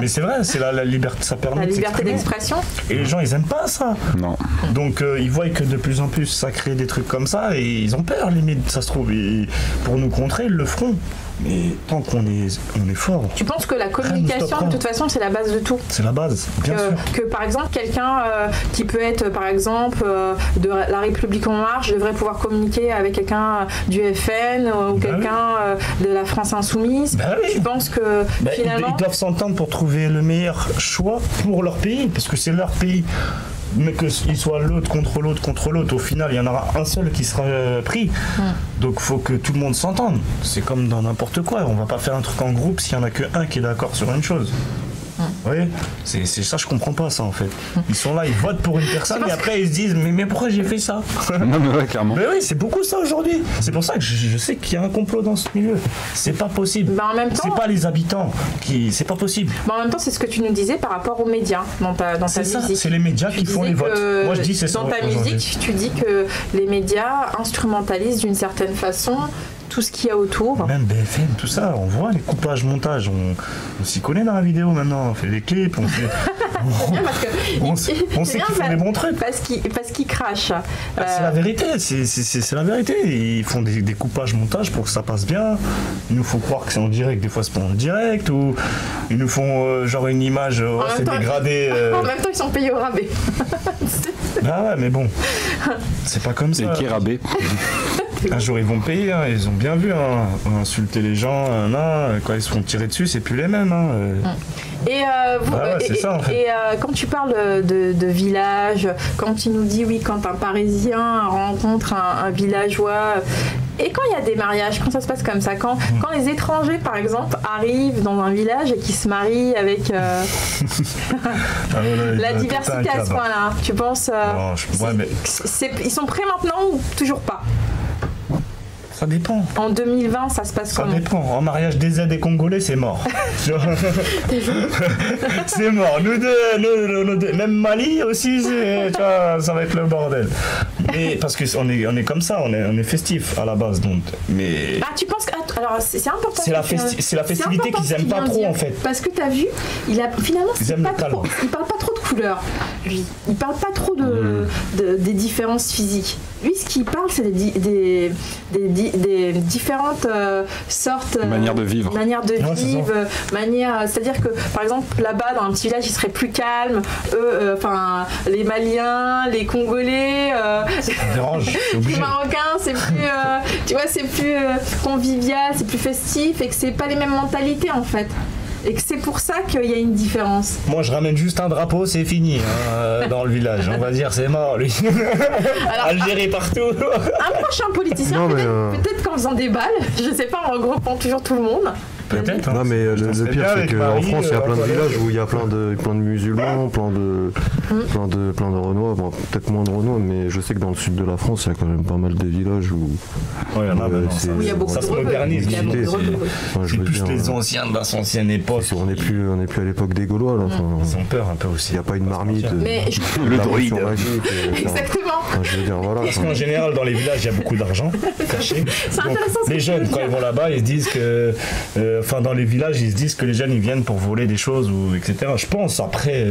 Mais c'est vrai, c'est la liberté, ça permet la liberté d'expression. Et les gens, ils aiment pas ça. Non. Donc ils voient que de plus en plus ça crée des trucs comme ça et ils ont peur, limite, ça se trouve. Et pour nous contrer, ils le feront. Mais tant qu'on est fort. Tu penses que la communication, de toute façon, c'est la base de tout? C'est la base, bien sûr. Que par exemple, quelqu'un qui peut être, par exemple, de La République En Marche devrait pouvoir communiquer avec quelqu'un du FN ou quelqu'un de la France Insoumise. Tu penses que finalement... Ils doivent s'entendre pour trouver le meilleur choix pour leur pays, parce que c'est leur pays. mais qu'il soit l'autre contre l'autre, au final, il y en aura un seul qui sera pris. Donc, il faut que tout le monde s'entende. C'est comme dans n'importe quoi. On va pas faire un truc en groupe s'il y en a qu'un qui est d'accord sur une chose. Oui, c'est ça, je comprends pas ça en fait. Ils sont là, ils votent pour une personne et après ils se disent mais pourquoi j'ai fait ça? Non mais ouais, clairement. Mais oui, c'est beaucoup ça aujourd'hui. C'est pour ça que je sais qu'il y a un complot dans ce milieu. C'est pas possible. En même temps, c'est pas les habitants qui, c'est pas possible. En même temps, c'est ce que tu nous disais par rapport aux médias dans ta musique. C'est les médias qui font les votes. Moi je dis c'est ça. Dans ta musique, tu dis que les médias instrumentalisent d'une certaine façon tout ce qu'il y a autour. Même BFM, tout ça, on voit les coupages, montages, on s'y connaît dans la vidéo maintenant, on fait des clips, on fait... on sait qu'ils font des bons trucs. Parce qu'ils crachent. C'est la vérité, c'est la vérité. Ils font des coupages, montages pour que ça passe bien. Ils nous font croire que c'est en direct, des fois c'est pas en direct, ou ils nous font genre une image, c'est dégradé. En même temps, ils sont payés au rabais. Ah ouais, mais bon, c'est pas comme ça. C'est qui rabais? Un jour ils vont payer, hein. Ils ont bien vu insulter les gens, quand ils se font tirer dessus, c'est plus les mêmes. C'est ça, en fait. Et quand tu parles de village, quand tu nous dis quand un Parisien rencontre un villageois, et quand il y a des mariages, quand ça se passe comme ça, quand les étrangers par exemple arrivent dans un village et qui se marient avec la diversité à ce point-là, tu penses ils sont prêts maintenant ou toujours pas? Ça dépend. En 2020, ça se passe comment? Ça dépend. En mariage des aides des Congolais, c'est mort. C'est mort. Nous deux, même Mali aussi, ça va être le bordel. Mais parce qu'on est comme ça, on est festif à la base. Donc, mais... tu penses que... Alors, c'est important. C'est la festivité qu'ils aiment pas trop, en fait. Parce que t'as vu, finalement, il parle pas trop de couleurs. Lui, il parle pas trop des différences physiques. Lui, ce qu'il parle, c'est des différentes sortes manières de vivre. C'est-à-dire que, par exemple, là-bas, dans un petit village, il serait plus calme. Eux, les Maliens, les Congolais, les Marocains, c'est plus, c'est plus convivial, c'est plus festif, et que c'est pas les mêmes mentalités en fait. Et que c'est pour ça qu'il y a une différence. Moi, je ramène juste un drapeau, c'est fini dans le village. On va dire, c'est mort, lui. Alors, Algérie partout. Un prochain politicien, peut-être qu'en faisant des balles, je sais pas, en regroupant toujours tout le monde. Peut-être. Non, mais le pire, c'est qu'en France, il y a plein de villages où il y a plein de musulmans, plein de Renois. Bon, peut-être moins de Renois, mais je sais que dans le sud de la France, il y a quand même pas mal de villages où. Il y en a il y a beaucoup ça se modernise. C'est plus les anciens de l'ancienne époque. On n'est plus à l'époque des Gaulois. Là. Ils ont peur un peu aussi. Il n'y a pas une marmite. Mais le druide. Exactement. Je veux dire, voilà. Parce qu'en général, dans les villages, il y a beaucoup d'argent caché. Les jeunes, quand ils vont là-bas, ils se disent que. Dans les villages, ils se disent que les jeunes ils viennent pour voler des choses ou etc. Je pense après.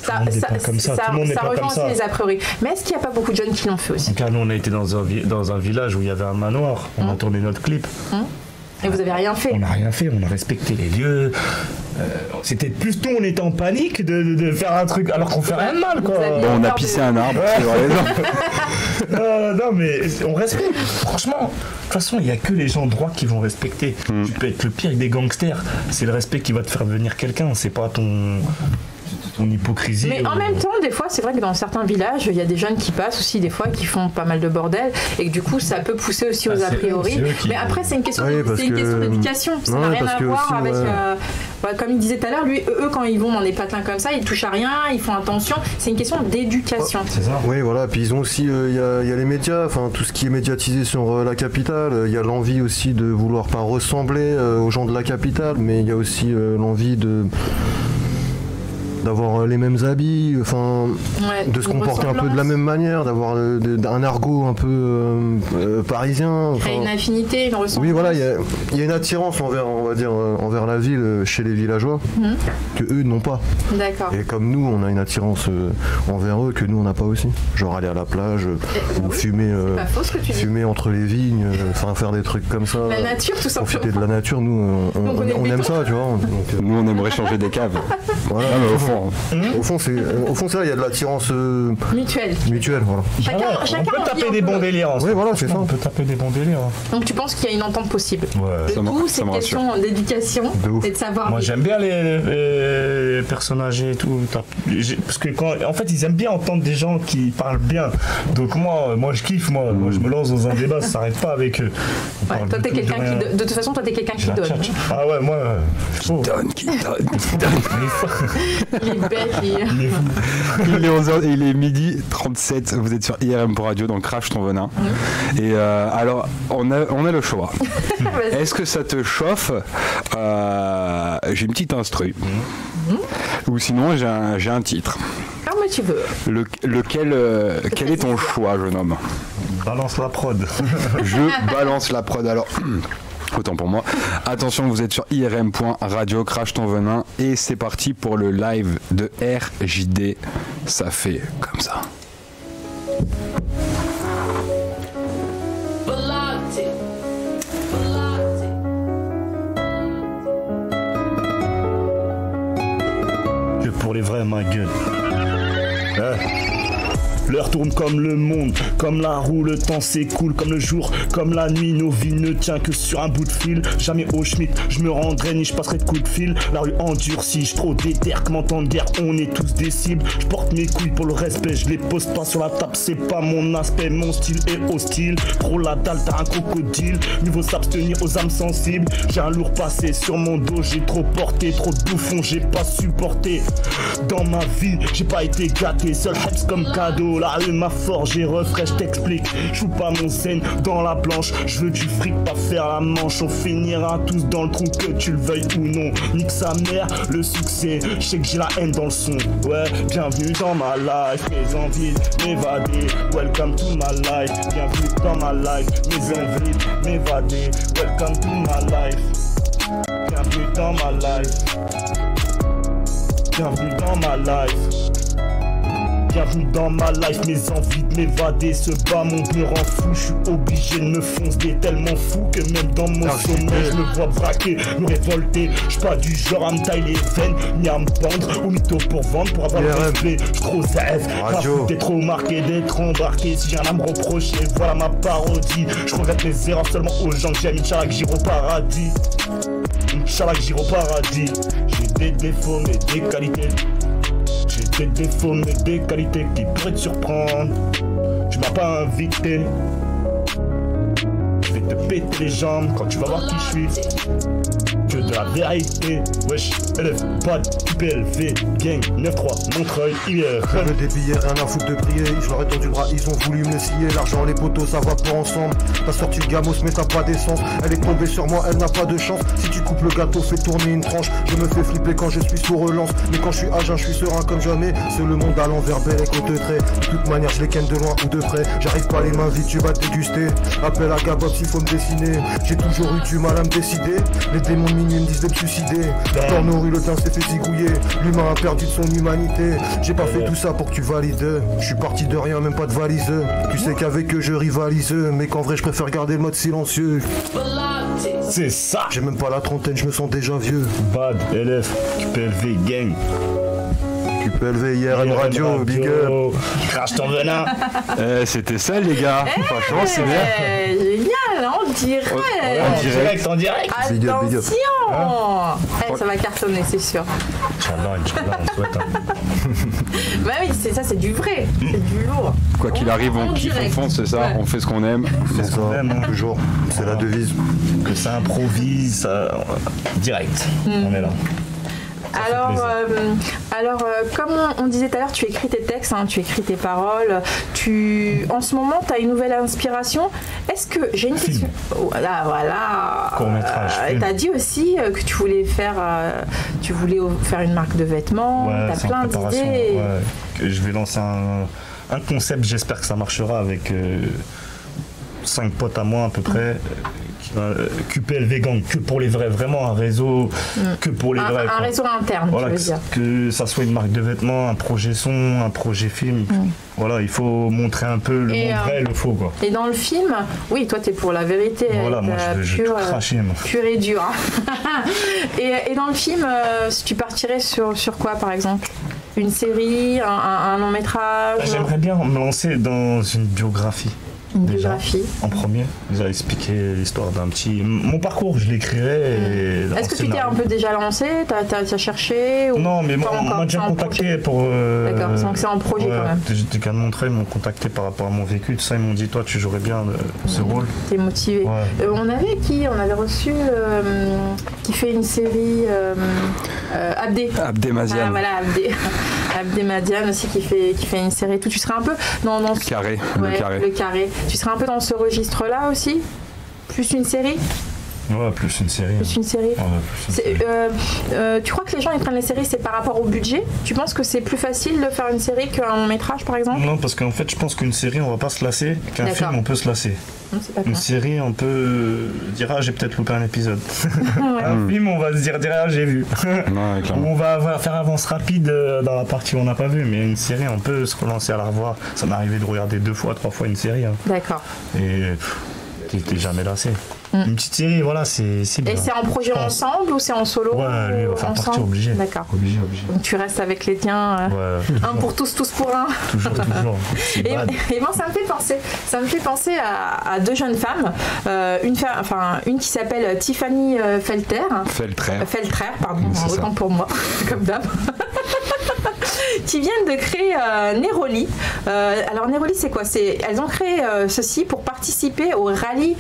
Tout le monde n'est pas comme ça. Tout le monde n'est pas comme ça. Les a priori. Mais est-ce qu'il n'y a pas beaucoup de jeunes qui l'ont fait aussi? Car nous, on a été dans un village où il y avait un manoir. On a tourné notre clip. Et vous avez rien fait? On n'a rien fait. On a respecté les lieux. C'était plus tôt, on était en panique de faire un truc alors qu'on fait rien de mal, quoi. On a pissé un arbre. Non, mais on respecte. Franchement, de toute façon, il n'y a que les gens droits qui vont respecter. Tu peux être le pire des gangsters. C'est le respect qui va te faire devenir quelqu'un. C'est pas ton hypocrisie. Mais en même temps, des fois, c'est vrai que dans certains villages, il y a des jeunes qui passent aussi, des fois, qui font pas mal de bordel, et que du coup, ça peut pousser aussi aux a priori. Mais après, c'est une question d'éducation. Ça n'a rien à voir avec. Comme il disait tout à l'heure, eux, quand ils vont dans des patins comme ça, ils touchent à rien, ils font attention. C'est une question d'éducation. C'est ça. Oui, voilà. Puis ils ont aussi, il y a les médias, enfin tout ce qui est médiatisé sur la capitale. Il y a l'envie aussi de vouloir pas ressembler aux gens de la capitale, mais il y a aussi l'envie d'avoir les mêmes habits, de se comporter un peu de la même manière, d'avoir un argot un peu parisien. Il y a une affinité, une ressemblance. Oui, voilà, il y a une attirance envers la ville chez les villageois que eux n'ont pas. D'accord. Et comme nous, on a une attirance envers eux que nous on n'a pas aussi. Genre aller à la plage ou fumer entre les vignes, faire des trucs comme ça. La nature, tout simplement. Profiter de la nature, nous on aime ça, tu vois. Nous on aimerait changer des caves. Voilà. Au fond, c'est là, il y a de l'attirance mutuelle, voilà. On peut taper des bons délires. Oui, voilà, c'est ça. On peut taper des bons délires. Donc tu penses qu'il y a une entente possible? Ouais. D'où cette question d'éducation et de savoir. Moi j'aime bien les personnages et tout, parce que en fait ils aiment bien entendre des gens qui parlent bien. Donc moi je kiffe, moi je me lance dans un débat, ça s'arrête pas avec eux. Ouais, toi t'es quelqu'un qui de toute façon toi t'es quelqu'un qui donne. Ah ouais, moi qui donne. Il est bête, il est 11h, il est midi 37, vous êtes sur IRM pour Radio, donc Crache ton venin. Et alors on a le choix. Est-ce que ça te chauffe? J'ai une petite instru. Ou sinon j'ai un titre. Ah mais tu veux. Quel est ton choix, jeune homme? Balance la prod. Je balance la prod alors. Autant pour moi. Attention, vous êtes sur IRM.radio, Crache ton venin, et c'est parti pour le live de RJD. Ça fait comme ça. Que pour les vrais, ma gueule. L'heure tourne comme le monde, comme la roue, le temps s'écoule, comme le jour, comme la nuit, nos vies ne tiennent que sur un bout de fil. Jamais au Schmitt, je me rendrai ni je passerai de coup de fil. La rue endurcie, je trop déter que m'entendre guerre, on est tous des cibles. Je porte mes couilles pour le respect, je les pose pas sur la table, c'est pas mon aspect, mon style est hostile. Gros la dalle, t'as un crocodile, mieux vaut s'abstenir aux âmes sensibles. J'ai un lourd passé sur mon dos, j'ai trop porté, trop de bouffons, j'ai pas supporté. Dans ma vie, j'ai pas été gâté, seul heps comme cadeau. La rue m'a forgé, refrais, je t'explique. Joue pas mon zen dans la planche. Je veux du fric, pas faire la manche. On finira tous dans le trou, que tu le veuilles ou non. Nique sa mère, le succès. Je sais que j'ai la haine dans le son. Ouais, bienvenue dans ma life. Mes envies m'évader. Welcome to my life. Bienvenue dans ma life. Mes envies m'évader. Welcome to my life. Bienvenue dans ma life. Bienvenue dans ma life. Bienvenue dans ma life, mes envies de m'évader se bat, mon me rend fou, je suis obligé de me foncer tellement fou que même dans mon sommeil je me vois braquer, me révolter. Je suis pas du genre à me tailler les veines, ni à me pendre, ou mytho pour vendre, pour avoir le respect. Je trop zève, t'es trop marqué d'être embarqué. Si j'ai rien à me reprocher, voilà ma parodie. Je regrette mes erreurs seulement aux gens que j'aime. Inch'Allah que j'irai au paradis. Inch'Allah que j'irai au paradis. J'ai des défauts mais des qualités. J'ai des défauts mais des qualités qui pourraient te surprendre. Tu m'as pas invité. Je vais te péter les jambes quand tu vas voir qui je suis. Que de la vérité. Wesh, élève, pas de PLV, gang, 9-3, Montreuil, hier. Je veux des billets, rien à foutre de prier. Je leur ai tendu le bras, ils ont voulu me scier. L'argent, les poteaux, ça va pas ensemble. T'as sorti le gamos, mais t'as pas d'essence. Elle est tombée sur moi, elle n'a pas de chance. Si tu coupes le gâteau, fais tourner une tranche. Je me fais flipper quand je suis sous relance. Mais quand je suis agent, je suis serein comme jamais. C'est le monde à l'envers, bel et côte trait. De toute manière, je les ken de loin ou de près. J'arrive pas les mains vides, tu vas te déguster. Appel à Gabop s'il faut me dessiner. J'ai toujours eu du mal à me décider. Les démons de minuit me disent de me suicider. Dans nos rues, le teint s'est fait zigouiller. L'humain a perdu de son humanité. J'ai pas fait tout ça pour que tu valides. Je suis parti de rien, même pas de valise. Tu sais qu'avec eux je rivalise, mais qu'en vrai je préfère garder le mode silencieux. C'est ça. J'ai même pas la trentaine, je me sens déjà vieux. Bad, LF, QPLV, gang. QPLV, IRM Radio, big up. Crache ton venin. C'était ça les gars. Franchement c'est bien. Génial, en direct. En direct. Attention. Ça va cartonner, c'est sûr. Inch'Allah, on souhaite. Bah oui, c'est ça, c'est du vrai. C'est du lourd. Quoi qu'il arrive, on kiffe, on fonce, c'est ça. Ouais. On fait ce qu'on aime. C'est ça, toujours. C'est la devise. Que ça improvise, direct. On est là. Alors, comme on disait tout à l'heure, tu écris tes textes, hein, tu écris tes paroles. En ce moment, tu as une nouvelle inspiration. Est-ce que j'ai une question? Voilà. Court-métrage. Tu as dit aussi que tu voulais faire une marque de vêtements. Ouais, tu as plein d'idées. Ouais. Je vais lancer un concept. J'espère que ça marchera avec 5 potes à moi à peu près. QPLV Gang, que pour les vrais, vraiment un réseau que pour les vrais. Un réseau interne, voilà, tu veux dire. Que ça soit une marque de vêtements, un projet son, un projet film. Voilà, il faut montrer un peu le monde vrai et le faux, quoi. Et dans le film, oui, toi, t'es pour la vérité. Voilà, moi, je vais tout cracher, moi. Pur et dur. et dans le film, tu partirais sur quoi, par exemple? Une série, un long métrage? J'aimerais bien me lancer dans une biographie. Une biographie. En premier, vous avez expliqué l'histoire d'un petit... Mon parcours, je l'écrirai. Est-ce que tu t'es un peu déjà lancé? T'as cherché ou... Non, mais on m'a déjà contacté pour... D'accord, donc c'est en projet quand même. J'ai qu'à montrer, ils m'ont contacté par rapport à mon vécu, tout ça, ils m'ont dit, toi, tu jouerais bien ce rôle. T'es motivé. Ouais. On avait reçu qui fait une série Abdé Madiane. Ah, voilà, Abdé Madiane aussi qui fait une série. Tu serais un peu dans le carré. Tu serais un peu dans ce registre-là aussi? Plus une série? Ouais, plus une série. Plus une série. Tu crois que les gens ils prennent les séries, c'est par rapport au budget? Tu penses que c'est plus facile de faire une série qu'un long métrage par exemple? Non, parce qu'en fait, je pense qu'une série, on va pas se lasser. Qu'un film, on peut se lasser. Une série, on peut dire j'ai peut-être loupé un épisode. Un film, on va se dire j'ai vu. On va faire avance rapide dans la partie où on n'a pas vu, mais une série, on peut se relancer à la revoir. Ça m'est arrivé de regarder 2 fois, 3 fois une série. D'accord. Et t'es jamais lassé. Une petite série, voilà, c'est bien. Et c'est en projet ensemble ou c'est en solo? Ouais, lui, il va faire partie obligé. D'accord. Obligé. Donc tu restes avec les tiens, un pour tous, tous pour un. Toujours. Et moi, ça me fait penser à 2 jeunes femmes. Une qui s'appelle Tiffany Feltrer, pardon, autant pour moi, comme d'hab. Qui viennent de créer Neroli. Alors Neroli, c'est quoi? Elles ont créé ceci pour participer au rallye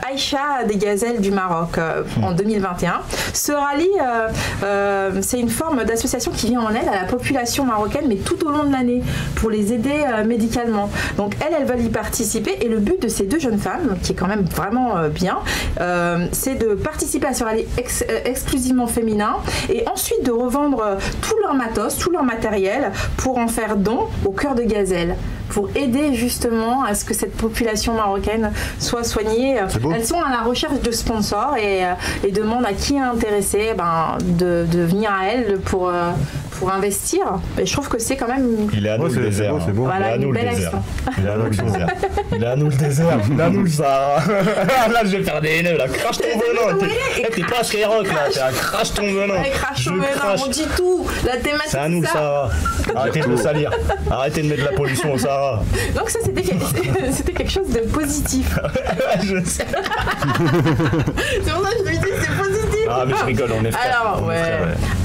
Aïcha des gazelles du Maroc en 2021. Ce rallye, c'est une forme d'association qui vient en aide à la population marocaine, mais tout au long de l'année, pour les aider médicalement. Donc elles veulent y participer, et le but de ces 2 jeunes femmes, qui est quand même vraiment bien, c'est de participer à ce rallye exclusivement féminin, et ensuite de revendre tout leur matos, tout leur matériel, pour en faire don au Cœur de Gazelle, pour aider justement à ce que cette population marocaine soit soignée. Elles sont à la recherche de sponsors et demandent à qui est intéressé de venir à elles pour investir. Et je trouve que c'est quand même... Il est à nous le désert. C'est beau. Voilà, il est à nous le désert. Il est à nous le désert. Il est à nous le Sahara. Là, je vais faire des haineux. Là, crache ton venin. T'es pas Skyrock là. Crache ton venin. Crache ton venin. On dit tout. La thématique, c'est à nous le Sahara. Arrêtez de le salir. Arrêtez de mettre de la pollution au Sahara. Donc ça, c'était quelque chose de positif. Je sais. C'est pour ça que je lui dis c'est positif. Ah, mais je rigole, on est frères.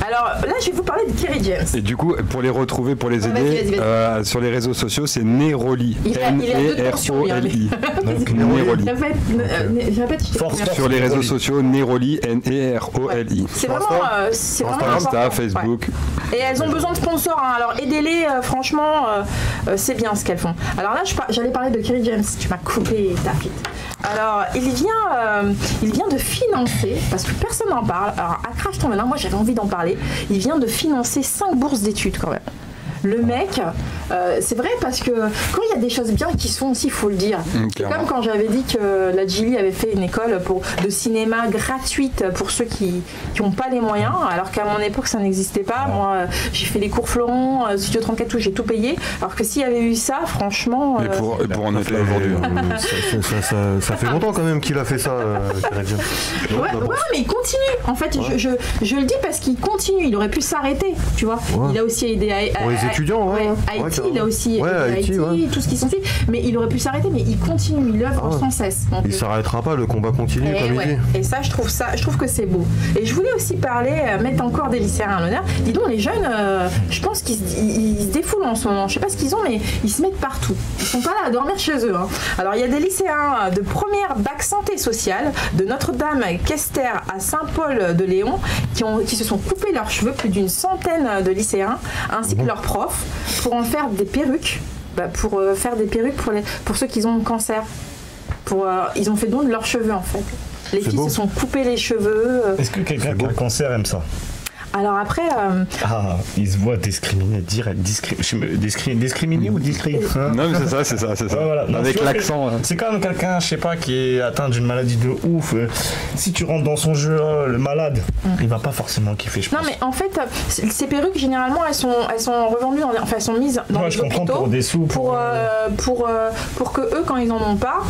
Alors là, je vais vous parler de Kerry James. Et du coup, pour les retrouver, pour les aider, sur les réseaux sociaux, c'est Neroli. N-E-R-O-L-I. Donc Neroli. Répète. Sur les réseaux sociaux, Neroli, N-E-R-O-L-I. C'est vraiment Insta, Facebook. Et elles ont besoin de sponsors. Alors aidez-les, franchement, c'est bien ce qu'elles font. Alors là, j'allais parler de Kerry James. Tu m'as coupé ta pite. Alors, il vient de financer, parce que personne n'en parle, alors à Crash ton venin, moi j'avais envie d'en parler, il vient de financer 5 bourses d'études quand même. Le mec, c'est vrai parce que quand il y a des choses bien qui se font aussi, il faut le dire. C'est comme quand j'avais dit que la Gilly avait fait une école de cinéma gratuite pour ceux qui n'ont pas les moyens, alors qu'à mon époque ça n'existait pas. Moi, j'ai fait les cours Florent, Studio 34, tout, j'ai tout payé. Alors que s'il y avait eu ça, franchement... Et pour en être là aujourd'hui. Ça fait longtemps quand même qu'il a fait ça, ouais, mais il continue. En fait, je le dis parce qu'il continue. Il aurait pu s'arrêter, tu vois. Ouais. Il a aussi aidé étudiants, Haïti, il a aussi Haïti, tout ce qui s'en suit. Mais il aurait pu s'arrêter, mais il continue, il œuvre sans cesse. Donc, il s'arrêtera pas, le combat continue comme il dit. Et ça, je trouve que c'est beau. Et je voulais aussi mettre encore des lycéens à l'honneur. Dis donc, les jeunes, je pense qu'ils se défoulent en ce moment. Je sais pas ce qu'ils ont, mais ils se mettent partout. Ils sont pas là à dormir chez eux. Hein. Alors, il y a des lycéens de première bac santé sociale de Notre-Dame-Quester à Saint-Paul-de-Léon qui se sont coupés leurs cheveux, plus d'une centaine de lycéens, ainsi que leurs profs, pour en faire des perruques, pour faire des perruques pour ceux qui ont le cancer. Ils ont fait don de leurs cheveux en fait. Les filles se sont coupées les cheveux. Est-ce que quelqu'un qui a le cancer aime ça? Alors après... il se voit discriminer, discriminer ou discriminer Non mais c'est ça. Voilà. Non, avec l'accent. C'est quand même quelqu'un, je sais pas, qui est atteint d'une maladie de ouf. Si tu rentres dans son jeu, le malade, il va pas forcément kiffer, je pense. Non mais en fait, ces perruques, généralement, elles sont revendues, elles sont mises dans les hôpitaux pour des sous. Pour que eux, quand ils en ont pas,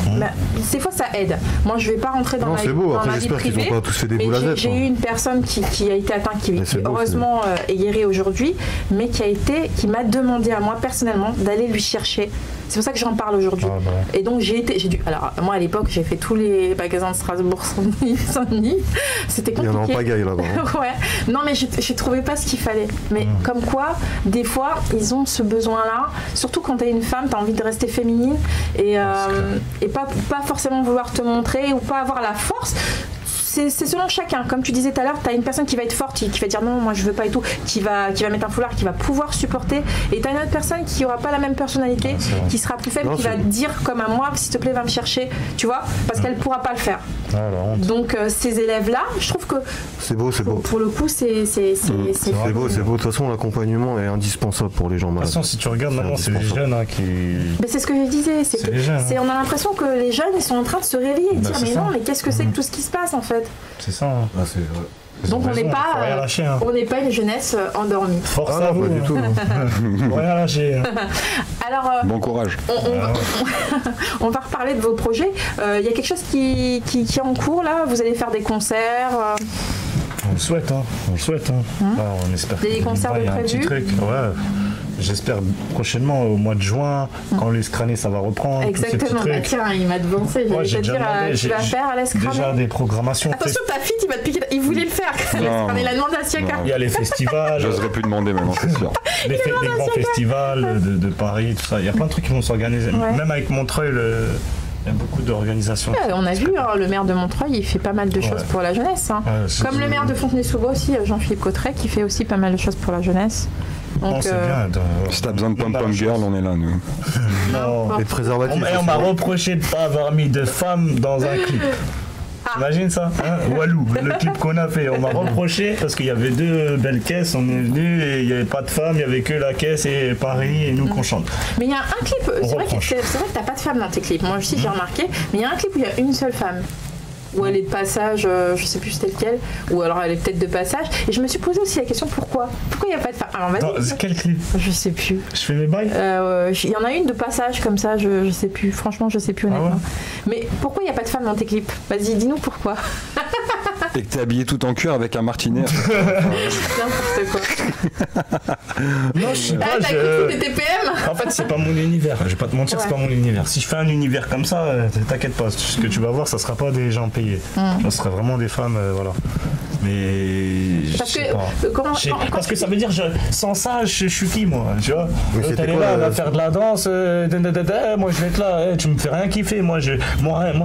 des fois ça aide. Moi je vais pas rentrer dans la vie privée. J'espère qu'ils ont pas tous fait des boules à j'ai eu une personne qui a été atteinte, qui qui heureusement est guéri aujourd'hui, mais qui m'a demandé à moi personnellement d'aller lui chercher. C'est pour ça que j'en parle aujourd'hui. Et donc j'ai dû. Alors moi à l'époque j'ai fait tous les magasins de Strasbourg, Saint-Denis. C'était compliqué. Il y en a en pagaille là-bas. Ouais. Non mais j'ai trouvé pas ce qu'il fallait. Mais comme quoi, des fois ils ont ce besoin-là. Surtout quand t'es une femme, t'as envie de rester féminine et pas forcément vouloir te montrer ou pas avoir la force. C'est selon chacun. Comme tu disais tout à l'heure, tu as une personne qui va être forte, qui va dire non, moi je veux pas et tout, qui va mettre un foulard, qui va pouvoir supporter. Et tu as une autre personne qui aura pas la même personnalité, qui sera plus faible, qui va dire comme à moi, s'il te plaît, va me chercher, tu vois, parce qu'elle pourra pas le faire. Donc ces élèves-là, je trouve que c'est beau. Pour le coup, c'est beau. De toute façon, l'accompagnement est indispensable pour les gens malades. De toute façon, si tu regardes maintenant, c'est les jeunes qui. Mais c'est ce que je disais, on a l'impression que les jeunes ils sont en train de se réveiller et de dire mais non, mais qu'est-ce que c'est que tout ce qui se passe en fait. C'est ça. C'est vrai. Donc on n'est pas une jeunesse endormie. Force à vous. Pas du tout. Rien lâcher. Alors bon courage. On va reparler de vos projets. Il y a quelque chose qui est en cours là. Vous allez faire des concerts. On le souhaite. On espère. Des concerts de prévus. Un petit truc. Ouais. J'espère prochainement au mois de juin, quand l'escrané ça va reprendre. Exactement, tiens, il m'a devancé. J'allais te dire, tu vas faire à l'escrané. Déjà des programmations. Attention, ta fille, il va te piquer. Il voulait le faire. L'escrané, il a demandé à Siaka. Il y a les festivals. J'oserais plus demander maintenant, c'est sûr. Les grands festivals de Paris, tout ça. Il y a plein de trucs qui vont s'organiser. Même avec Montreuil, il y a beaucoup d'organisations. Ouais, on a vu, le maire de Montreuil, il fait pas mal de choses pour la jeunesse. Comme le maire de Fontenay-sous-Bois aussi, Jean-Philippe Cotteret, qui fait aussi pas mal de choses pour la jeunesse. Donc, c'est bien. Si t'as besoin de pom-pom girl, on est là, nous. Non. Les préservatifs. On m'a reproché de ne pas avoir mis de femmes dans un clip. Imagine ça, Walou, le clip qu'on a fait, on m'a reproché parce qu'il y avait 2 belles caisses, on est venus et il n'y avait pas de femmes, il n'y avait que la caisse et Paris et nous qu'on chante. Mais il y a un clip, c'est vrai que t'as pas de femmes dans tes clips, moi aussi j'ai remarqué, mais il y a un clip où il y a une seule femme. Ou elle est de passage, je sais plus c'était lequel, ou alors elle est peut-être de passage. Et je me suis posé aussi la question pourquoi il n'y a pas de femme. Alors vas-y. Quel clip? Je sais plus. Je fais mes bails. Il y en a une de passage comme ça, je sais plus. Franchement, je sais plus honnêtement. Ah ouais. Mais pourquoi il n'y a pas de femme dans tes clips? Vas-y, dis-nous pourquoi. Et que t'es habillé tout en cuir avec un martinet. N'importe quoi. Non, je sais pas. T'as cru que t'étais PM? En fait, c'est pas mon univers. Je vais pas te mentir, c'est pas mon univers. Si je fais un univers comme ça, t'inquiète pas. Ce que tu vas voir, ça sera pas des gens payés. Ça sera vraiment des femmes, voilà. Mais parce que ça veut dire sans ça je suis qui moi, tu vois. T'es là, on va faire de la danse, moi je vais être là, tu me fais rien kiffer, moi je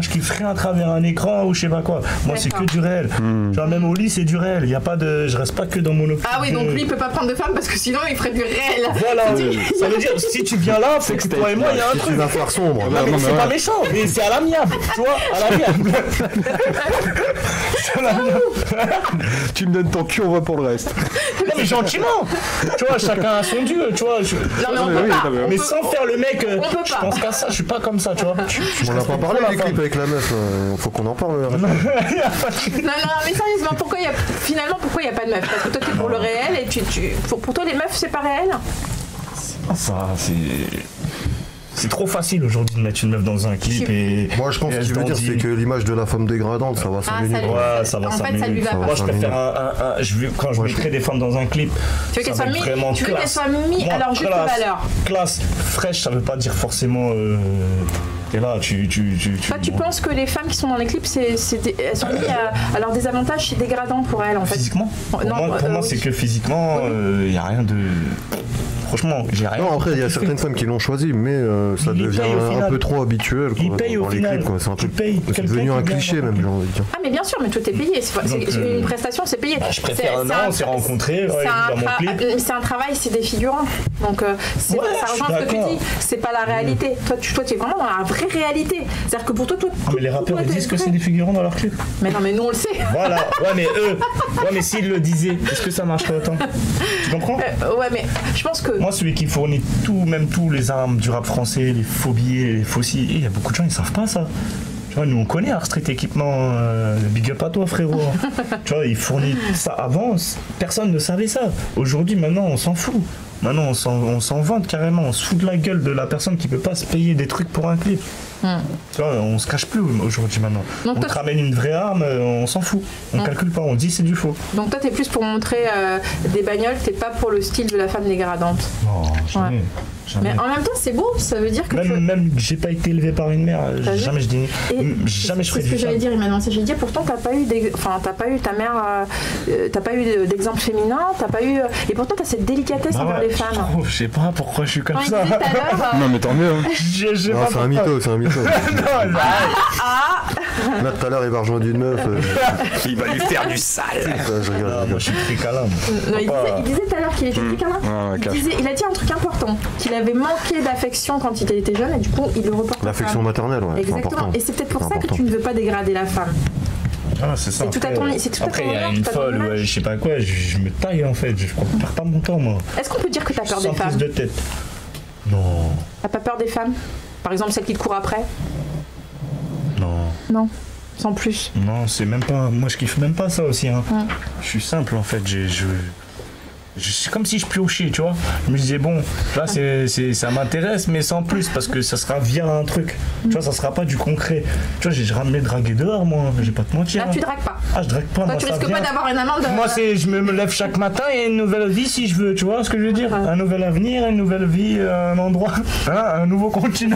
kiffe rien à travers un écran ou je sais pas quoi. Moi c'est que du réel. Tu vois, même au lit c'est du réel, il y a pas de, je reste pas que dans mon optique. Ah oui, donc lui il peut pas prendre de femme parce que sinon il ferait du réel. Voilà, ça veut dire si tu viens là, c'est que toi et moi il y a un truc. C'est une affaire sombre. C'est pas méchant, mais c'est à l'amiable, tu vois, à l'amiable. Tu me donnes ton cul, on va pour le reste. Non mais gentiment. Tu vois, chacun a son dieu, tu vois. Mais sans faire le mec, je pense qu'à ça, je suis pas comme ça, tu vois. On n'a pas parlé des clips avec la meuf, faut qu'on en parle. Non, mais sérieusement, pourquoi il y a pas de meuf? Parce que toi t'es pour le réel et pour toi les meufs c'est pas réel? Ça, c'est trop facile aujourd'hui de mettre une meuf dans un clip et... Moi je pense que ce qu'il veut dire c'est que l'image de la femme dégradante ça va s'amenuiser. Ouais, ça va s'amenuiser. En fait ça lui va pas. Moi je préfère quand je mettrai des femmes dans un clip, tu veux qu'elles soient mises alors juste valeur. Classe, fraîche, ça veut pas dire forcément... Et là, tu penses que les femmes qui sont dans les clips, elles sont mises à leur désavantage, c'est dégradant pour elles en fait. Physiquement? Pour moi c'est que physiquement, il n'y a rien de... Franchement, j'ai rien. Non, après, il y a certaines femmes qui l'ont choisi, mais ça devient un peu trop habituel. Ils payent au final. C'est devenu un cliché, même, j'ai envie de dire. Ah, mais bien sûr, mais tout est payé. C'est une prestation, c'est payé. Je préfère on s'est rencontrés dans mon clip. C'est un travail, c'est des figurants. Donc, ça rejoint ce que tu dis. C'est pas la réalité. Toi, tu es vraiment dans la vraie réalité. C'est-à-dire que pour toi, mais les rappeurs, ils disent que c'est des figurants dans leur clip. Mais non, mais nous, on le sait. Voilà. Ouais, mais eux, s'ils le disaient, est-ce que ça marcherait autant? Tu comprends? Ouais, mais je pense que. Moi, celui qui fournit tous les armes du rap français, les faux billets, les faux scies, il y a beaucoup de gens, ils savent pas ça. Tu vois, nous on connaît Art Street Équipement, big up à toi frérot. Tu vois, il fournit ça avant, personne ne savait ça. Aujourd'hui, maintenant, on s'en fout. Maintenant, on s'en vante carrément, on se fout de la gueule de la personne qui peut pas se payer des trucs pour un clip. Tu vois, on se cache plus aujourd'hui maintenant. Donc on te ramène une vraie arme, on s'en fout. On calcule pas, on dit c'est du faux. Donc toi t'es plus pour montrer des bagnoles, t'es pas pour le style de la femme dégradante. Non, jamais. Ouais. Mais en même temps c'est beau, ça veut dire que même j'ai pas été élevé par une mère, jamais je dis jamais je ferais du ça. C'est ce que j'allais dire, Emmanuel, j'ai dit pourtant t'as pas eu ta mère, t'as pas eu d'exemple féminin, t'as pas eu et pourtant t'as cette délicatesse envers les femmes. Je sais pas pourquoi je suis comme ça. Non mais tant mieux. Non, c'est un mytho, c'est un mytho. Là tout à l'heure il va rejoindre une meuf. Il va lui faire du sale. Je rigole. Moi je suis très câlin. Il disait tout à l'heure qu'il était très câlin. Il a dit un truc important, qu'il avait manqué d'affection quand il était jeune et du coup il le reporte. L'affection maternelle, ouais. Exactement. Et c'est peut-être pour ça que tu ne veux pas dégrader la femme. Ah, c'est ça. Après, il y a une folle, ouais, je sais pas quoi, je me taille en fait, je perds pas mon temps moi. Est-ce qu'on peut dire que t'as peur des femmes? Sans prise de tête. Non. T'as pas peur des femmes? Par exemple, celles qui te courent après? Non. Non. Sans plus. Non, c'est même pas. Moi, je kiffe même pas ça aussi. Hein. Je suis simple en fait. C'est comme si je piochais, tu vois. Je me disais, bon, là, ça m'intéresse, mais sans plus, parce que ça sera via un truc. Tu vois, ça sera pas du concret. Tu vois, j'ai ramené draguer dehors, moi, je vais pas te mentir. Là, tu dragues pas. Ah, je drague pas. Toi, tu risques pas d'avoir une amende. Moi, je me lève chaque matin et une nouvelle vie si je veux, tu vois ce que je veux dire. Un nouvel avenir, une nouvelle vie, un endroit, un nouveau continent.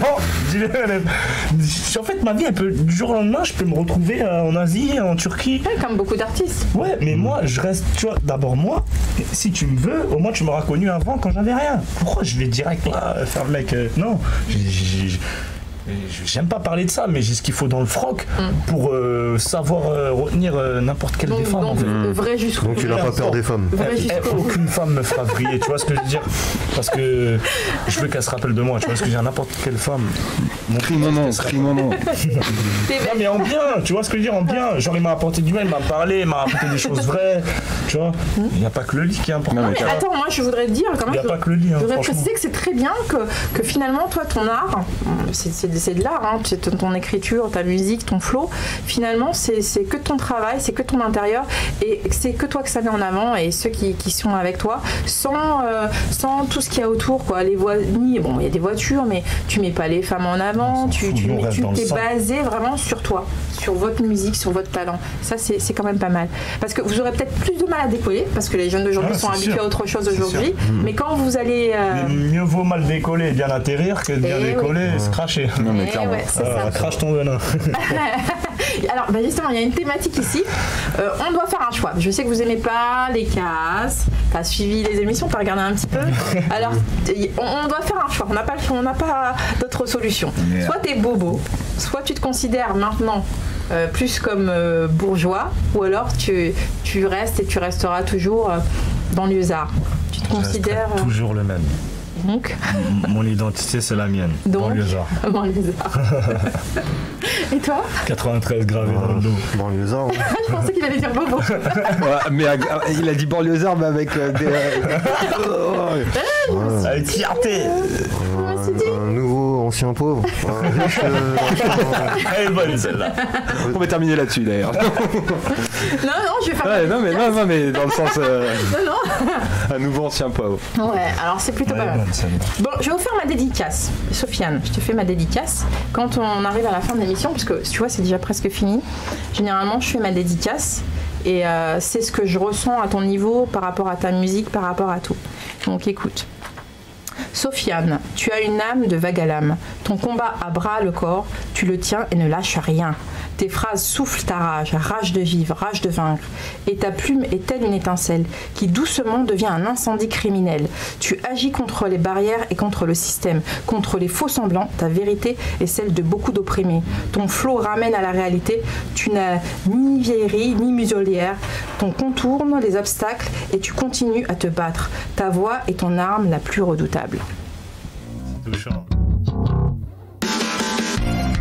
En fait, ma vie, du jour au lendemain, je peux me retrouver en Asie, en Turquie. Ouais, comme beaucoup d'artistes. Ouais, mais moi, je reste, tu vois, d'abord moi, si tu me veux, au moins tu m'auras connu avant quand j'avais rien. Pourquoi je vais direct là faire le mec non, j'aime pas parler de ça, mais j'ai ce qu'il faut dans le froc pour savoir retenir n'importe quelle des femmes. Donc tu n'as pas peur des femmes. Aucune femme me fera vriller, tu vois ce que je veux dire? Parce que je veux qu'elle se rappelle de moi, tu vois ce que je veux dire? N'importe quelle femme. Crie mon nom. Non mais en bien, tu vois ce que je veux dire? En bien. Genre il m'a apporté du mal, il m'a parlé, il m'a apporté des choses vraies, tu vois? Il n'y a pas que le lit qui est important. Non, mais attends, moi je voudrais te dire quand même. Il n'y a pas que le lit. Je voudrais préciser que c'est très bien que finalement toi ton art, c'est de l'art, hein, c'est ton écriture, ta musique, ton flow. Finalement, c'est que ton travail, c'est que ton intérieur, et c'est que toi que ça met en avant et ceux qui sont avec toi, sans tout ce qu'il y a autour, quoi. Bon, il y a des voitures, mais tu mets pas les femmes en avant. Tu t'es basé vraiment sur toi, sur votre musique, sur votre talent. Ça, c'est quand même pas mal. Parce que vous aurez peut-être plus de mal à décoller, parce que les jeunes d'aujourd'hui sont habitués à autre chose aujourd'hui. Mais quand vous allez, mieux vaut mal décoller et bien atterrir que de bien décoller et se cracher. Non mais clairement. Ouais, crache ton venin. Alors justement, il y a une thématique ici. On doit faire un choix. Je sais que vous aimez pas les casses. T'as suivi les émissions, t'as regardé un petit peu. Alors on doit faire un choix. On n'a pas d'autre solution. Soit t'es bobo, soit tu te considères maintenant plus comme bourgeois, ou alors tu restes et tu resteras toujours banlieusard. Tu te considères toujours le même. Donc mon identité, c'est la mienne. Banlieusard. Et toi? 93 gravé dans le dos. Banlieusard. Je pensais qu'il allait dire bobo. Mais il a dit banlieusard, mais avec des... Avec fierté. Un nouveau ancien pauvre. Elle est bonne celle-là. On va terminer là-dessus d'ailleurs. Non, je vais faire. Non, mais dans le sens. Non. Un nouveau ancien pauvre. Ouais, alors c'est plutôt pas mal. Bon, je vais vous faire ma dédicace. Sofiane, je te fais ma dédicace. Quand on arrive à la fin de l'émission, parce que tu vois, c'est déjà presque fini, généralement, je fais ma dédicace. Et c'est ce que je ressens à ton niveau par rapport à ta musique, par rapport à tout. Donc écoute. Sofiane, tu as une âme de vague à l'âme. Ton combat à bras le corps, tu le tiens et ne lâches rien. Tes phrases soufflent ta rage de vivre, rage de vaincre. Et ta plume est telle une étincelle qui doucement devient un incendie criminel. Tu agis contre les barrières et contre le système, contre les faux semblants. Ta vérité est celle de beaucoup d'opprimés. Ton flot ramène à la réalité. Tu n'as ni vieillerie ni muselière. Ton contourne les obstacles et tu continues à te battre. Ta voix est ton arme la plus redoutable. C'est touchant.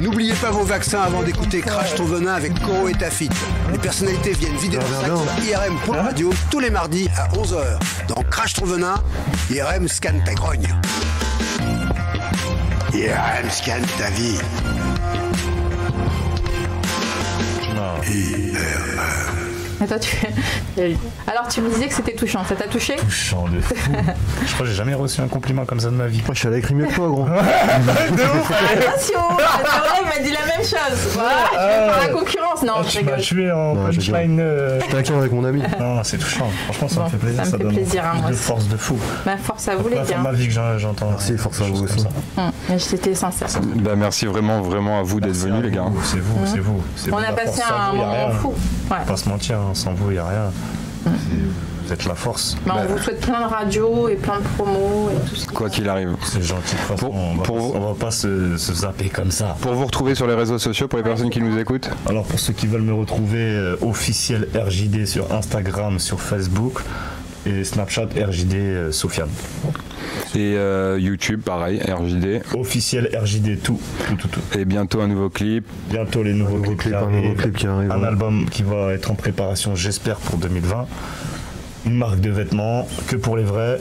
N'oubliez pas vos vaccins avant d'écouter Crash ton venin avec Koro et Tafit. Les personnalités viennent vider leur sac sur IRM.radio tous les mardis à 11h. Dans Crash ton venin, IRM scanne ta grogne. IRM scanne ta vie. IRM. Attends, alors tu me disais que c'était touchant, ça t'a touché? Touchant de fou. Je crois que j'ai jamais reçu un compliment comme ça de ma vie. Moi je suis allé écrire mieux que toi, gros. Attention, il m'a dit la même chose. Voilà, pour la concurrence. Non, tu m'as tué en punchline. J'étais à avec mon ami. Non, c'est touchant. Franchement, ça me fait plaisir. Ça me fait plaisir, moi. De force de fou. Force à vous, les gars. ma vie que j'entends. Merci, force à vous aussi. J'étais sincère. Merci vraiment à vous d'être venus, les gars. C'est vous. On a passé un moment fou. Pas se mentir, sans vous, il n'y a rien. Vous êtes la force. On vous souhaite plein de radios et plein de promos et tout ça. Quoi qu'il arrive. C'est gentil. On va pas se zapper comme ça. Pour vous retrouver sur les réseaux sociaux, pour les personnes qui nous écoutent. Alors pour ceux qui veulent me retrouver, officiel RJD sur Instagram, sur Facebook et Snapchat RJD Sofiane. Et YouTube, pareil, RJD. Officiel RJD, tout. Et bientôt un nouveau clip. Bientôt les nouveaux clips qui arrivent. Un album qui va être en préparation, j'espère, pour 2020. Une marque de vêtements, que pour les vrais,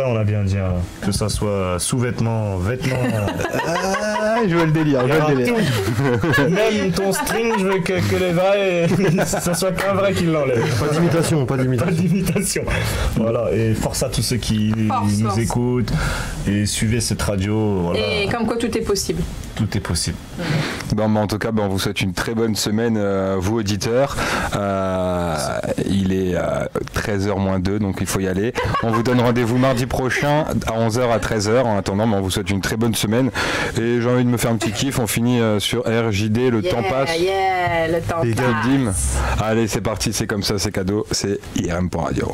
on a bien dit, hein. Que ça soit sous-vêtements, vêtements. Je veux le délire, Même ton string, je veux que les vrais, ça soit qu'un vrai qui l'enlève. Pas d'imitation. Voilà, et force à tous ceux qui nous écoutent et suivez cette radio. Voilà. Et comme quoi tout est possible. Tout est possible. En tout cas, on vous souhaite une très bonne semaine, vous auditeurs. Il est 13h-2, donc il faut y aller. On vous donne rendez-vous mardi prochain à 11h à 13h. En attendant, on vous souhaite une très bonne semaine. Et j'ai envie de me faire un petit kiff. On finit sur RJD, le temps passe. Le temps passe. Allez, c'est parti, c'est comme ça, c'est cadeau. C'est IRM.radio.